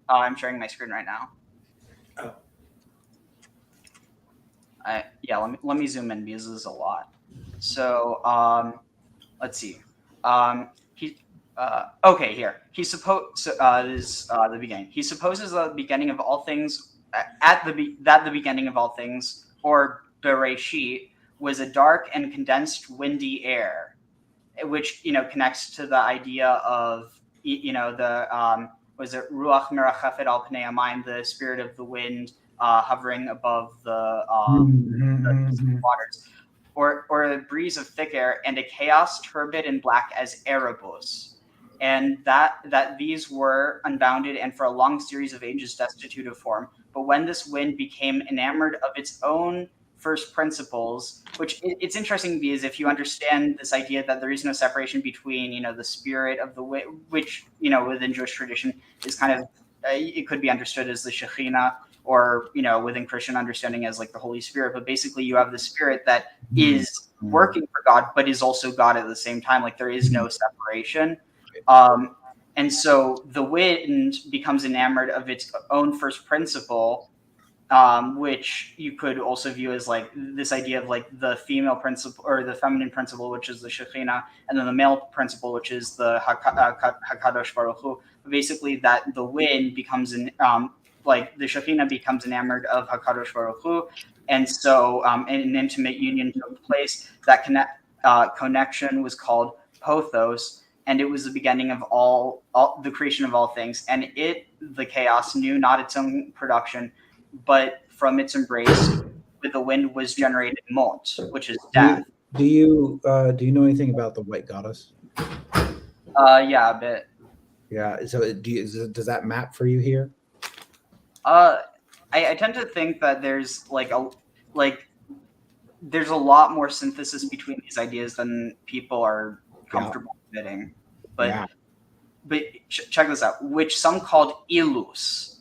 I'm sharing my screen right now. Oh. Let me zoom in because this is a lot. So let's see. Okay, here. This is the beginning. He supposes that the beginning of all things, that the beginning of all things, or Bereshit, was a dark and condensed windy air, which connects to the idea of was it Ruach Merachefet al Pnei Hamayim, the spirit of the wind hovering above the waters, or a breeze of thick air, and a chaos turbid and black as Erebus. And that these were unbounded and for a long series of ages destitute of form. But when this wind became enamored of its own first principles, which it's interesting because if you understand this idea that there is no separation between the spirit of the wind, which within Jewish tradition is kind of it could be understood as the Shekhinah, or within Christian understanding as like the Holy Spirit. But basically you have the spirit that is working for God but is also God at the same time. Like there is no separation. And so the wind becomes enamored of its own first principle, which you could also view as like this idea of like the female principle or the feminine principle, which is the Shekhinah, and then the male principle, which is the Hakadosh Baruch Hu. Basically, that the wind becomes like the Shekhinah becomes enamored of Hakadosh Baruch Hu, and so an intimate union took place. That connection was called Pothos. And it was the beginning of all the creation of all things. And the chaos, knew not its own production, but from its embrace with the wind was generated Mot, which is death. Do you know anything about the white goddess? Yeah, a bit. Yeah. So does that map for you here? I tend to think that there's there's a lot more synthesis between these ideas than people are comfortable admitting. But check this out, which some called Ilus,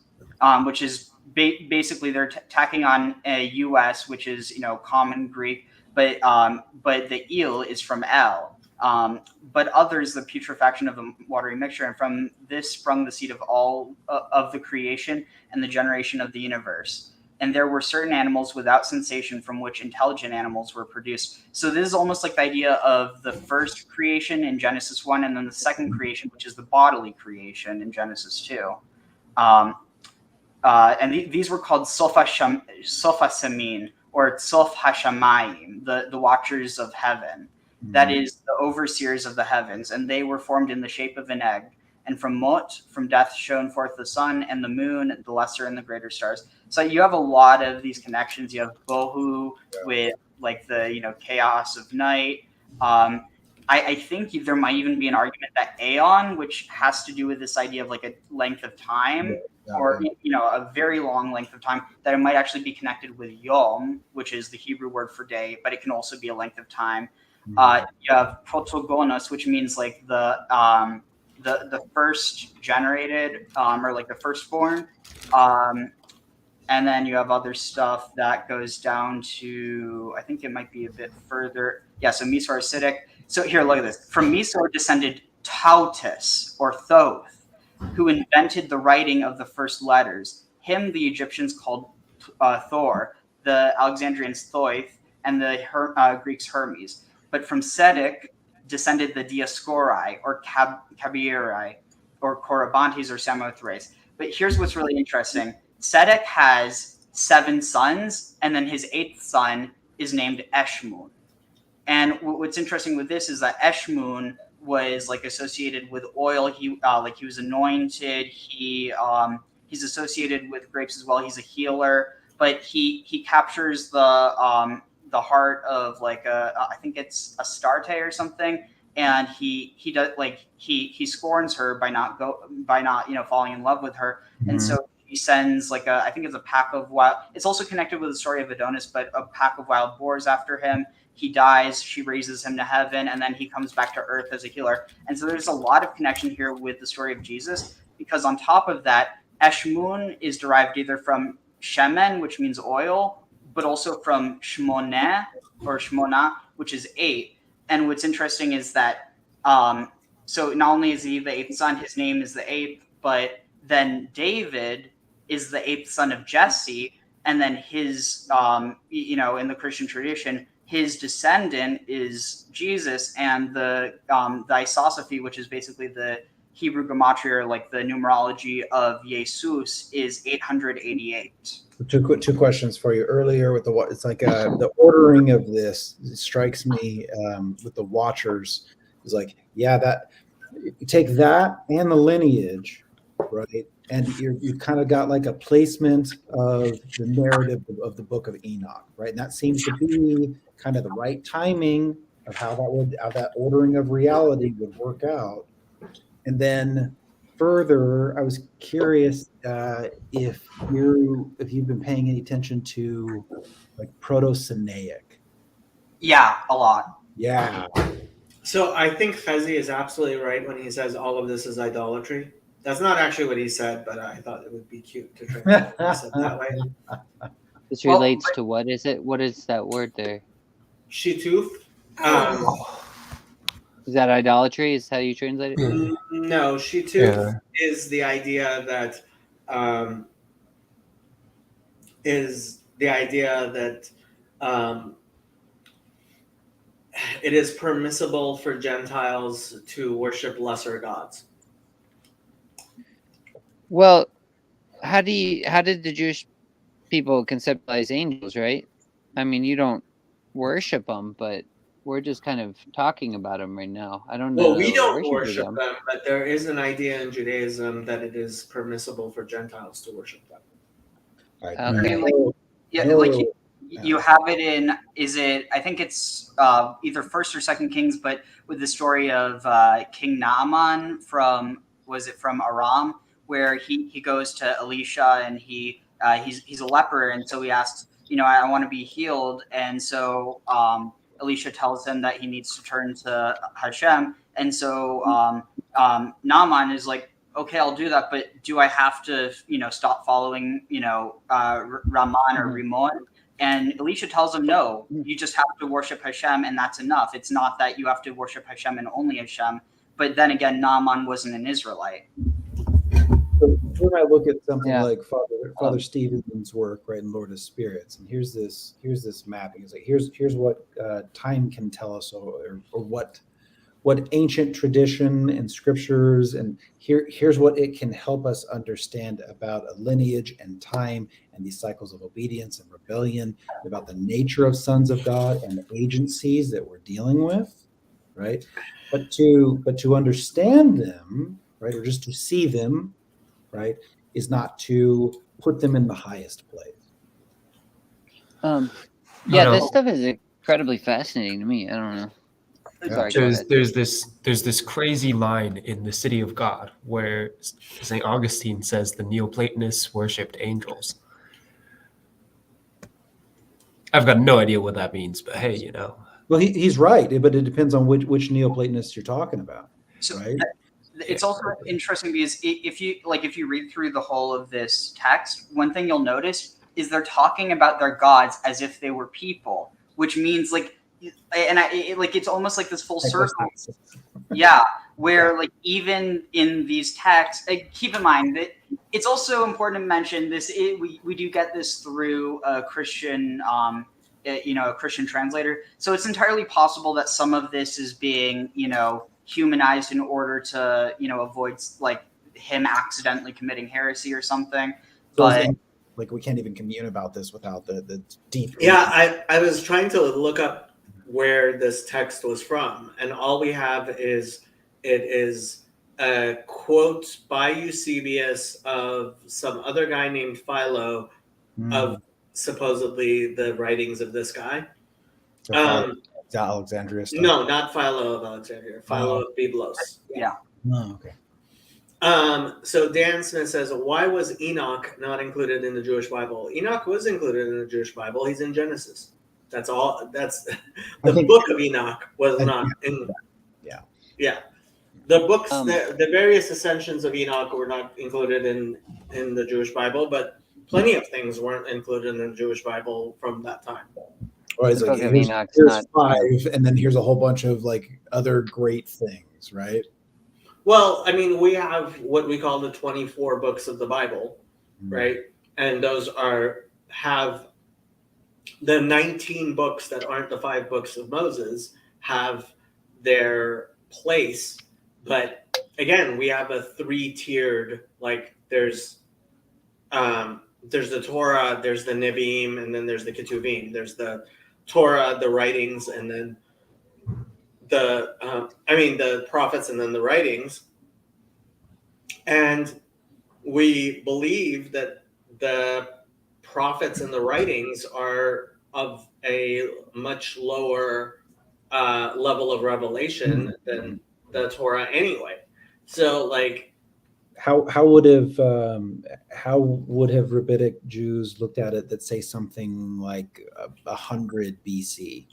which is basically they're tacking on a US, which is common Greek, but the Il is from El. But others, the putrefaction of the watery mixture, and from this sprung the seed of all of the creation and the generation of the universe. And there were certain animals without sensation from which intelligent animals were produced. So this is almost like the idea of the first creation in Genesis 1, and then the second creation, which is the bodily creation in Genesis 2. And these were called Sofa Samin, or Tsof Hashamayim, the watchers of heaven. That is the overseers of the heavens. And they were formed in the shape of an egg. And from Mot, from death, shone forth the sun and the moon, the lesser and the greater stars. So you have a lot of these connections. You have Bohu with like the chaos of night. I think there might even be an argument that Aeon, which has to do with this idea of like a length of time, or a very long length of time, that it might actually be connected with Yom, which is the Hebrew word for day, but it can also be a length of time. You have Protogonos, which means like the first generated, or like the firstborn. And then you have other stuff that goes down to, I think it might be a bit further. Yeah, so Misor Acidic. So here, look at this. From Misor descended Tautus, or Thoth, who invented the writing of the first letters. Him the Egyptians called Thor, the Alexandrians Thoith, and the Greeks Hermes. But from Sedic descended the Dioscuri, or Cabiri, or Corybantes, or Samothrace. But here's what's really interesting. Sedic has 7 sons, and then his 8th son is named Eshmun. And what's interesting with this is that Eshmun was like associated with oil. He like he was anointed. He's associated with grapes as well. He's a healer, but he captures the heart of like I think it's Astarte or something, and he does like he scorns her by not falling in love with her, and so he sends like I think it's a pack of wild. It's also connected with the story of Adonis, but a pack of wild boars after him. He dies, she raises him to heaven, and then he comes back to earth as a healer. And so there's a lot of connection here with the story of Jesus, because on top of that, Eshmun is derived either from shemen, which means oil, but also from shmoneh or shmona, which is 8. And what's interesting is that so not only is he the 8th son, his name is the 8th, but then David is the 8th son of Jesse, and then his in the Christian tradition, his descendant is Jesus, and the isosophy, which is basically the Hebrew gematria, or like the numerology of Jesus, is 888. Two questions for you earlier with it's like the ordering of this strikes me with the Watchers is like, yeah, that you take that and the lineage, right? And you kind of got like a placement of the narrative of the Book of Enoch, right? And that seems to be kind of the right timing of how that ordering of reality would work out. And then further, I was curious if you've been paying any attention to like Proto-Sinaic. Yeah, a lot. Yeah. So I think Fezi is absolutely right when he says all of this is idolatry. That's not actually what he said, but I thought it would be cute to translate it that way. This relates to what is it? What is that word there? Shituf. Is that idolatry? Is how you translate it? No, Shituf is the idea that it is permissible for Gentiles to worship lesser gods. Well, how did the Jewish people conceptualize angels, right? I mean, you don't worship them, but we're just kind of talking about them right now. I don't know. Well, we don't worship them, but there is an idea in Judaism that it is permissible for Gentiles to worship them. Right. Okay. You have it in, I think it's either First or Second Kings, but with the story of King Naaman from Aram, where he goes to Elisha, and he's a leper, and so he asks, I want to be healed, and so Elisha tells him that he needs to turn to Hashem, and so Naaman is like, okay, I'll do that, but do I have to stop following Raman or Rimon? And Elisha tells him, no, you just have to worship Hashem, and that's enough. It's not that you have to worship Hashem and only Hashem. But then again, Naaman wasn't an Israelite. So when I look at something like Father Stevenson's work, right, in Lord of Spirits, and here's this mapping. It's like here's what time can tell us, or what ancient tradition and scriptures, and here's what it can help us understand about a lineage and time and these cycles of obedience and rebellion, about the nature of sons of God and the agencies that we're dealing with, right? But to understand them, right, or just to see them, right, is not to put them in the highest place. This stuff is incredibly fascinating to me. I don't know. Yeah. There's this crazy line in The City of God where St. Augustine says the Neoplatonists worshipped angels. I've got no idea what that means, but hey, Well, he's right, but it depends on which Neoplatonists you're talking about. So right? It's also interesting because if you read through the whole of this text, one thing you'll notice is they're talking about their gods as if they were people, which means it's almost like this full circle. Yeah, where like even in these texts, keep in mind that it's also important to mention this. We do get this through a Christian, a Christian translator. So it's entirely possible that some of this is being, humanized in order to, avoid like him accidentally committing heresy or something. But like we can't even commune about this without the deep. Yeah, I was trying to look up where this text was from, and all we have is it is a quote by Eusebius of some other guy named Philo of supposedly the writings of this guy. So Philo, the Alexandria stuff. No, not Philo of Alexandria. Philo of Byblos. Yeah. Oh, okay. So Dan Smith says, why was Enoch not included in the Jewish Bible? Enoch was included in the Jewish Bible. He's in Genesis. That's all. That's the book of Enoch was not in. Yeah. The books, the various ascensions of Enoch were not included in the Jewish Bible, but plenty of things weren't included in the Jewish Bible from that time. Or it's The like, Book of here's, Enoch's here's not- 5, and then here's a whole bunch of like other great things, right? Well, I mean, we have what we call the 24 books of the Bible, right? And those have the 19 books that aren't the 5 books of Moses have their place. But again, we have a 3-tiered, like there's the Torah, there's the Nevi'im, and then there's the Ketuvim. There's the Torah, the writings, and then the prophets, and then the writings. And we believe that the prophets and the writings are of a much lower level of revelation than the Torah anyway. So like, How would have rabbinic Jews looked at it that say something like 100 BC,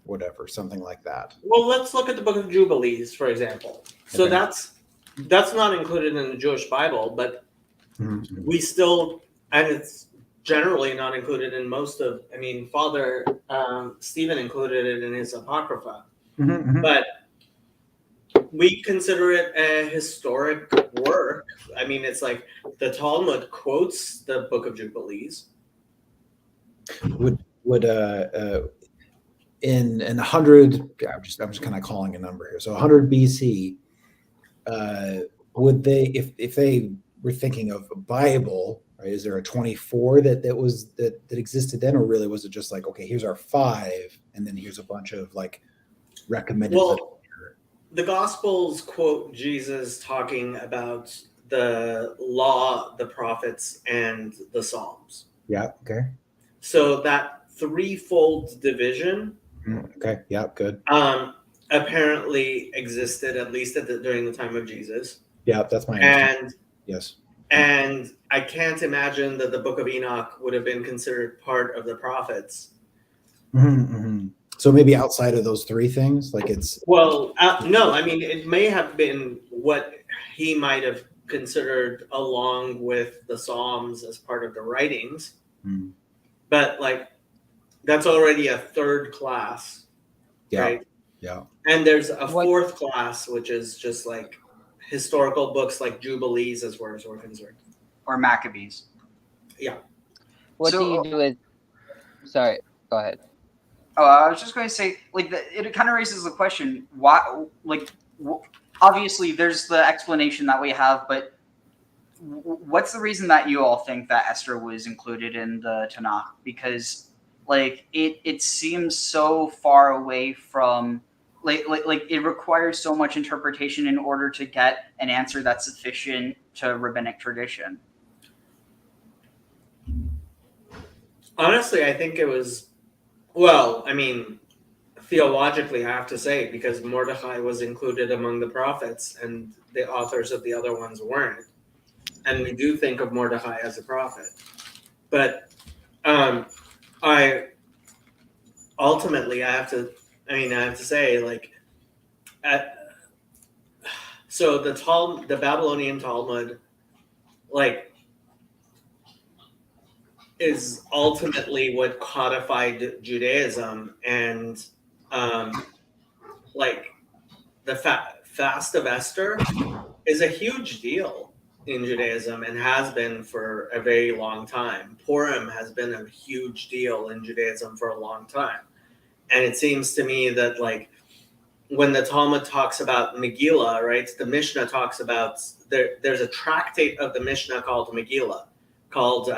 whatever, something like that? well, let's look at the Book of Jubilees, for example. So Okay. that's not included in the Jewish Bible, but we still, and it's generally not included in most of. I mean, Father Stephen included it in his Apocrypha, but we consider it a historic work. I mean, it's like the Talmud quotes the Book of Jubilees. Would in 100, I'm just kind of calling a number here. So 100 BC, would they, if they were thinking of a Bible, right? Is there a 24 that existed then, or really was it just like, okay, here's our 5, and then here's a bunch of like recommended? Well, the Gospels quote Jesus talking about the law, the prophets, and the Psalms. Yeah. Okay. So that threefold division Okay. Yeah. Good. apparently existed at least during the time of Jesus. Yeah, that's my understanding. And Yes. and I can't imagine that the Book of Enoch would have been considered part of the prophets. So maybe outside of those 3 things, like it's Well, no, I mean, it may have been what he might have considered along with the Psalms as part of the writings. But like, that's already a 3rd class, yeah, right? yeah. And there's a 4th class, which is just like historical books like Jubilees, as far as we're concerned. Or Maccabees. What So- do you do with? Sorry, go ahead. Oh, I was just going to say, like, it kind of raises the question: why? Like, obviously, there's the explanation that we have, but what's the reason that you all think that Esther was included in the Tanakh? Because, like, it seems so far away from, like it requires so much interpretation in order to get an answer that's sufficient to rabbinic tradition. Honestly, I think it was, well, I mean, theologically, I have to say, because Mordecai was included among the prophets and the authors of the other ones weren't. And we do think of Mordecai as a prophet. But I have to say, like, so the Babylonian Talmud, like, is ultimately what codified Judaism, and like the fast of Esther is a huge deal in Judaism and has been for a very long time. Purim has been a huge deal in Judaism for a long time. And it seems to me that, like, when the Talmud talks about Megillah, right, the Mishnah talks about, there's a tractate of the Mishnah called Megillah, called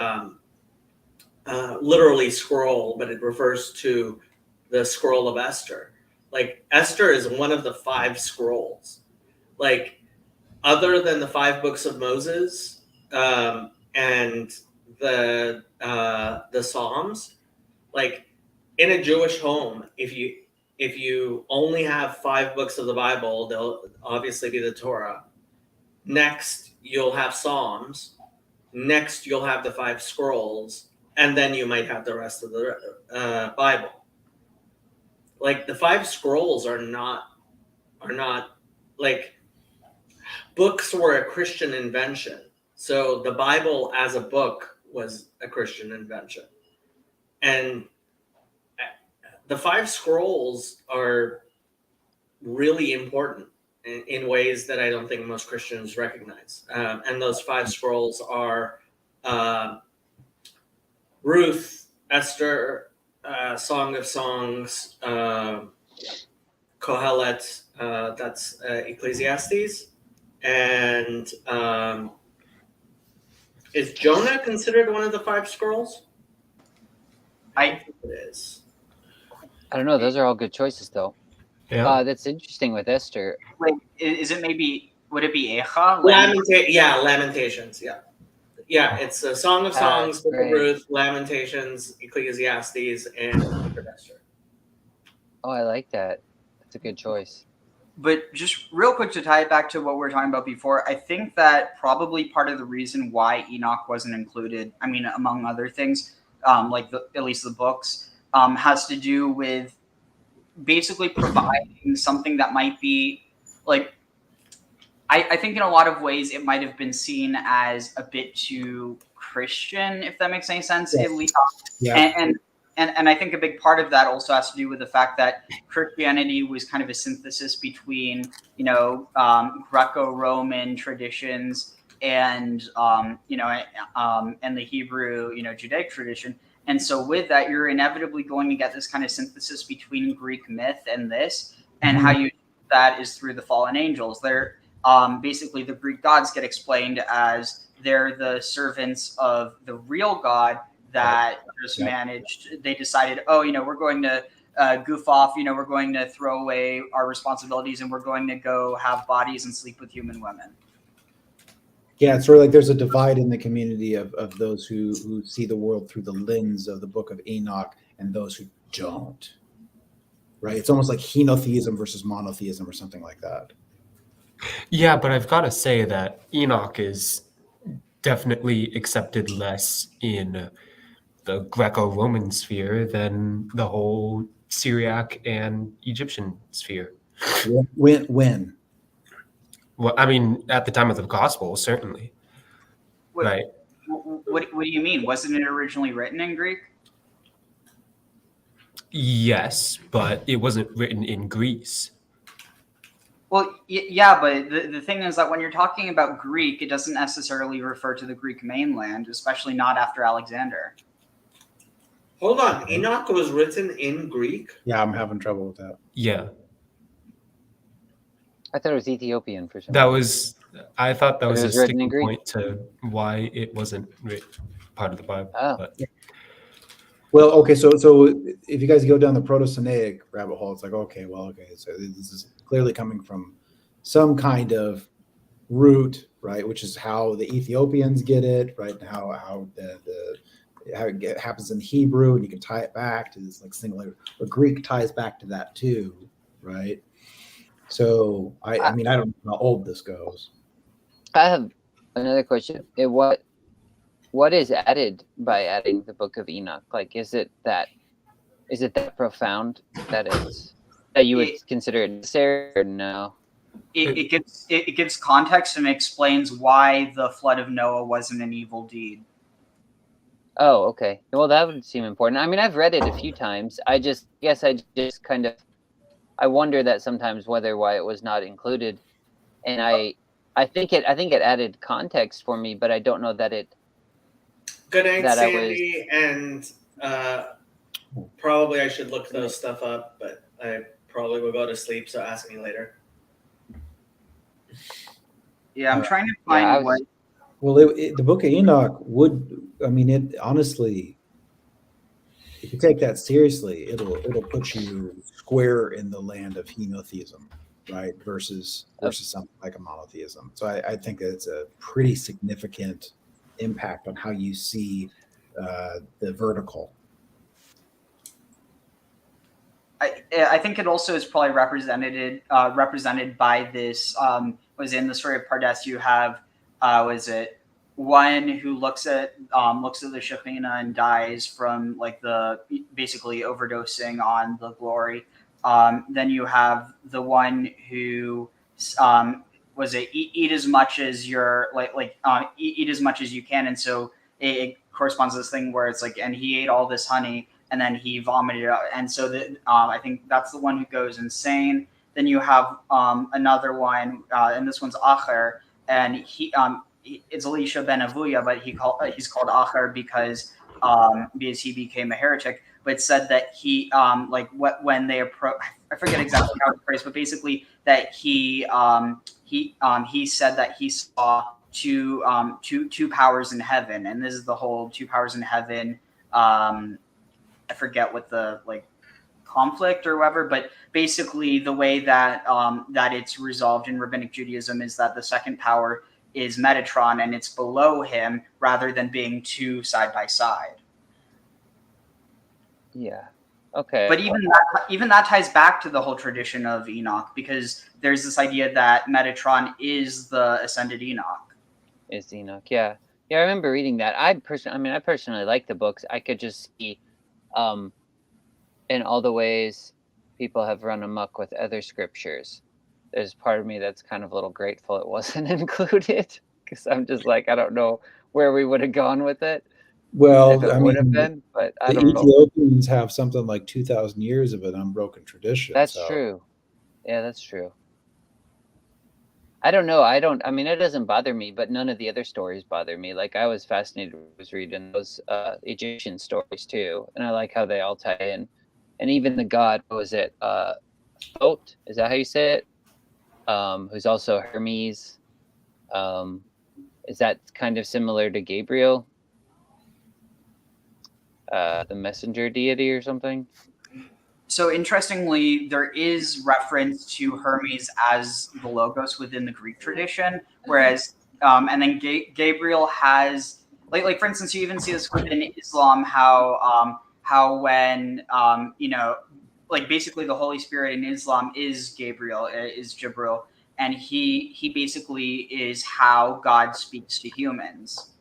literally scroll, but it refers to the scroll of Esther. Like, Esther is one of the 5 scrolls. like other than the 5 books of Moses and the Psalms, like in a Jewish home, if you only have 5 books of the Bible, they'll obviously be the Torah. Next, you'll have Psalms. Next, you'll have the 5 scrolls, and then you might have the rest of the Bible. Like the 5 scrolls are not like books were a Christian invention. So the Bible as a book was a Christian invention, and the 5 scrolls are really important in ways that I don't think most Christians recognize. And those 5 scrolls are Ruth, Esther, Song of Songs, Kohelet, that's Ecclesiastes, and is Jonah considered one of the 5 scrolls? I think it is. I don't know. Those are all good choices, though. Yeah. That's interesting with Esther. wait, is it maybe, would it be Echa? Lamentations. Yeah. It's a Song of Songs, Book of great. Ruth, Lamentations, Ecclesiastes, and Book of Esther. Oh, I like that. That's a good choice. But just real quick to tie it back to what we were talking about before, I think that probably part of the reason why Enoch wasn't included, I mean, among other things, like at least the books, has to do with basically providing something that might be like, I think in a lot of ways it might have been seen as a bit too Christian, if that makes any sense. Yes. At least, Yeah. and I think a big part of that also has to do with the fact that Christianity was kind of a synthesis between, Greco-Roman traditions and, and the Hebrew, Judaic tradition. And so with that, you're inevitably going to get this kind of synthesis between Greek myth and this, and how you do that is through the fallen angels. They're basically the Greek gods get explained as they're the servants of the real God that just managed. They decided, we're going to goof off, we're going to throw away our responsibilities and we're going to go have bodies and sleep with human women. Yeah, it's sort of like there's a divide in the community of those who see the world through the lens of the Book of Enoch and those who don't. Right? It's almost like henotheism versus monotheism or something like that. Yeah, but I've got to say that Enoch is definitely accepted less in the Greco-Roman sphere than the whole Syriac and Egyptian sphere. When? Well, I mean, at the time of the gospel, certainly. What, Right. What do you mean? Wasn't it originally written in Greek? Yes, but it wasn't written in Greece. Well, yeah, but the thing is that when you're talking about Greek, it doesn't necessarily refer to the Greek mainland, especially not after Alexander. Hold on, Enoch was written in Greek? Yeah, I'm having trouble with that. Yeah, I thought it was Ethiopian for some that reason. I thought that But was it a was written in sticking Greek? point to why it wasn't part of the Bible. Oh. But Well, okay, so if you guys go down the Proto-Sinaitic rabbit hole, it's like, so this is clearly coming from some kind of root, right? Which is how the Ethiopians get it, right? And how it happens in Hebrew, and you can tie it back to this like singular. Or Greek ties back to that too, right? So I mean, I don't know how old this goes. I have another question. What is added by adding the Book of Enoch? Like, is it that profound that you would consider it necessary, or no? It gives context and explains why the flood of Noah wasn't an evil deed. Oh, okay. Well, that would seem important. I mean, I've read it a few times. I wonder that sometimes why it was not included, and I think it added context for me, but I don't know that it. Good night, That I Sandy, and probably I should look those stuff up, but I probably will go to sleep, so ask me later. Yeah, I'm trying to find what. Well, the Book of Enoch it honestly, if you take that seriously, it'll put you square in the land of henotheism. right? Versus something like a monotheism. So I think that it's a pretty significant impact on how you see the vertical. I think it also is probably represented by this. Was in the story of Pardes, you have was it one who looks at the Shekinah and dies from like the basically overdosing on the glory. Then you have the one who was it eat as much as you're eat as much as you can, and so it corresponds to this thing where it's like, and he ate all this honey and then he vomited it out, and so I think that's the one who goes insane. Then you have another one, and this one's Acher, and it's Elisha ben Avuya, but he's called Acher because he became a heretic. But it said that he when they approach, I forget exactly how it's phrased, but basically that he said that he saw two powers in heaven, and this is the whole two powers in heaven. I forget what the conflict or whatever, but basically the way that that it's resolved in Rabbinic Judaism is that the second power is Metatron and it's below him rather than being two side by side. Yeah. Okay. But even that ties back to the whole tradition of Enoch, because there's this idea that Metatron is the ascended Enoch. Is Enoch? Yeah. Yeah, I remember reading that. I personally like the books. I could just see in all the ways people have run amok with other scriptures. There's part of me that's kind of a little grateful it wasn't included, because I'm just like, I don't know where we would have gone with it. Well, if it would have been, but I the don't know. Ethiopians have something like 2,000 years of an unbroken tradition. That's so. true. Yeah, that's true. I don't know. I mean, it doesn't bother me, but none of the other stories bother me. Like, I was fascinated with reading those Egyptian stories too, and I like how they all tie in. And even the god, what was it? Thoth? Is that how you say it? Who's also Hermes. Is that kind of similar to Gabriel? The messenger deity or something? So interestingly, there is reference to Hermes as the Logos within the Greek tradition, whereas and then Gabriel has like for instance, you even see this within Islam, how when basically the Holy Spirit in Islam is Gabriel, is Jibril, and he basically is how God speaks to humans,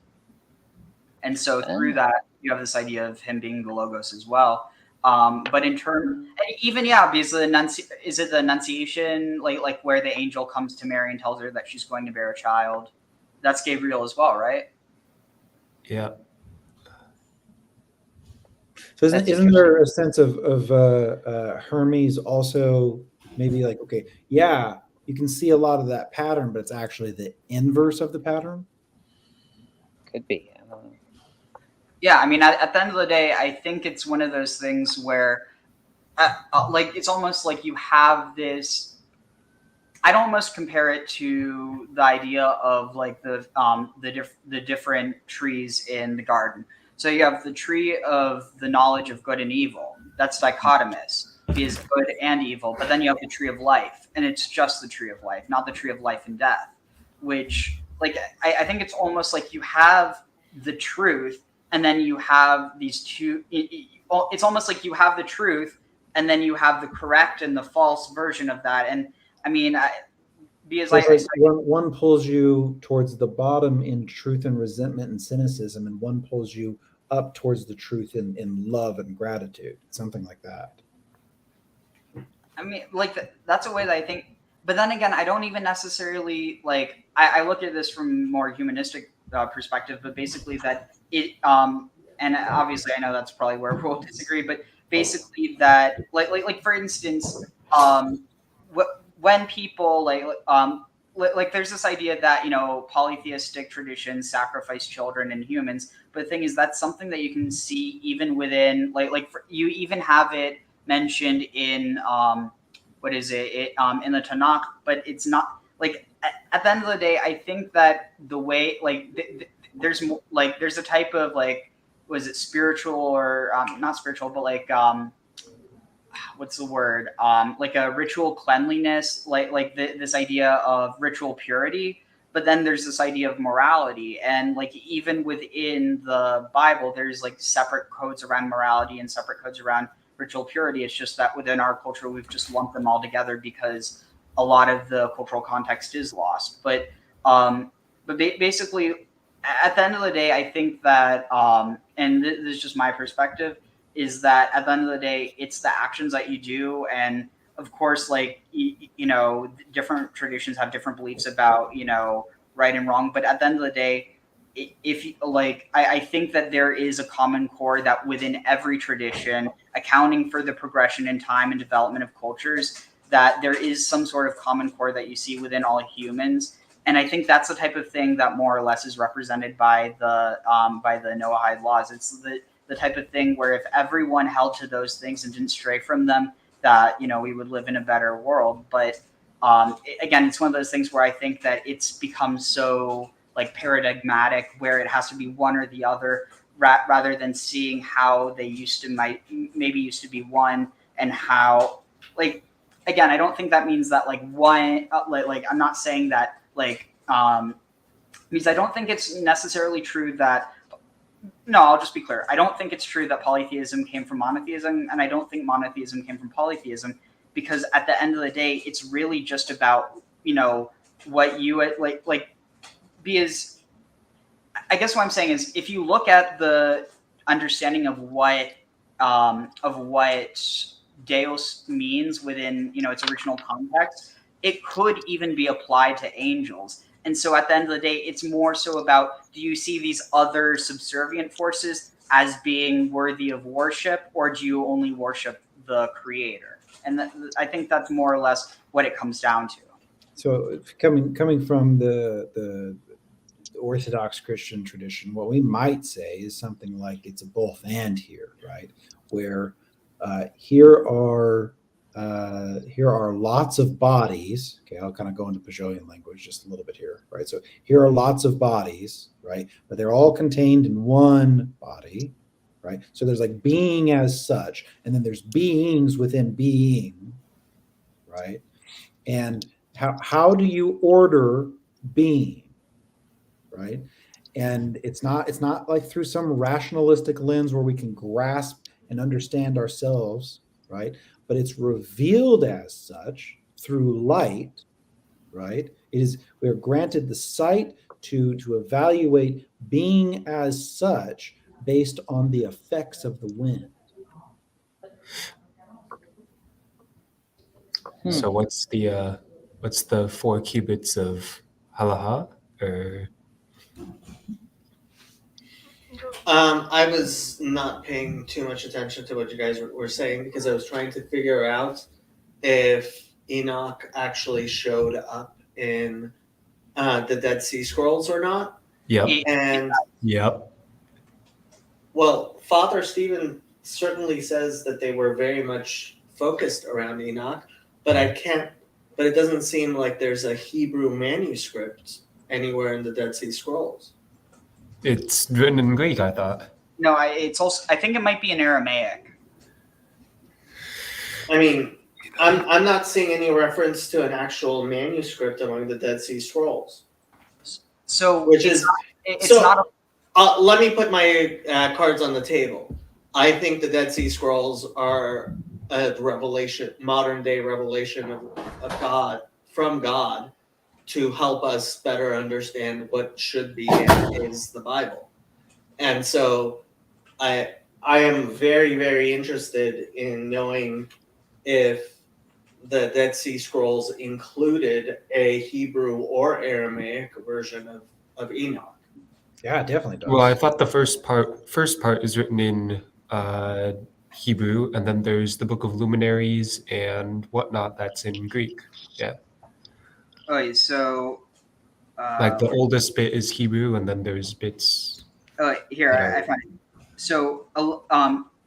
and so through that you have this idea of him being the Logos as well. But in turn, even because is it the Annunciation, like where the angel comes to Mary and tells her that she's going to bear a child? That's Gabriel as well, right? Yeah. So isn't there a sense of Hermes also maybe like, okay, yeah, you can see a lot of that pattern, but it's actually the inverse of the pattern? Could be. I don't know. Yeah, I mean, at the end of the day, I think it's one of those things where, it's almost like you have this. I'd almost compare it to the idea of like the different trees in the garden. So you have the tree of the knowledge of good and evil. That's dichotomous. It is good and evil. But then you have the tree of life, and it's just the tree of life, not the tree of life and death. Which, I think it's almost like you have the truth. And then you have these two. It's almost like you have the truth, and then you have the correct and the false version of that. And I mean, one pulls you towards the bottom in truth and resentment and cynicism, and one pulls you up towards the truth in love and gratitude, something like that. I mean, that's a way that I think. But then again, I don't even necessarily I look at this from more humanistic perspective, but basically that it and obviously I know that's probably where we'll disagree, but basically that like for instance when people there's this idea that polytheistic traditions sacrifice children and humans, but the thing is that's something that you can see even within you even have it mentioned in what is it in the Tanakh, but it's not at the end of the day, I think that the way there's a type of was it spiritual or not spiritual, but what's the word? Like a ritual cleanliness, this idea of ritual purity. But then there's this idea of morality, and like even within the Bible, there's like separate codes around morality and separate codes around ritual purity. It's just that within our culture, we've just lumped them all together because a lot of the cultural context is lost. But basically, at the end of the day, I think that, and this is just my perspective, is that at the end of the day, it's the actions that you do. And of course, like, you know, different traditions have different beliefs about, you know, right and wrong. But at the end of the day, if you, like, I think that there is a common core that within every tradition, accounting for the progression in time and development of cultures, that there is some sort of common core that you see within all humans. And I think that's the type of thing that more or less is represented by the Noahide laws. It's the type of thing where if everyone held to those things and didn't stray from them, that, you know, we would live in a better world. But again, it's one of those things where I think that it's become so like paradigmatic, where it has to be one or the other, rather than seeing how they used to be one, and how, like, again, I don't think that means that like one, like I'm not saying that like because I don't think it's necessarily true that. No, I'll just be clear. I don't think it's true that polytheism came from monotheism, and I don't think monotheism came from polytheism, because at the end of the day, it's really just about, you know, what you like. Because I guess what I'm saying is, if you look at the understanding of what Deus means within, you know, its original context, it could even be applied to angels. And so at the end of the day, it's more so about, do you see these other subservient forces as being worthy of worship, or do you only worship the creator? And I think that's more or less what it comes down to. So coming from the Orthodox Christian tradition, what we might say is something like it's a both and here, right? Where here are lots of bodies. Okay, I'll kind of go into Pajolian language just a little bit here, right? So here are lots of bodies, right? But they're all contained in one body, right? So there's like being as such, and then there's beings within being, right? And how do you order being, right? And it's not like through some rationalistic lens where we can grasp and understand ourselves, right? But it's revealed as such through light, right? We're granted the sight to evaluate being as such based on the effects of the wind. So what's the 4 cubits of halacha? Or I was not paying too much attention to what you guys were saying, because I was trying to figure out if Enoch actually showed up in the Dead Sea Scrolls or not. yep, And yep. well, Father Stephen certainly says that they were very much focused around Enoch, but it doesn't seem like there's a Hebrew manuscript anywhere in the Dead Sea Scrolls. It's written in Greek, I thought. No, it's also, I think it might be in Aramaic. I mean, I'm not seeing any reference to an actual manuscript among the Dead Sea Scrolls. So Which it's is not, it's so. not a, Let me put my cards on the table. I think the Dead Sea Scrolls are a revelation, modern day revelation of God, from God, to help us better understand what should be and is the Bible. And so I am very, very interested in knowing if the Dead Sea Scrolls included a Hebrew or Aramaic version of Enoch. Yeah, it definitely does. Well, I thought the first part is written in Hebrew, and then there's the Book of Luminaries and whatnot that's in Greek. Yeah, okay, so like the oldest bit is Hebrew, and then there's bits. here I find it. So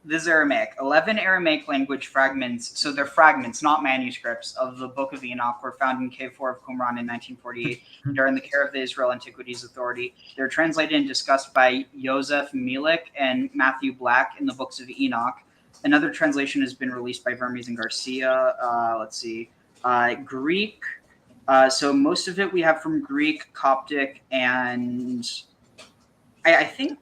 this is Aramaic. 11 Aramaic language fragments, so they're fragments, not manuscripts, of the Book of Enoch were found in Cave 4 of Qumran in 1948 during the care of the Israel Antiquities Authority. They're translated and discussed by Joseph Mielik and Matthew Black in the books of Enoch. Another translation has been released by Vermes and Garcia. Let's see. Greek. So most of it we have from Greek, Coptic, and I think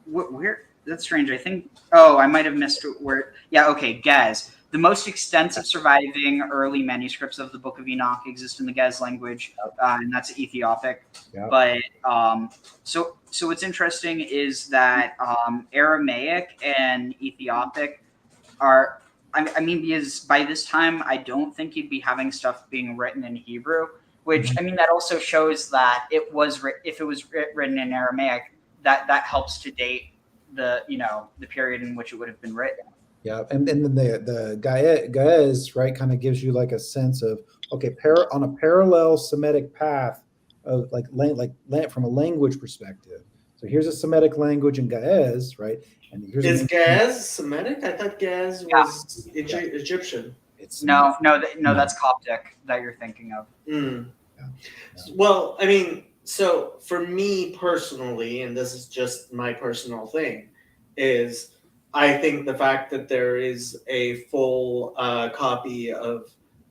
where that's strange. I think I might have missed where. Yeah, okay, Gez. The most extensive surviving early manuscripts of the Book of Enoch exist in the Gez language, and that's Ethiopic. Yep. But so what's interesting is that Aramaic and Ethiopic are. I mean, because by this time, I don't think you'd be having stuff being written in Hebrew. Which I mean, that also shows that it was if it was written in Aramaic, that helps to date the period in which it would have been written. Yeah, and then the Gaez, right, kind of gives you like a sense of, okay, on a parallel Semitic path of like from a language perspective. So here's a Semitic language in Gaez, right? And here's Is Gaz Semitic? I thought Gaz was Egyptian. It's No, that's Coptic that you're thinking of. Mm. Well, I mean, so for me personally, and this is just my personal thing, is I think the fact that there is a full copy of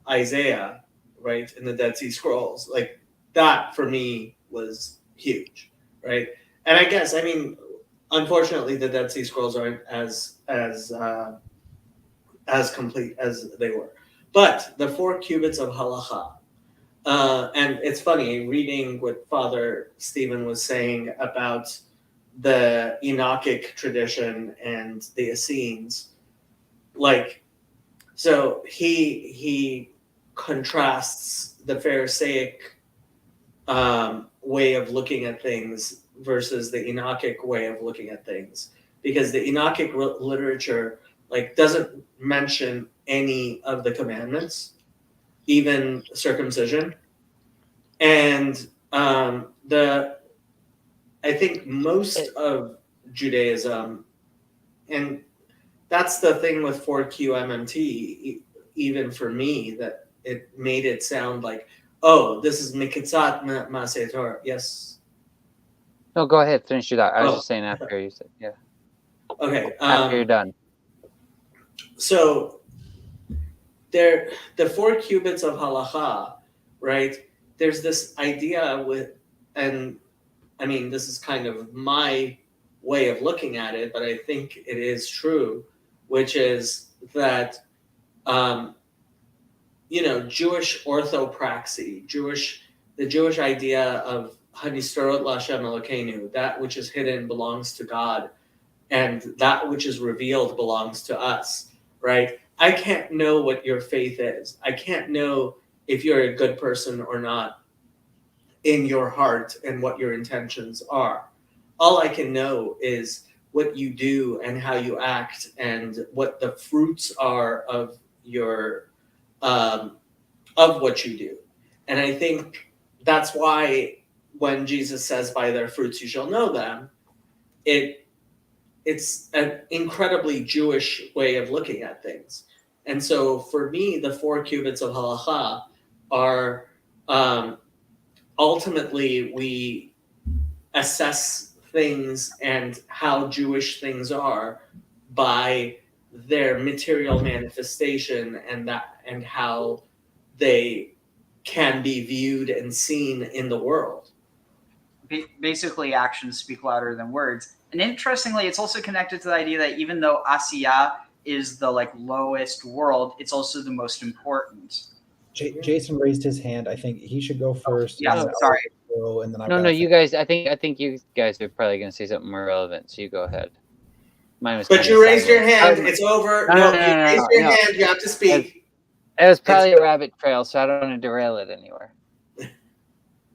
Isaiah, right, in the Dead Sea Scrolls, like that for me was huge, right? And I guess, I mean, unfortunately, the Dead Sea Scrolls aren't as complete as they were. But the 4 cubits of halacha, and it's funny reading what Father Stephen was saying about the Enochic tradition and the Essenes. Like, so he contrasts the Pharisaic way of looking at things versus the Enochic way of looking at things, because the Enochic literature like doesn't mention any of the commandments, even circumcision. And I think most of Judaism, and that's the thing with 4QMMT, even for me, that it made it sound like, oh, this is Mikitzat Maseh Torah. Yes. No, go ahead. Finish your thought. I was just saying after you said, yeah. Okay. After you're done. So the 4 cubits of halacha, right? There's this idea with, and I mean, this is kind of my way of looking at it, but I think it is true, which is that, Jewish orthopraxy, the Jewish idea of Hanistarot Lashem Elokeinu, that which is hidden belongs to God, and that which is revealed belongs to us, right? I can't know what your faith is. I can't know if you're a good person or not in your heart and what your intentions are. All I can know is what you do and how you act and what the fruits are of your of what you do. And I think that's why when Jesus says, by their fruits you shall know them, it's an incredibly Jewish way of looking at things. And so for me, the 4 cubits of halacha are ultimately we assess things and how Jewish things are by their material manifestation and how they can be viewed and seen in the world. Basically, actions speak louder than words. And interestingly, it's also connected to the idea that even though Asiya is the lowest world, it's also the most important. Jason raised his hand. I think he should go first. Yeah, sorry. And then No, you guys. I think you guys are probably going to say something more relevant. So you go ahead. Mine was. But you raised your hand. It's over. No, you raised your hand. You have to speak. It was probably a rabbit trail, so I don't want to derail it anywhere.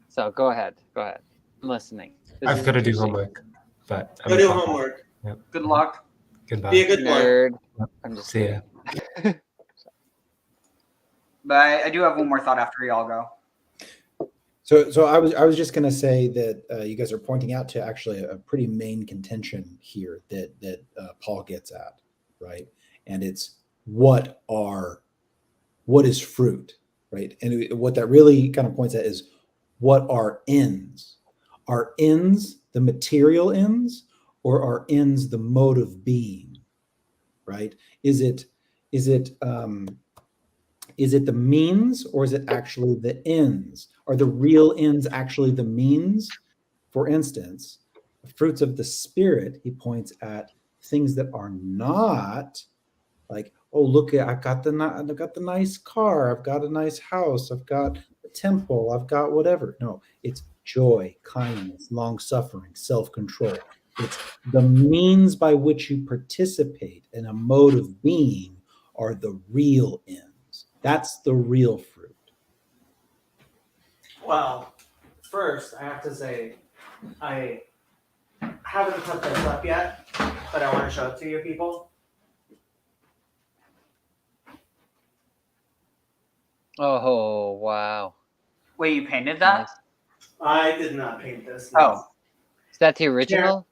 So go ahead. I'm listening. I've got to do homework, but go do homework. Yep. Good luck. Goodbye. Be a good nerd. Yep. I'm just See ya. But I do have one more thought after y'all go. So I was just going to say that you guys are pointing out to actually a pretty main contention here that Paul gets at, right? And it's what is fruit, right? And what that really kind of points at is what are ends? Are ends the material ends, or are ends the mode of being? right? Is it the means, or is it actually the ends? Are the real ends actually the means? For instance, the fruits of the Spirit, he points at things that are not like, oh, look, I've got the nice car, I've got a nice house, I've got a temple, I've got whatever. No, it's joy, kindness, long suffering, self control. It's the means by which you participate in a mode of being are the real ends. That's the real fruit. Well, first I have to say I haven't put this up yet, but I want to show it to you people. Oh wow. Wait, you painted that? Nice. I did not paint this. Oh. Is that the original?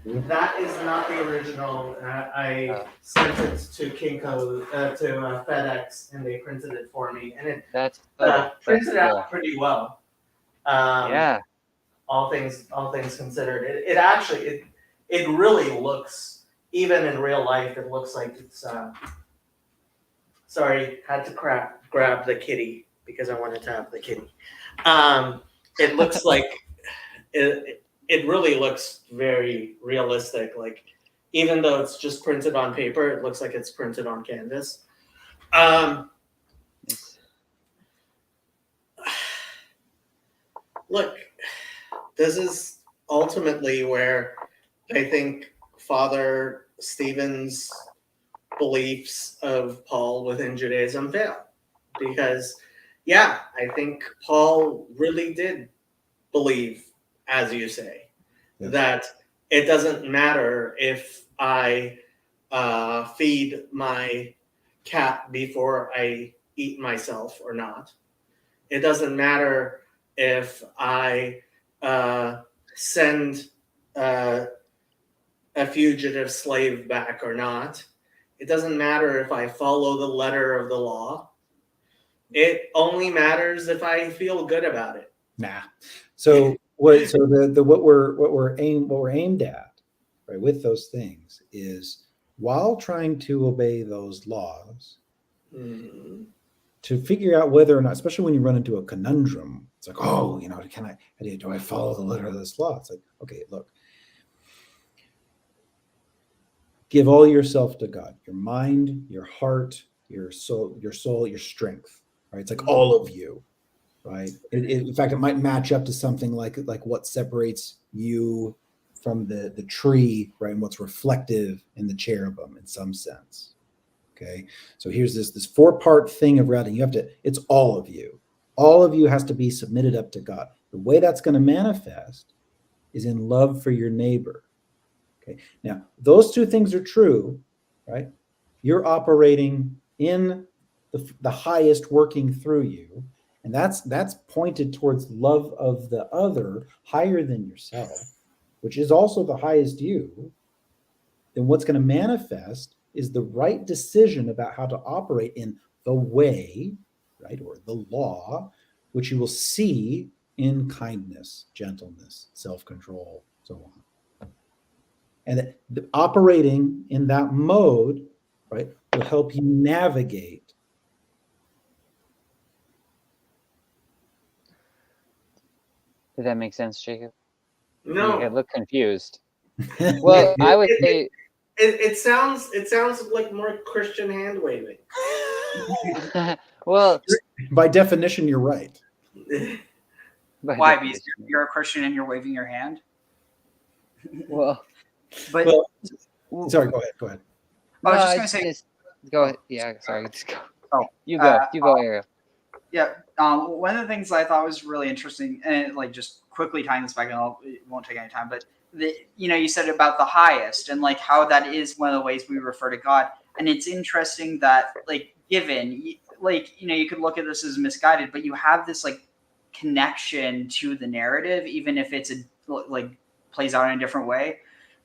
That is not the original. I Oh. sent it to Kinko, to FedEx, and they printed it for me, and it That's that's printed cool. out pretty well. Yeah. All things considered, it actually it really looks, even in real life, it looks like it's. Sorry, had to grab the kitty because I wanted to have the kitty. It looks like it really looks very realistic. Like, even though it's just printed on paper, it looks like it's printed on canvas. Look, this is ultimately where I think Father Stephen's beliefs of Paul within Judaism fail. Because, yeah, I think Paul really did believe, as you say, that it doesn't matter if I feed my cat before I eat myself or not. It doesn't matter if I send a fugitive slave back or not. It doesn't matter if I follow the letter of the law. It only matters if I feel good about it. Nah. So what we're aimed at, right, with those things is, while trying to obey those laws, to figure out whether or not, especially when you run into a conundrum, it's like, oh, do I follow the letter of this law? It's like, okay, look, give all yourself to God, your mind, your heart, your soul, your strength, right? It's like all of you, right? In fact, it might match up to something like what separates you from the tree, right? And what's reflective in the cherubim in some sense. Okay. So here's this 4-part thing of routing. It's all of you. All of you has to be submitted up to God. The way that's going to manifest is in love for your neighbor. Okay. Now, those two things are true, right? You're operating in the highest working through you, and that's pointed towards love of the other higher than yourself, which is also the highest you. Then what's going to manifest is the right decision about how to operate in the way, right, or the law, which you will see in kindness, gentleness, self-control, so on. And operating in that mode, right, will help you navigate. Did that make sense, Jacob? No. You look confused. Well, I would say it sounds like more Christian hand waving. well, by definition, you're right. Why? Because you're a Christian and you're waving your hand. Well, but sorry, go ahead. I was just going to say. Go ahead. Yeah, sorry. Just go. Oh, you go, Ariel. Yeah. One of the things that I thought was really interesting, and like just quickly tying this back, and it won't take any time, but you said about the highest and like how that is one of the ways we refer to God, and it's interesting that like given like you could look at this as misguided, but you have this like connection to the narrative, even if it's like plays out in a different way.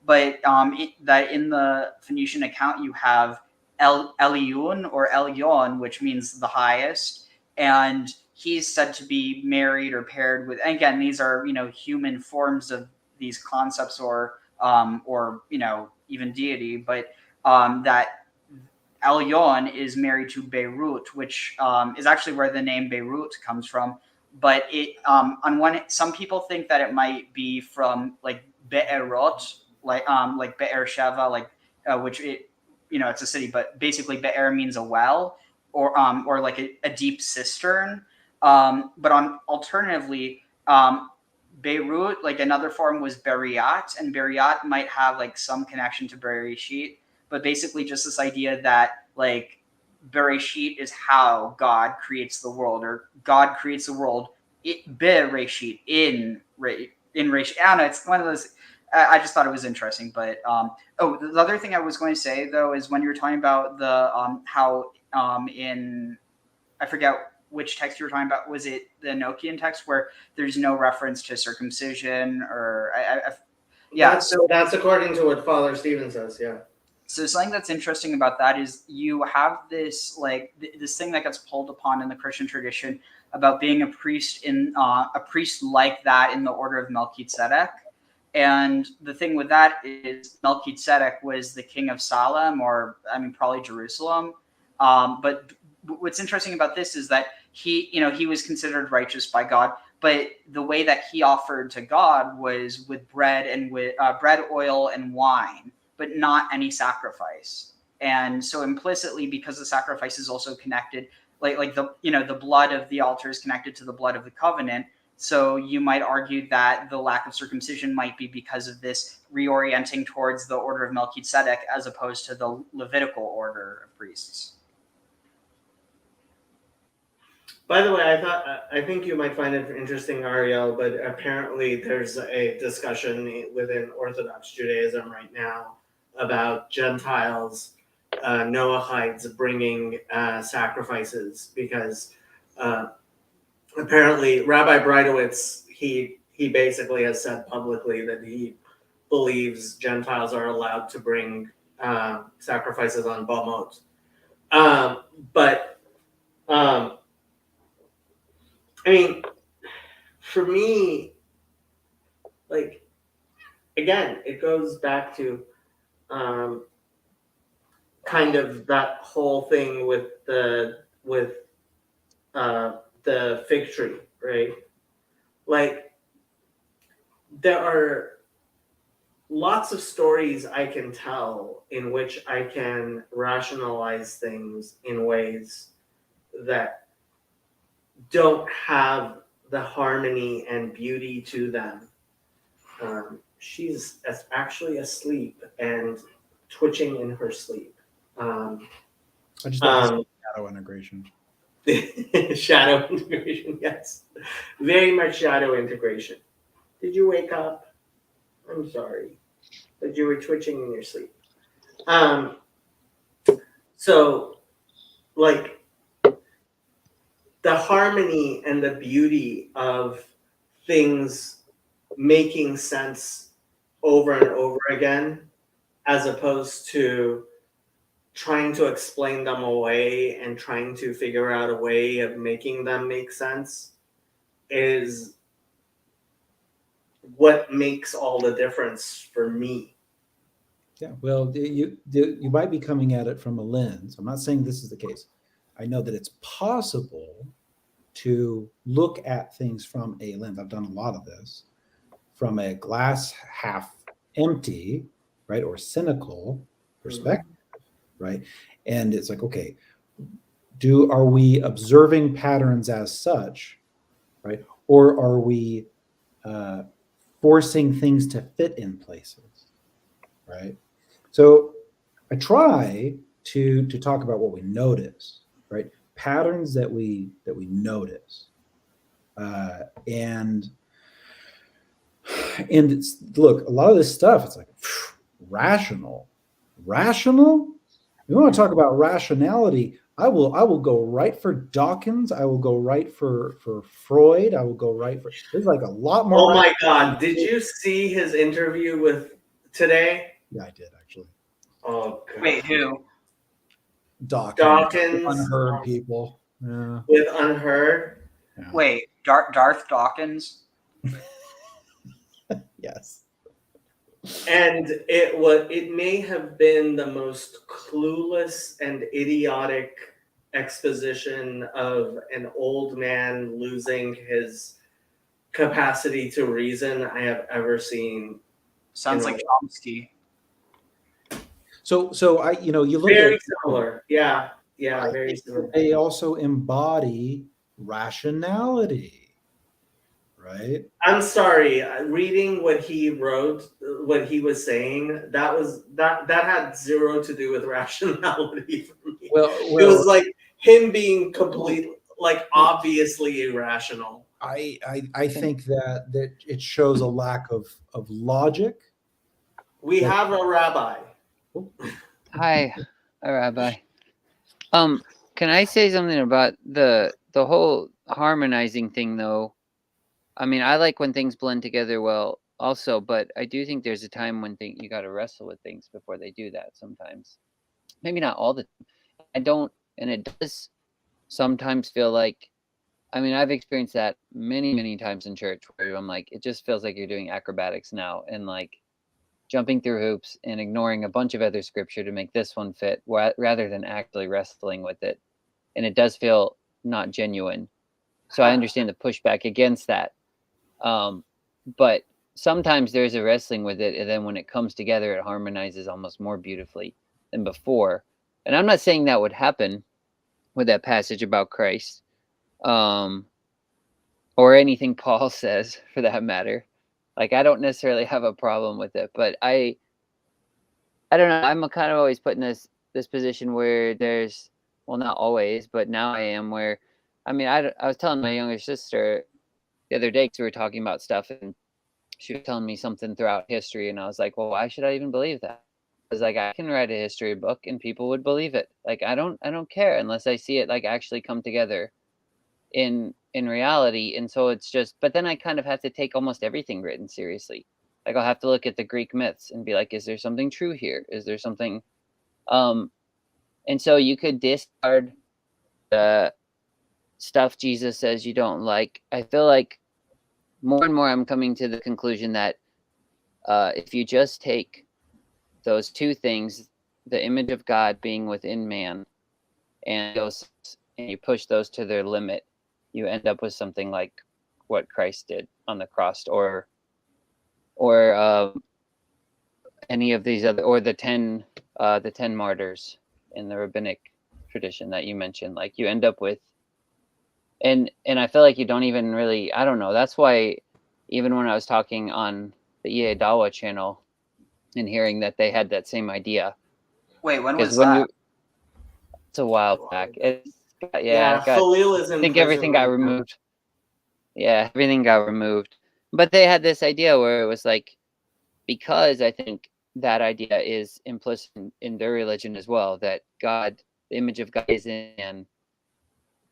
But that in the Phoenician account you have Elion or Elyon, which means the highest, and he's said to be married or paired with. And again, these are human forms of these concepts or even deity, but that Elyon is married to Beirut, which is actually where the name Beirut comes from. But it on one, some people think that it might be from like Be'erot, like Be'er Sheva, which it, it's a city, but basically Be'er means a well, or like a deep cistern. But alternatively, Beirut, like another form was Beriat, and Beriat might have like some connection to Bereshit, but basically just this idea that like Bereshit is how God creates the world, or God creates the world Bereshit in Reshit. I don't know. It's one of those. I just thought it was interesting. But the other thing I was going to say though is when you were talking about the how in, I forget which text you were talking about. Was it the Enochian text where there's no reference to circumcision, or yeah? So that's according to what Father Stephen says. Yeah. So something that's interesting about that is you have this like this thing that gets pulled upon in the Christian tradition about being a priest in a priest like that in the order of Melchizedek. And the thing with that is Melchizedek was the king of Salem, or I mean probably Jerusalem. But what's interesting about this is that he was considered righteous by God, but the way that he offered to God was with bread and with bread, oil, and wine, but not any sacrifice. And so implicitly, because the sacrifice is also connected, like the blood of the altar is connected to the blood of the covenant. So you might argue that the lack of circumcision might be because of this reorienting towards the order of Melchizedek as opposed to the Levitical order of priests. By the way, I think you might find it interesting, Ariel, but apparently there's a discussion within Orthodox Judaism right now about Gentiles, Noahites bringing sacrifices, because apparently Rabbi Breitowitz, he basically has said publicly that he believes Gentiles are allowed to bring sacrifices on Balmot. I mean, for me, like, again, it goes back to kind of that whole thing with the fig tree, right? Like, there are lots of stories I can tell in which I can rationalize things in ways that don't have the harmony and beauty to them. She's actually asleep and twitching in her sleep. I just like shadow integration. Shadow integration, yes. Very much shadow integration. Did you wake up? I'm sorry, but you were twitching in your sleep. So, like, the harmony and the beauty of things making sense over and over again, as opposed to trying to explain them away and trying to figure out a way of making them make sense, is what makes all the difference for me. Yeah, well, you might be coming at it from a lens. I'm not saying this is the case. I know that it's possible to look at things from a lens. I've done a lot of this from a glass half empty, right, or cynical perspective, right? And it's like, okay, are we observing patterns as such, right, or are we forcing things to fit in places, right? So I try to talk about what we notice, right? Patterns that we notice, and it's, look, a lot of this stuff, it's like rational. We want to talk about rationality. I will go right for Dawkins. I will go right for Freud. I will go right for. There's like a lot more. Oh my God! Did you see his interview with today? Yeah, I did actually. Oh God. Wait, who? Dawkins. Unheard people. Yeah. With Unheard. Yeah. Wait, Darth Dawkins? Yes. And it may have been the most clueless and idiotic exposition of an old man losing his capacity to reason I have ever seen. Sounds You like know, Chomsky. So I, you know, you look very at similar. Yeah, I very think similar. that they also embody rationality, right? I'm sorry, reading what he wrote, what he was saying, that had zero to do with rationality for me. It was like him being complete, like obviously irrational. I think that it shows a lack of logic. We That- have a rabbi. Hi, Rabbi. Can I say something about the whole harmonizing thing though? I mean, I like when things blend together well also, but I do think there's a time when you got to wrestle with things before they do that sometimes. Maybe not all the time. I don't, and it does sometimes feel like, I mean, I've experienced that many, many times in church where I'm like, it just feels like you're doing acrobatics now and like jumping through hoops and ignoring a bunch of other scripture to make this one fit rather than actually wrestling with it. And it does feel not genuine. So I understand the pushback against that. But sometimes there's a wrestling with it, and then when it comes together, it harmonizes almost more beautifully than before. And I'm not saying that would happen with that passage about Christ, or anything Paul says for that matter. Like, I don't necessarily have a problem with it, but I don't know. I'm kind of always put in this position where there's, well, not always, but now I am where, I mean, I was telling my younger sister the other day because we were talking about stuff, and she was telling me something throughout history, and I was like, well, why should I even believe that? I was like, I can write a history book and people would believe it. Like, I don't care unless I see it like actually come together in reality. And so it's just, but then I kind of have to take almost everything written seriously. Like, I'll have to look at the Greek myths and be like, is there something true here? Is there something and so you could discard the stuff Jesus says you don't like. I feel like more and more I'm coming to the conclusion that if you just take those two things, the image of God being within man, and you push those to their limit, you end up with something like what Christ did on the cross, or any of these other, or the 10 martyrs in the rabbinic tradition that you mentioned. Like, you end up with, and I feel like you don't even really, I don't know. That's why even when I was talking on the EA Dawa channel and hearing that they had that same idea. Wait, when was when that? it's a while back. It's Khalil is in I think prison everything got right now. removed. Yeah, everything got removed. But they had this idea where it was like, because I think that idea is implicit in their religion as well, that God, the image of God is in, and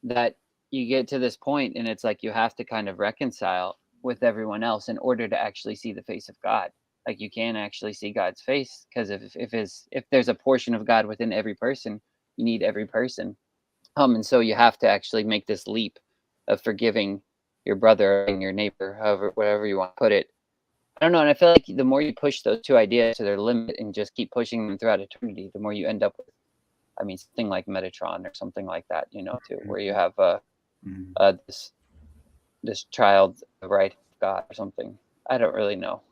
that you get to this point and it's like you have to kind of reconcile with everyone else in order to actually see the face of God. Like, you can't actually see God's face, because if there's a portion of God within every person, you need every person. And so you have to actually make this leap of forgiving your brother and your neighbor, whatever you want to put it. I don't know, and I feel like the more you push those two ideas to their limit and just keep pushing them throughout eternity, the more you end up with, I mean, something like Metatron or something like that, too, where you have this child, the right of God or something. I don't really know.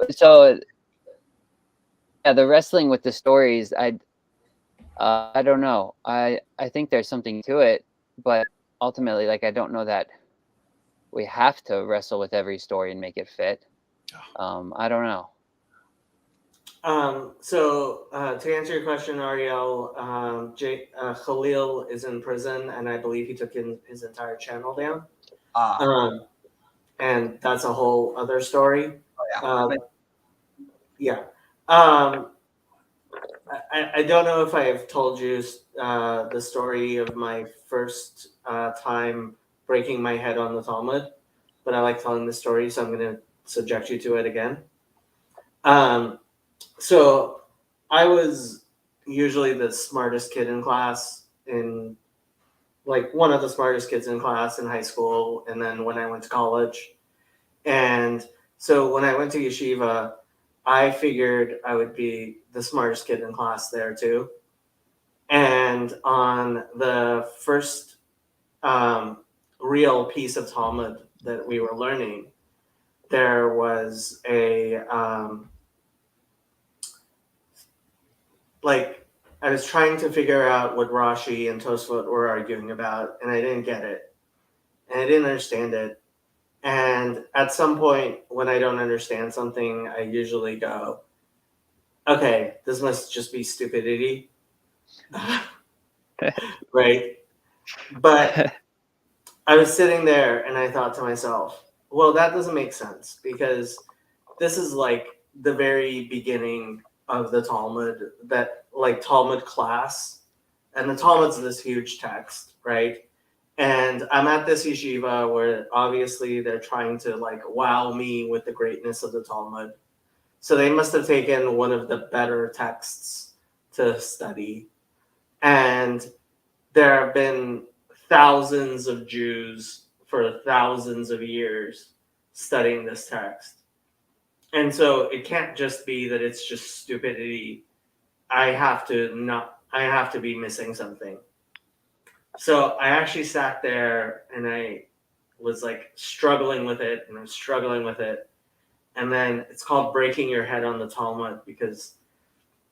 So yeah, the wrestling with the stories, I don't know. I think there's something to it, but ultimately, like, I don't know that we have to wrestle with every story and make it fit. I don't know. So to answer your question, Ariel, Khalil is in prison, and I believe he took his entire channel down. And that's a whole other story. Yeah. I don't know if I have told you the story of my first time breaking my head on the Talmud, but I like telling the story, so I'm going to subject you to it again. So I was usually the smartest kid in class, one of the smartest kids in class in high school, and then when I went to college. And So when I went to yeshiva, I figured I would be the smartest kid in class there too. And on the first real piece of Talmud that we were learning, there was a like I was trying to figure out what Rashi and Tosfot were arguing about, and I didn't get it, and I didn't understand it. And at some point, when I don't understand something, I usually go, "Okay, this must just be stupidity," right? But I was sitting there, and I thought to myself, "Well, that doesn't make sense because this is like the very beginning of the Talmud, that like Talmud class, and the Talmud's this huge text, right? And I'm at this yeshiva where obviously they're trying to like wow me with the greatness of the Talmud. So they must have taken one of the better texts to study. And there have been thousands of Jews for thousands of years studying this text. And so it can't just be that it's just stupidity. I have to be missing something. So I actually sat there and I was like struggling with it and I'm struggling with it. And then it's called breaking your head on the Talmud because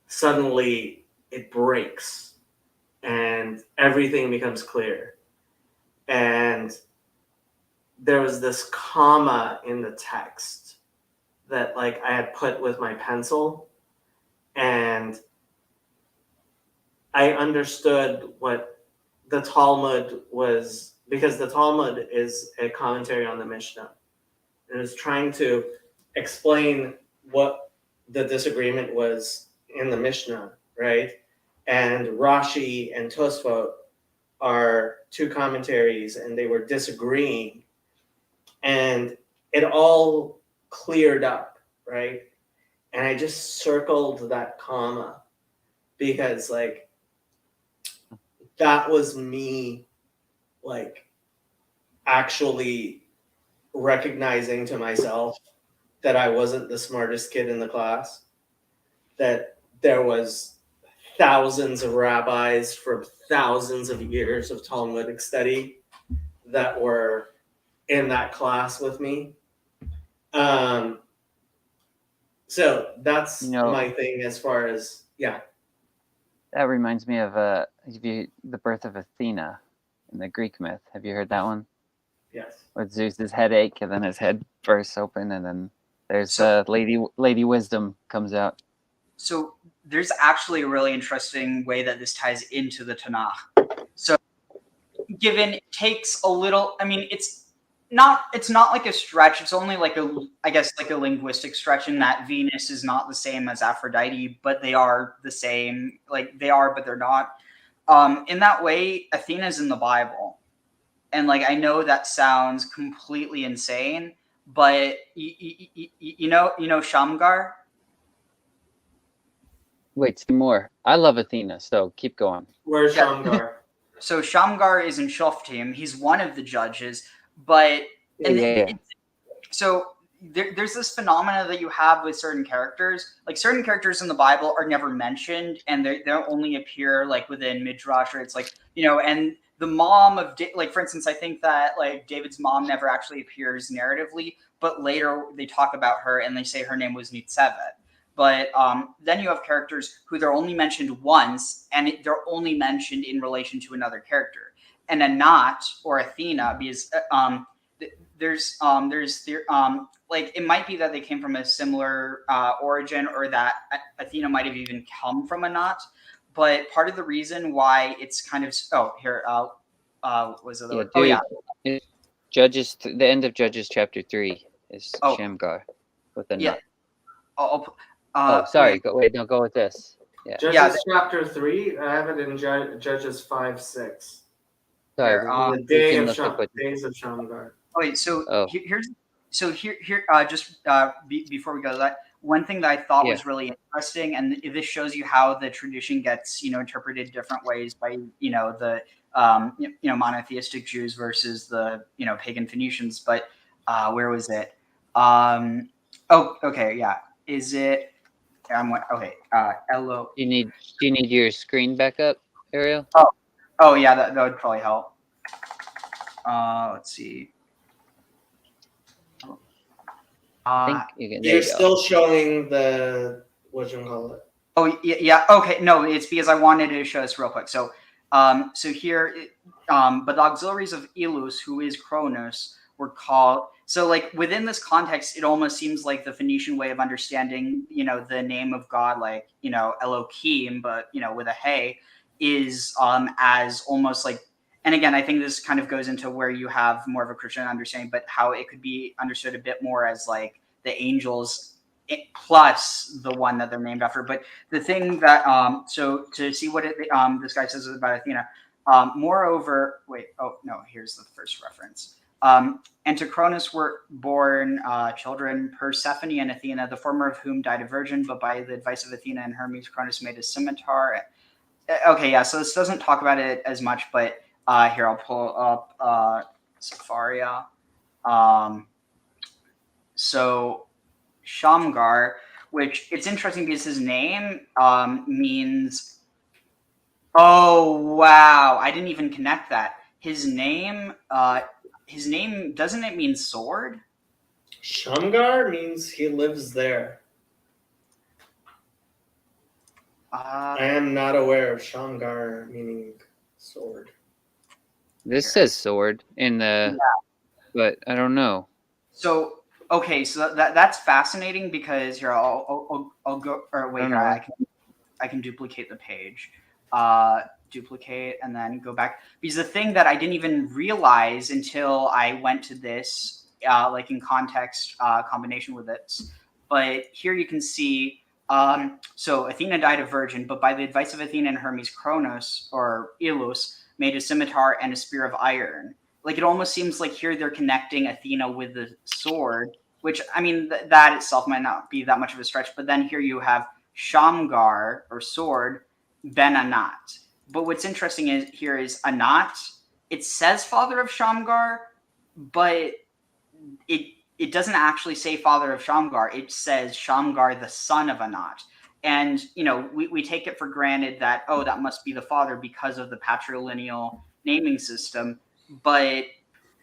suddenly it breaks and everything becomes clear. And there was this comma in the text that like I had put with my pencil, and I understood what the Talmud was, because the Talmud is a commentary on the Mishnah. And it was trying to explain what the disagreement was in the Mishnah, right? And Rashi and Tosfot are two commentaries and they were disagreeing. And it all cleared up, right? And I just circled that comma because like that was me like actually recognizing to myself that I wasn't the smartest kid in the class, that there was thousands of rabbis from thousands of years of Talmudic study that were in that class with me. So that's my thing as far as, yeah. That reminds me of the birth of Athena in the Greek myth. Have you heard that one? Yes. With Zeus's headache, and then his head bursts open, and then there's Lady Wisdom comes out. So there's actually a really interesting way that this ties into the Tanakh. So given it takes a little, I mean, it's not like a stretch. It's only like I guess like a linguistic stretch in that Venus is not the same as Aphrodite, but they are the same. Like they are, but they're not. In that way, Athena's in the Bible. And like, I know that sounds completely insane, but you know Shamgar? Wait, some more. I love Athena, so keep going. Where's Shamgar? So Shamgar is in Shoftim. He's one of the judges, but so there's this phenomena that you have with certain characters. Like certain characters in the Bible are never mentioned, and they only appear like within Midrash, or it's like, you know, and the mom of like, for instance, I think that like David's mom never actually appears narratively, but later they talk about her and they say her name was Nitzevet. But then you have characters who they're only mentioned once, and they're only mentioned in relation to another character. And Anat or Athena, because there's like it might be that they came from a similar origin, or that Athena might have even come from Anat. But part of the reason why it's kind of was it? Judges. The end of Judges chapter 3 is Shamgar with Anat. Sorry. Go with this. Yeah. Judges chapter 3. I have it in Judges 5-6. Sorry. The days of Shamgar. Okay, so here's before we go to that, one thing that I thought was really interesting, and this shows you how the tradition gets interpreted different ways by the monotheistic Jews versus the pagan Phoenicians. But where was it? Oh, okay, yeah. Is it? Okay. Elo. Do you need your screen back up, Ariel? Oh, yeah. That would probably help. Let's see. I think you can. There You're you go. still showing the whatchamacallit. Oh, yeah. Okay, no, it's because I wanted to show this real quick. So, so here, but the auxiliaries of Ilus, who is Kronos, were called. So, like within this context, it almost seems like the Phoenician way of understanding, the name of God, like Elohim, but with a hey, is as almost like. And again, I think this kind of goes into where you have more of a Christian understanding, but how it could be understood a bit more as like the angels plus the one that they're named after. But the thing that so to see what this guy says about Athena, moreover, here's the first reference. And to Cronus were born children, Persephone and Athena, the former of whom died a virgin, but by the advice of Athena and Hermes, Cronus made a scimitar. Okay, yeah, so this doesn't talk about it as much, but here I'll pull up Sepharia. So Shamgar, which it's interesting because his name means. Oh wow! I didn't even connect that. His name doesn't it mean sword? Shamgar means he lives there. I am not aware of Shamgar meaning sword. This says sword in the, but I don't know. So okay, so that's fascinating because here I'll go or wait here I can duplicate the page, duplicate and then go back because the thing that I didn't even realize until I went to this like in context combination with it, but here you can see. So Athena died a virgin, but by the advice of Athena and Hermes, Kronos or Ilus made a scimitar and a spear of iron. Like it almost seems like here they're connecting Athena with the sword, which I mean that itself might not be that much of a stretch. But then here you have Shamgar or sword, Ben Anat. But what's interesting is Anat. It says father of Shamgar, but it doesn't actually say father of Shamgar. It says Shamgar, the son of Anat. And, we take it for granted that, that must be the father because of the patrilineal naming system. But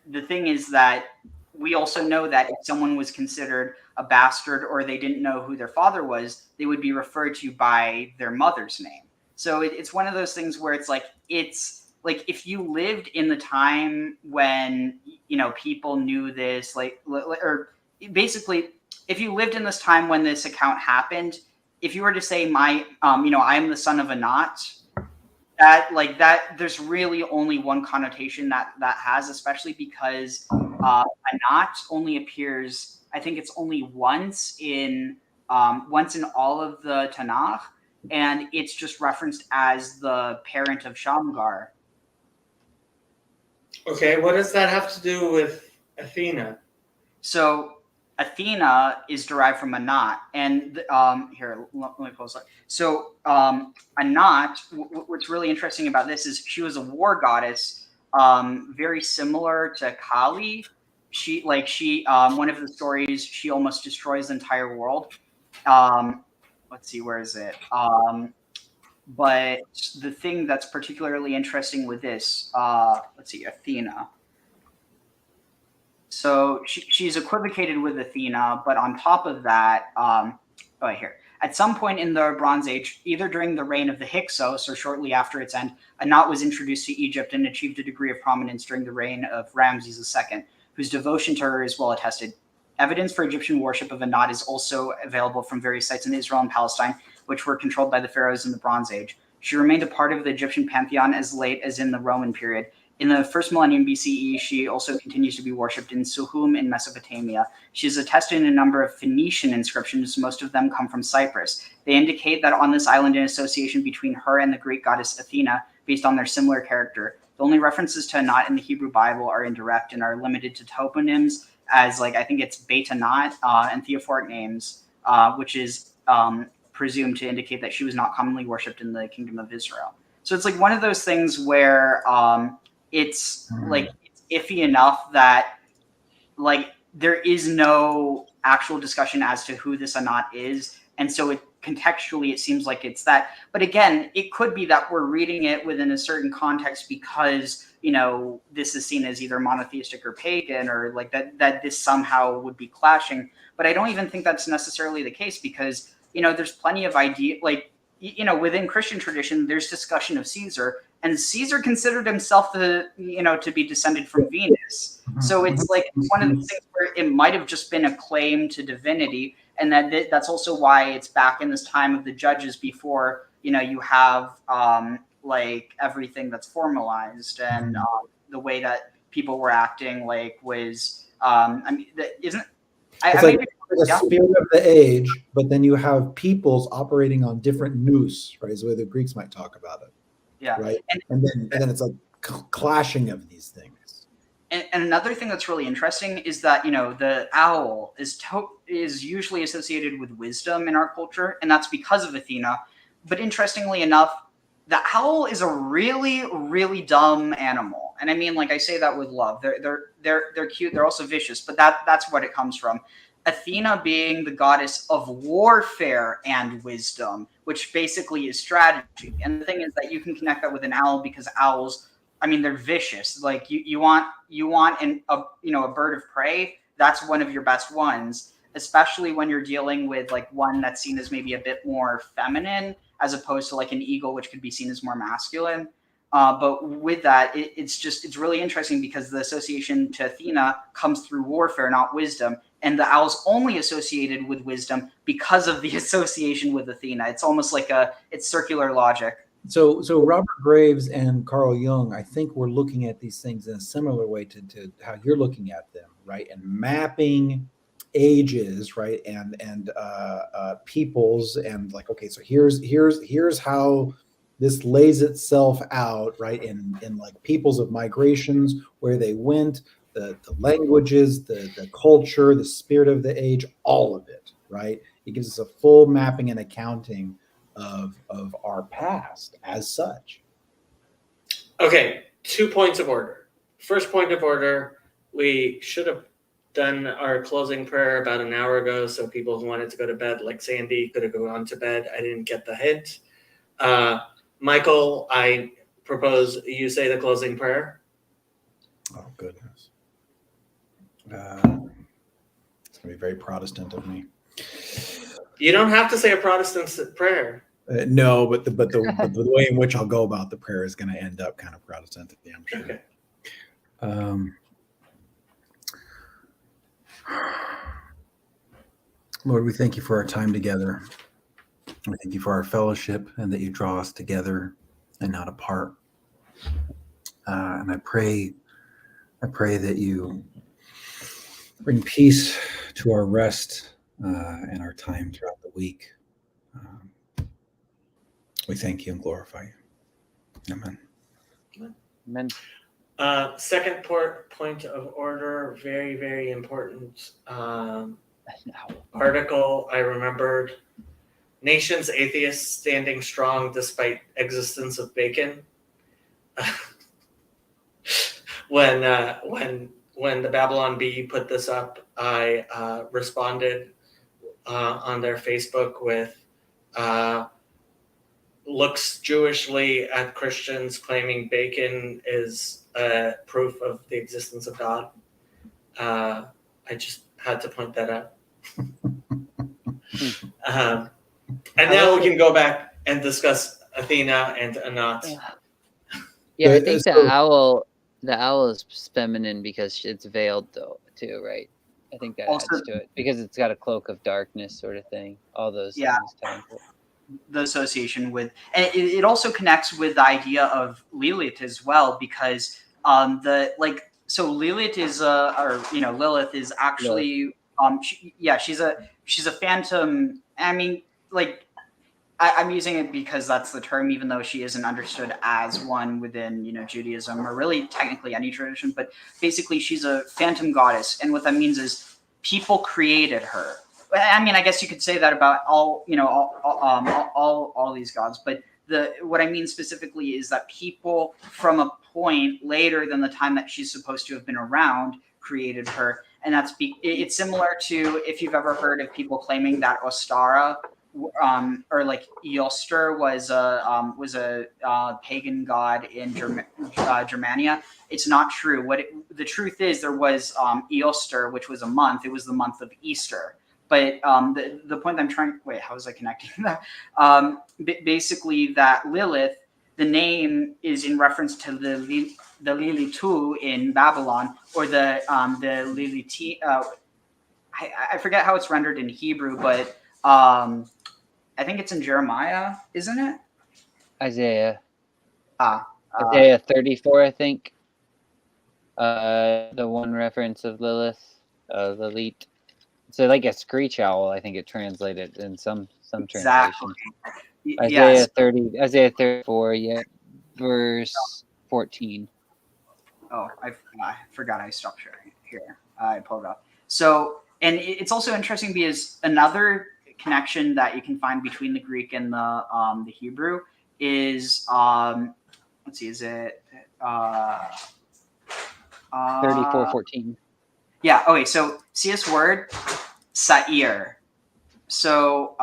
the thing is that we also know that if someone was considered a bastard or they didn't know who their father was, they would be referred to by their mother's name. So it's one of those things where it's like if you lived in the time when people knew this, or basically if you lived in this time when this account happened, if you were to say I am the son of Anat, that there's really only one connotation that has, especially because Anat only appears, I think it's only once in all of the Tanakh, and it's just referenced as the parent of Shamgar. Okay, what does that have to do with Athena? So Athena is derived from Anat, and here let me pull this up. So Anat, what's really interesting about this is she was a war goddess, very similar to Kali. She one of the stories, she almost destroys the entire world. Let's see, where is it? But the thing that's particularly interesting with this, let's see, Athena. So she's equivocated with Athena, but on top of that, here. At some point in the Bronze Age, either during the reign of the Hyksos or shortly after its end, Anat was introduced to Egypt and achieved a degree of prominence during the reign of Ramses II, whose devotion to her is well attested. Evidence for Egyptian worship of Anat is also available from various sites in Israel and Palestine, which were controlled by the pharaohs in the Bronze Age. She remained a part of the Egyptian pantheon as late as in the Roman period. In the first millennium BCE, she also continues to be worshipped in Suhum in Mesopotamia. She is attested in a number of Phoenician inscriptions. Most of them come from Cyprus. They indicate that on this island an association between her and the Greek goddess Athena based on their similar character. The only references to Anat in the Hebrew Bible are indirect and are limited to toponyms as I think it's Beit Anat and theophoric names, which is presumed to indicate that she was not commonly worshipped in the kingdom of Israel. So it's one of those things where it's it's iffy enough that there is no actual discussion as to who this Anat is. And so contextually, it seems like it's that. But again, it could be that we're reading it within a certain context because, this is seen as either monotheistic or pagan, or like that this somehow would be clashing. But I don't even think that's necessarily the case because, there's plenty of within Christian tradition, there's discussion of Caesar, and Caesar considered himself to be descended from Venus. So it's like one of the things where it might have just been a claim to divinity. And that's also why it's back in this time of the judges before, you have everything that's formalized, and the way that people were acting was, It's like the spirit of the age, but then you have peoples operating on different nous, right? Is the way the Greeks might talk about it. Yeah. Right. And then it's like clashing of these things. And another thing that's really interesting is that, the owl is usually associated with wisdom in our culture, and that's because of Athena. But interestingly enough, the owl is a really, really dumb animal. And I mean, I say that with love. They're cute. They're also vicious, but that's what it comes from. Athena being the goddess of warfare and wisdom, which basically is strategy. And the thing is that you can connect that with an owl because owls, they're vicious. Like you want a bird of prey. That's one of your best ones, especially when you're dealing with one that's seen as maybe a bit more feminine, as opposed to an eagle, which could be seen as more masculine. But with that, it's really interesting because the association to Athena comes through warfare, not wisdom. And the owl's only associated with wisdom because of the association with Athena. It's almost it's circular logic. So Robert Graves and Carl Jung, I think we're looking at these things in a similar way to how you're looking at them, right? And mapping ages, right? And peoples, and okay, so here's how this lays itself out, right? In peoples of migrations, where they went, the languages, the culture, the spirit of the age, all of it, right? It gives us a full mapping and accounting of our past as such. Okay, 2 points of order. First point of order, we should have done our closing prayer about an hour ago, so people who wanted to go to bed, like Sandy, could have gone to bed. I didn't get the hint. Michael, I propose you say the closing prayer. Oh, goodness. It's going to be very Protestant of me. You don't have to say a Protestant prayer. No, but the way in which I'll go about the prayer is going to end up kind of Protestant, I'm sure. Okay. Lord, we thank you for our time together. We thank you for our fellowship, and that you draw us together and not apart. And I pray that you bring peace to our rest and our time throughout the week. We thank you and glorify you. Amen. Amen. Second point of order, very, very important article I remembered. Nations atheists standing strong despite existence of bacon. When the Babylon Bee put this up, I responded on their Facebook with looks Jewishly at Christians claiming bacon is proof of the existence of God. I just had to point that out. And now we can go back and discuss Athena and Anat. Yeah, I think the owl is feminine because it's veiled though too, right? I think that Also- adds to it because it's got a cloak of darkness sort of thing. All those Yeah. things tie into it. The association with, and it also connects with the idea of Lilith as well, because so Lilith is Lilith is actually she's a phantom. I mean, I'm using it because that's the term, even though she isn't understood as one within Judaism or really technically any tradition. But basically, she's a phantom goddess, and what that means is people created her. I mean, I guess you could say that about all these gods, but what I mean specifically is that people from a point later than the time that she's supposed to have been around created her, and it's similar to if you've ever heard of people claiming that Ostara, or like Eostre was a pagan god in Germania. It's not true. The truth is there was Eostre, which was a month. It was the month of Easter. But the point I'm trying. Wait, how was I connecting that? Basically, that Lilith, the name is in reference to the Lilitu in Babylon, or the Liliti. I forget how it's rendered in Hebrew, but I think it's in Jeremiah, isn't it? Isaiah. Isaiah 34, I think. The one reference of Lilith, Lilith. So like a screech owl, I think it translated in some translation. Isaiah 34, yeah, verse 14. Oh, I forgot I stopped sharing here. I pulled it up. So, and it's also interesting because another connection that you can find between the Greek and the Hebrew is let's see, is it 34:14? Yeah. Okay. So see this word, sa'ir. So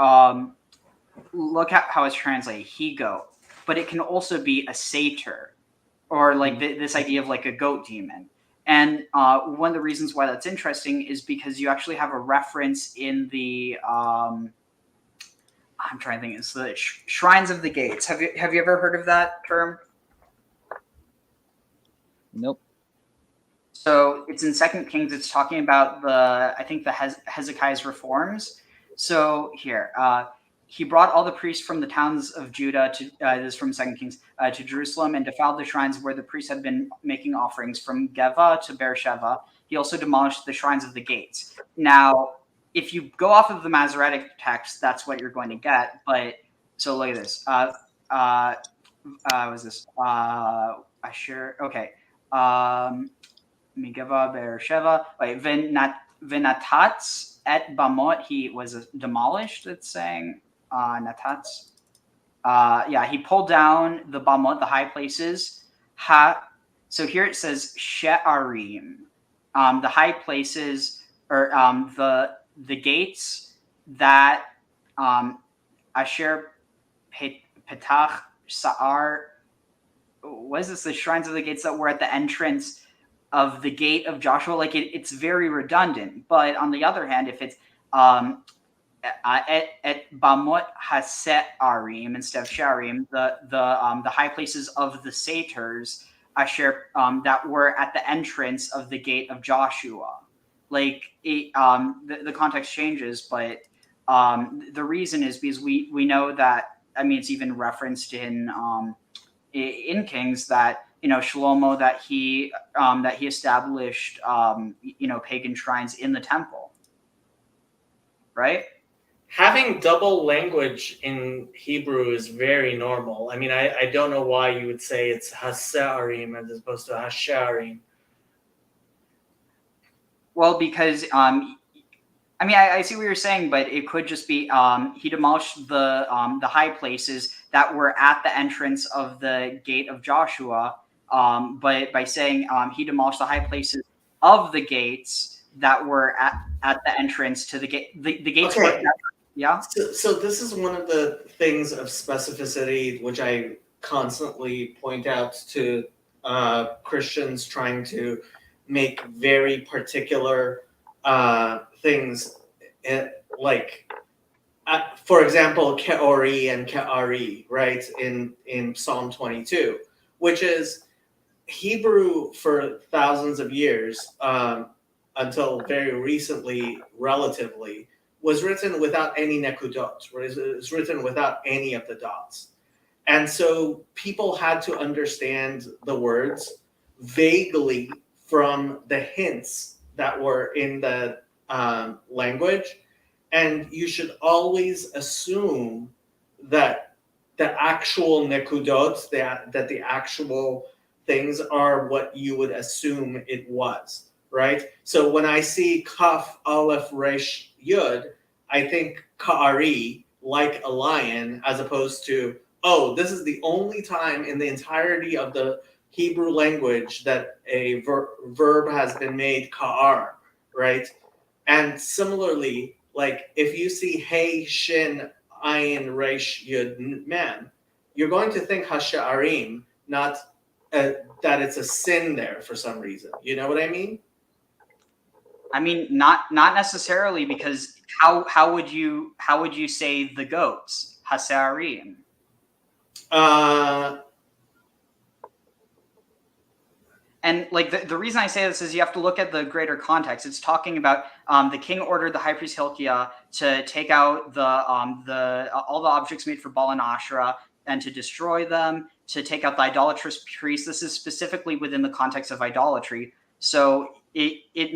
look at how it's translated, he-goat, but it can also be a satyr, or like this idea of like a goat demon. And one of the reasons why that's interesting is because you actually have a reference in the I'm trying to think. It's the Shrines of the Gates. Have you ever heard of that term? Nope. So it's in 2 Kings. It's talking about the Hezekiah's reforms. So here, he brought all the priests from the towns of Judah to this is from 2 Kings to Jerusalem, and defiled the shrines where the priests had been making offerings from Geva to Beersheba. He also demolished the shrines of the gates. Now, if you go off of the Masoretic text, that's what you're going to get. But so look at this. Was this Asher? Okay. Migava Beersheba. Wait, Venatats et Bamot. He was demolished. It's saying Natats. He pulled down the Bamot, the high places. So here it says She'arim, the high places, or the gates that Asher Petach Sa'ar. What is this? The shrines of the gates that were at the entrance of the gate of Joshua. Like it's very redundant. But on the other hand, if it's at Bamot Hase'arim instead of Sharim, the high places of the satyrs, Asher, that were at the entrance of the gate of Joshua. Like the context changes, but the reason is because we know that. I mean, it's even referenced in Kings that Shlomo that he established pagan shrines in the temple, right? Having double language in Hebrew is very normal. I mean, I don't know why you would say it's Hase'arim as opposed to Hasharim. Well, because I see what you're saying, but it could just be he demolished the high places that were at the entrance of the gate of Joshua. But by saying he demolished the high places of the gates that were at the entrance to the gate, the gates were. Yeah. So this is one of the things of specificity which I constantly point out to Christians trying to make very particular things, for example, Ke'ori and Ke'ari, right, in Psalm 22, which is Hebrew for thousands of years, until very recently, relatively, was written without any nekudot. It was written without any of the dots. And so people had to understand the words vaguely from the hints that were in the language. And you should always assume that the actual nekudot, that the actual things are what you would assume it was, right? So when I see Kaf, Aleph, Resh, Yud, I think Ka'ari, like a lion, as opposed to, oh, this is the only time in the entirety of the Hebrew language that a verb has been made Ka'ar, right? And similarly, like if you see Hey Shin Ayin Resh Yud Mem, you're going to think Hasha'arim, not that it's a sin there for some reason. You know what I mean? I mean, not necessarily, because how would you say the goats? Hasarim. And like the reason I say this is you have to look at the greater context. It's talking about the king ordered the high priest Hilkiah to take out the all the objects made for Baal and Asherah and to destroy them, to take out the idolatrous priests. This is specifically within the context of idolatry. So it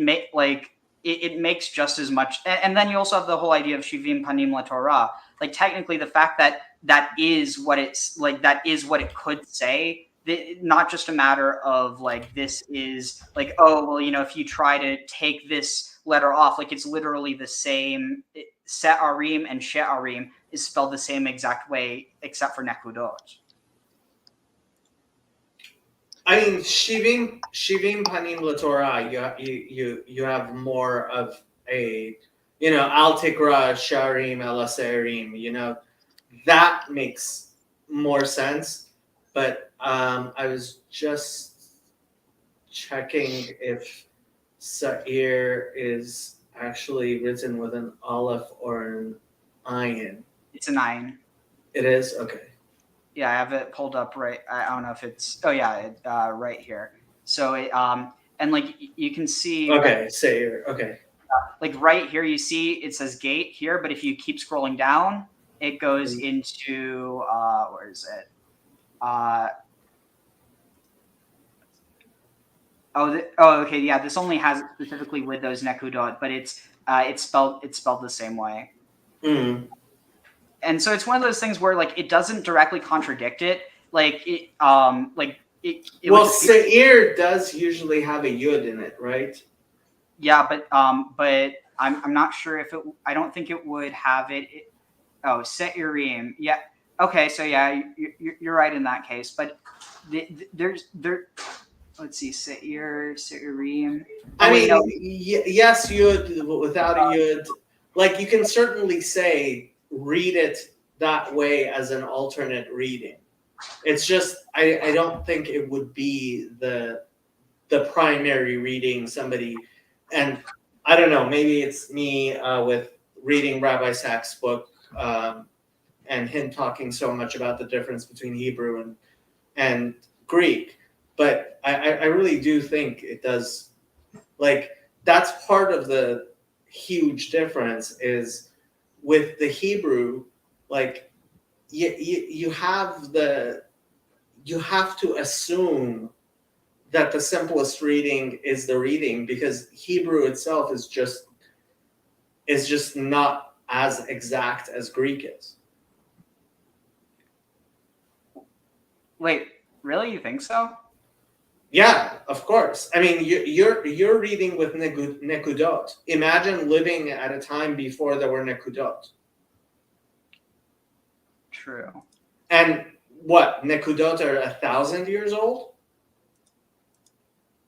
makes just as much. And then you also have the whole idea of Shivim Panim LaTorah. Like technically, the fact that is what it's like, that is what it could say. Not just a matter of like, this is like, oh, well, you know, if you try to take this letter off, like it's literally the same. Se'arim and She'arim is spelled the same exact way, except for Nekudot. I mean, Shivim Panim LaTorah, you have more of a, you know, Al Tikra Sharim El Aserim, you know, that makes more sense. But I was just checking if Sa'ir is actually written with an aleph or an ayin. It's an ayin. It is? Okay. Yeah, I have it pulled up right. I don't know if it's. Oh yeah, right here. So it and like you can see. Okay, Sa'ir. Okay. Like right here, you see it says gate here, but if you keep scrolling down, it goes into where is it? Okay, yeah. This only has it specifically with those nekudot, but it's spelled the same way. Mm. And so it's one of those things where like it doesn't directly contradict it. Like it well, Seir does usually have a yud in it, right? Yeah, but I'm not sure if it. I don't think it would have it. Oh, Seirim. Yeah. Okay, so yeah, you're right in that case. But there's. Let's see, Seirim. I mean, no. Yes, yud without a yud. Like you can certainly say read it that way as an alternate reading. It's just I don't think it would be the primary reading somebody, and I don't know, maybe it's me with reading Rabbi Sachs' book and him talking so much about the difference between Hebrew and Greek, but I really do think it does, like that's part of the huge difference is with the Hebrew, like you have to assume that the simplest reading is the reading because Hebrew itself is just not as exact as Greek is. Wait, really? You think so? Yeah, of course. I mean, you're reading with nekudot. Imagine living at a time before there were nekudot. True. And what, nekudot are 1,000 years old?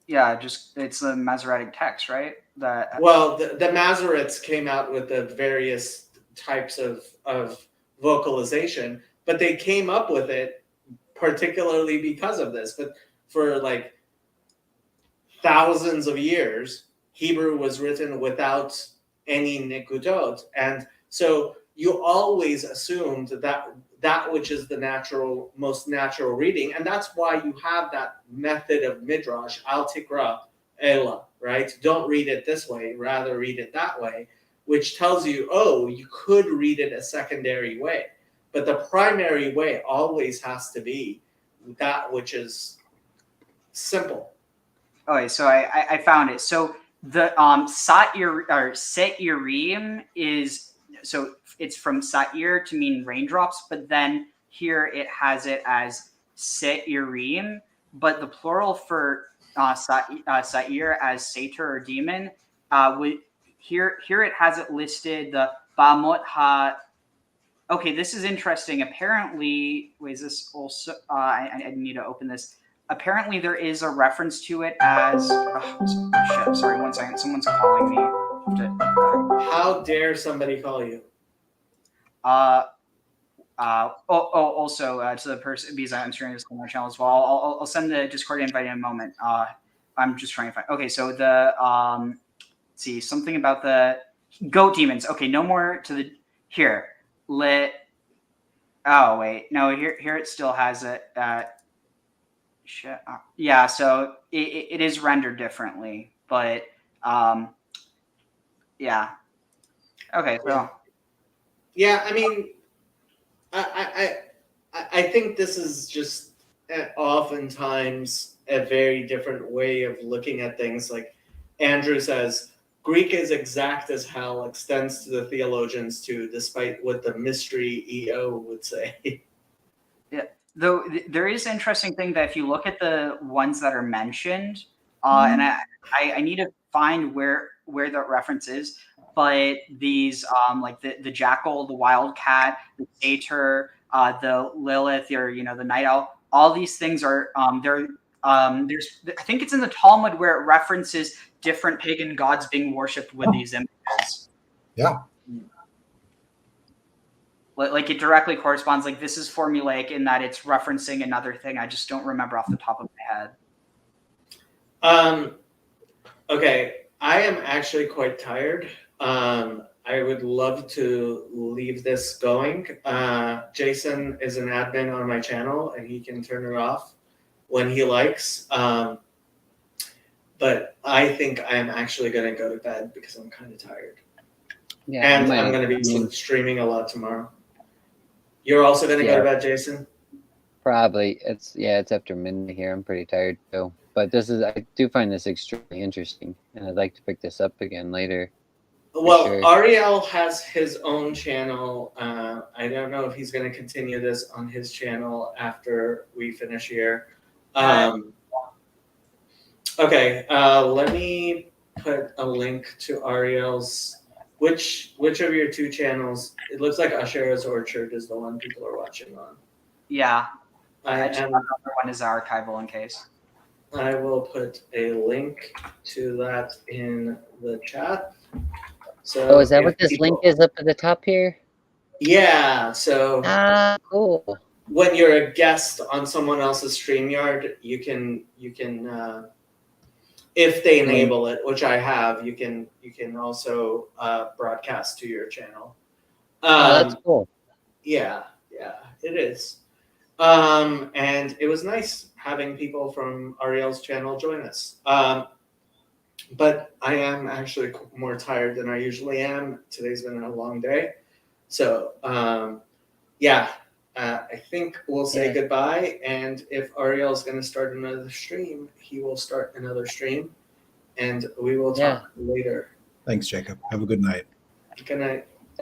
Yeah, just it's the Masoretic text, right? Well, the Masoretes came out with the various types of vocalization, but they came up with it particularly because of this. But for like thousands of years, Hebrew was written without any nekudot, and so you always assumed that which is the most natural reading, and that's why you have that method of midrash, al tikra ela, right? Don't read it this way, rather read it that way, which tells you, oh, you could read it a secondary way, but the primary way always has to be that which is simple. Okay, so I found it. So the Seirim is, so it's from Sa'ir to mean raindrops, but then here it has it as Seirim, but the plural for Sa'ir as satyr or demon, here it has it listed, the Ba'amot ha. Okay, this is interesting. Apparently, wait, is this also? I need to open this. apparently there is a reference to it as. Oh, shit, sorry, 1 second. Someone's calling me. How dare somebody call you? Also to the person, because I'm sharing this on my channel as well. I'll send the Discord invite in a moment. I'm just trying to find. Okay, so the let's see, something about the goat demons. Okay, no more to the here. Oh wait, no, here it still has it. Shit. Yeah, so it is rendered differently, but yeah. Okay, so Yeah, I mean, I think this is just oftentimes a very different way of looking at things. Like Andrew says, Greek is exact as hell, extends to the theologians too, despite what the mystery EO would say. though there is an interesting thing that if you look at the ones that are mentioned, and I need to find where that reference is, but these like the jackal, the wildcat, the satyr, the Lilith, or the night owl, all these things are there's I think it's in the Talmud where it references different pagan gods being worshipped with these images. Yeah. Like it directly corresponds. Like this is formulaic in that it's referencing another thing. I just don't remember off the top of my head. Okay, I am actually quite tired. I would love to leave this going. Jason is an admin on my channel and he can turn it off when he likes. But I think I am actually going to go to bed because I'm kind of tired. Yeah, And I'm going to be streaming a lot tomorrow. You're also going to go to bed, Jason? Probably. It's after midnight here. I'm pretty tired too. But I do find this extremely interesting, and I'd like to pick this up again later. Well, sure. Ariel has his own channel. I don't know if he's going to continue this on his channel after we finish here. Okay, let me put a link to Ariel's. Which of your two channels? It looks like Ashera's Orchard is the one people are watching on. Yeah. And another one is archival in case. I will put a link to that in the chat. So is that what this link is up at the top here? Yeah. So cool. When you're a guest on someone else's StreamYard, you can if they enable it, which I have, you can also broadcast to your channel. That's cool. Yeah, it is. And it was nice having people from Ariel's channel join us. But I am actually more tired than I usually am. Today's been a long day. So, I think we'll say goodbye. And if Ariel's going to start another stream, he will start another stream. And we will talk later. Thanks, Jacob. Have a good night. Good night.